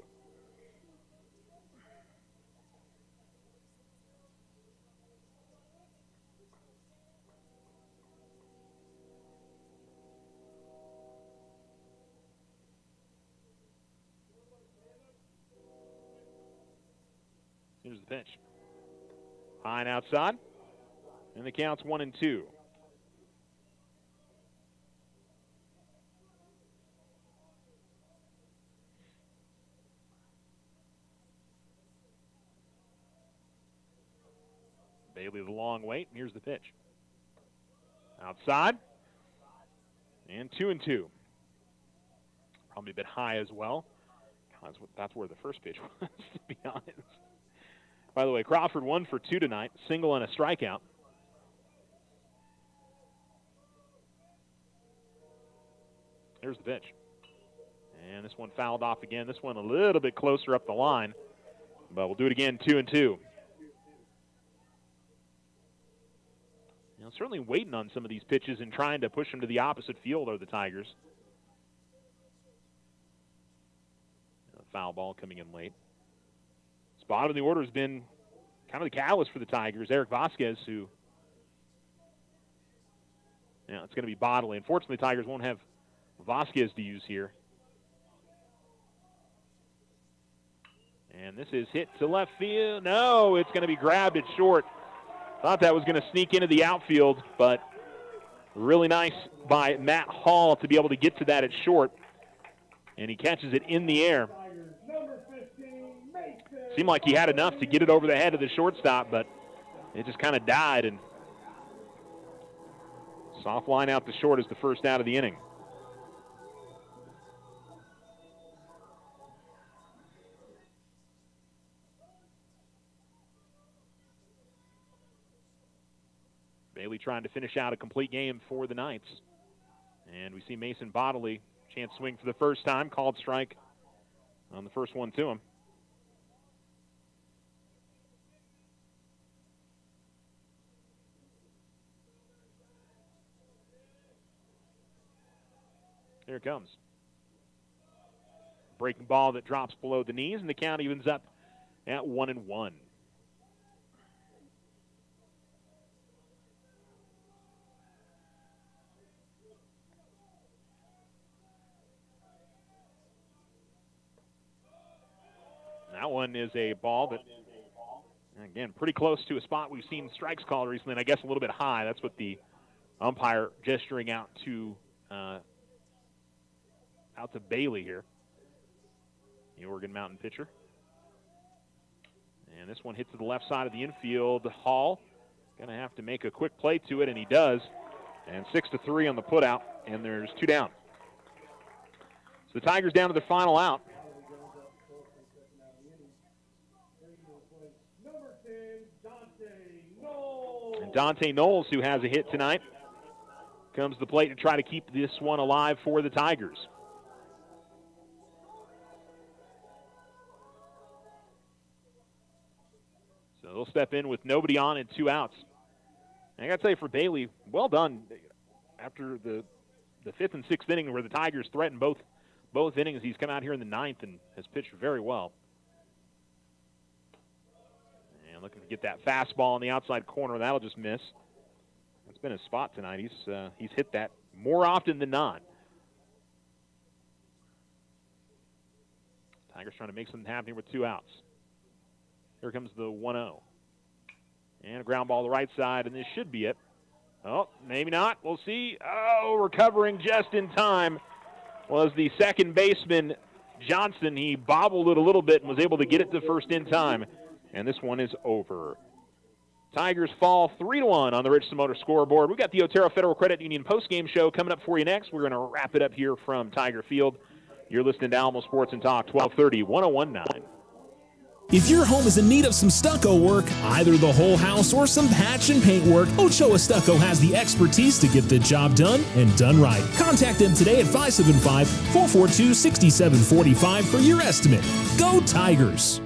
Here's the pitch. High and outside. And the count's 1-2. Bailey the long wait. Here's the pitch. Outside. And 2-2. Probably a bit high as well. That's where the first pitch was, to be honest. By the way, Crawford 1 for 2 tonight. Single and a strikeout. Here's the pitch. And this one fouled off again. This one a little bit closer up the line. But we'll do it again, 2-2. Certainly waiting on some of these pitches and trying to push them to the opposite field are the Tigers. A foul ball coming in late. This bottom of the order has been kind of the catalyst for the Tigers. Eric Vasquez, who... Yeah, it's going to be Bodley. Unfortunately, the Tigers won't have Vasquez to use here. And this is hit to left field. No, it's going to be grabbed at short. Thought that was going to sneak into the outfield, but Really nice by Matt Hall to be able to get to that at short. And he catches it in the air. Seemed like he had enough to get it over the head of the shortstop, but it just kind of died. And soft line out to short is the first out of the inning. Bailey trying to finish out a complete game for the Knights. And we see Mason Bodley, chance swing for the first time, called strike on the first one to him. Here it comes. Breaking ball that drops below the knees, and the count evens up at 1-1. That one is a ball that, again, pretty close to a spot we've seen strikes called recently, and I guess a little bit high. That's what the umpire gesturing out to Bailey here, the Oregon Mountain pitcher. And this one hits to the left side of the infield. Hall going to have to make a quick play to it, and he does. And 6-3 on the putout, and there's 2 down. So the Tigers down to their final out. And Dante Knowles, who has a hit tonight, comes to the plate to try to keep this one alive for the Tigers. So they'll step in with nobody on and 2 outs. And I got to tell you, for Bailey, well done. After the 5th and 6th inning where the Tigers threatened both innings, he's come out here in the 9th and has pitched very well. And looking to get that fastball on the outside corner. That'll just miss. It's been his spot tonight. He's hit that more often than not. Tigers trying to make something happen here with 2 outs. Here comes the 1-0. And a ground ball to the right side, and this should be it. Oh, maybe not. We'll see. Oh, recovering just in time was the second baseman, Johnson. He bobbled it a little bit and was able to get it to first in time. And this one is over. Tigers fall 3-1 on the Richardson Motor scoreboard. We've got the Otero Federal Credit Union postgame show coming up for you next. We're going to wrap it up here from Tiger Field. You're listening to Alamo Sports and Talk, 1230, 1019. If your home is in need of some stucco work, either the whole house or some patch and paint work, Ochoa Stucco has the expertise to get the job done and done right. Contact them today at 575-442-6745 for your estimate. Go Tigers!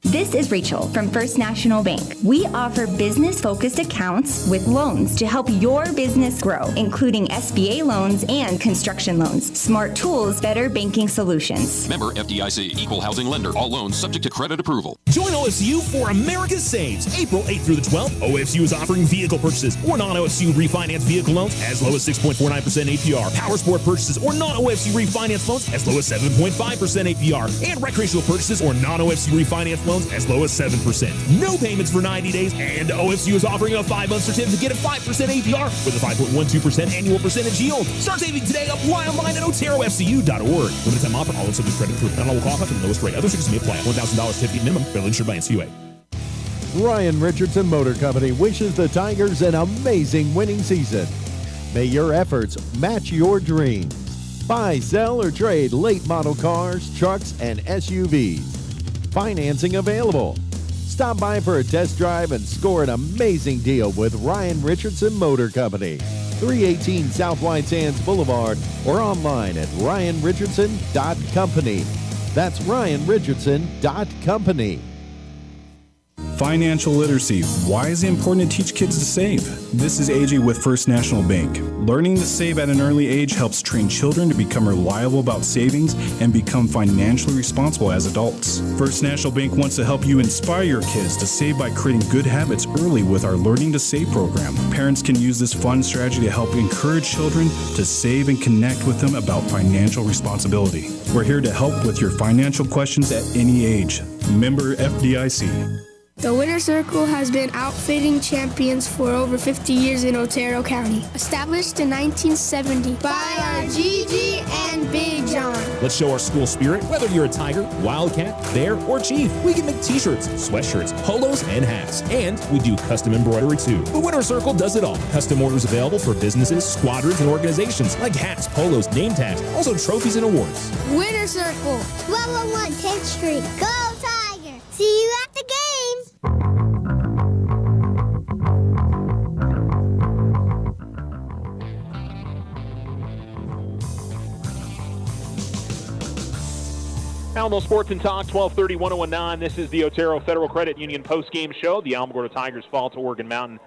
This is Rachel from First National Bank. We offer business-focused accounts with loans to help your business grow, including SBA loans and construction loans. Smart tools, better banking solutions. Member FDIC, equal housing lender. All loans subject to credit approval. Join OFCU for America Saves. April 8th through the 12th, OFCU is offering vehicle purchases or non-OFCU refinance vehicle loans as low as 6.49% APR. Power sport purchases or non-OFCU refinance loans as low as 7.5% APR. And recreational purchases or non-OFCU refinance loans as low as 7%. No payments for 90 days, and OFCU is offering a 5-month certificate at 5% APR with a 5.12% annual percentage yield. Start saving today. Apply online at oterofcu.org. Limited time offer. All subject credit approved. Not all will qualify for the lowest rate. Other restrictions may apply. $1,000 certificate minimum. Federally insured by NCUA. Ryan Richardson Motor Company wishes the Tigers an amazing winning season. May your efforts match your dreams. Buy, sell, or trade late model cars, trucks, and SUVs. Financing available. Stop by for a test drive and score an amazing deal with Ryan Richardson Motor Company. 318 South White Sands Boulevard or online at ryanrichardson.company. That's ryanrichardson.company. Financial literacy. Why is it important to teach kids to save? This is AJ with First National Bank. Learning to save at an early age helps train children to become reliable about savings and become financially responsible as adults. First National Bank wants to help you inspire your kids to save by creating good habits early with our Learning to Save program. Parents can use this fun strategy to help encourage children to save and connect with them about financial responsibility. We're here to help with your financial questions at any age. Member FDIC. The Winner's Circle has been outfitting champions for over 50 years in Otero County. Established in 1970 by our Gigi and Big John. Let's show our school spirit. Whether you're a Tiger, Wildcat, Bear, or Chief, we can make t-shirts, sweatshirts, polos, and hats. And we do custom embroidery too. The Winner's Circle does it all. Custom orders available for businesses, squadrons, and organizations like hats, polos, name tags, also trophies and awards. Winner's Circle, 1201 10th Street. Go Tiger! See you at the game! Alamo Sports and Talk, 1230-1019. This is the Otero Federal Credit Union post-game show. The Alamogordo Tigers fall to Oregon Mountain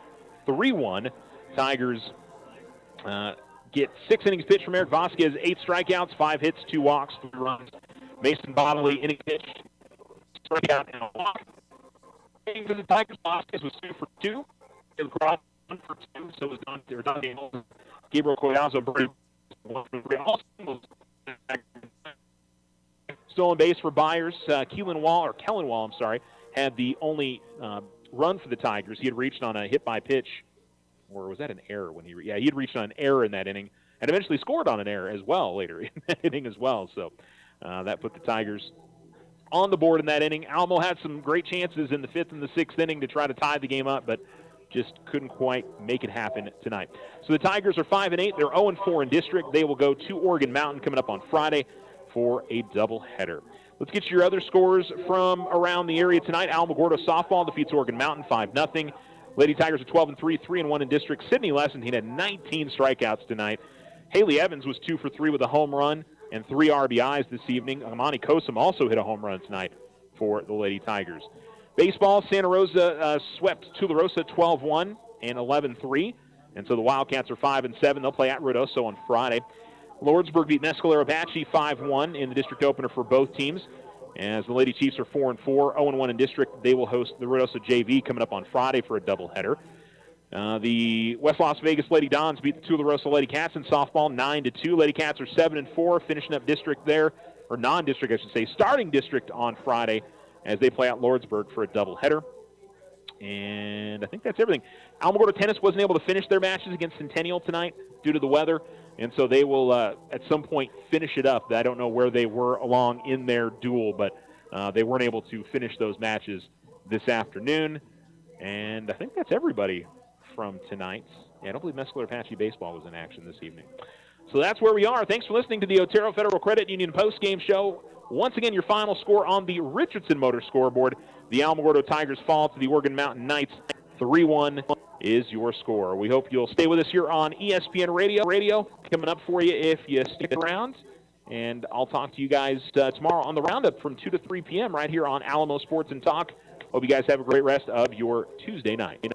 3-1. Tigers get 6 innings pitched from Eric Vasquez, 8 strikeouts, 5 hits, 2 walks, 3 runs. Mason Bodley, inning pitch, strikeout, and a walk. For the Tigers, Vasquez was 2 for 2. Caleb Cross, 1 for 2. So was Dante Holmes. Gabriel Collazo, 1 for 3. All singles. Stolen base for Byers. Kellen Wall, had the only run for the Tigers. He had reached on a hit by pitch, or was that an error when he had reached on an error in that inning, and eventually scored on an error as well later in that inning as well. So that put the Tigers on the board in that inning. Alamo had some great chances in the 5th and the 6th inning to try to tie the game up, but just couldn't quite make it happen tonight. So the Tigers are 5-8. They're 0-4 in district. They will go to Oregon Mountain coming up on Friday for a doubleheader. Let's get your other scores from around the area tonight. Alamogordo softball defeats Oregon Mountain 5-0. Lady Tigers are 12-3, 3-1 in district. Sydney Lessington had 19 strikeouts tonight. Haley Evans was 2 for 3 with a home run and 3 RBIs this evening. Amani Kosum also hit a home run tonight for the Lady Tigers. Baseball, Santa Rosa swept Tularosa 12-1 and 11-3. And so the Wildcats are 5-7. They'll play at Ruidoso on Friday. Lordsburg beat Mescalero Apache 5-1 in the district opener for both teams. As the Lady Chiefs are 4-4, 0-1 in district, they will host the Ruidoso JV coming up on Friday for a doubleheader. The West Las Vegas Lady Dons beat the Tularosa Lady Cats in softball 9-2. Lady Cats are 7-4, finishing up district there, or non-district, I should say, starting district on Friday as they play out Lordsburg for a doubleheader. And I think that's everything. Alamogordo Tennis wasn't able to finish their matches against Centennial tonight due to the weather. And so they will, at some point, finish it up. I don't know where they were along in their duel, but they weren't able to finish those matches this afternoon. And I think that's everybody from tonight. Yeah, I don't believe Mescalero Apache baseball was in action this evening. So that's where we are. Thanks for listening to the Otero Federal Credit Union post-game show. Once again, your final score on the Richardson Motor scoreboard. The Alamogordo Tigers fall to the Oregon Mountain Knights 3-1. Is your score. We hope you'll stay with us here on ESPN Radio coming up for you if you stick around. And I'll talk to you guys tomorrow on the Roundup from 2 to 3 p.m. right here on Alamo Sports and Talk. Hope you guys have a great rest of your Tuesday night.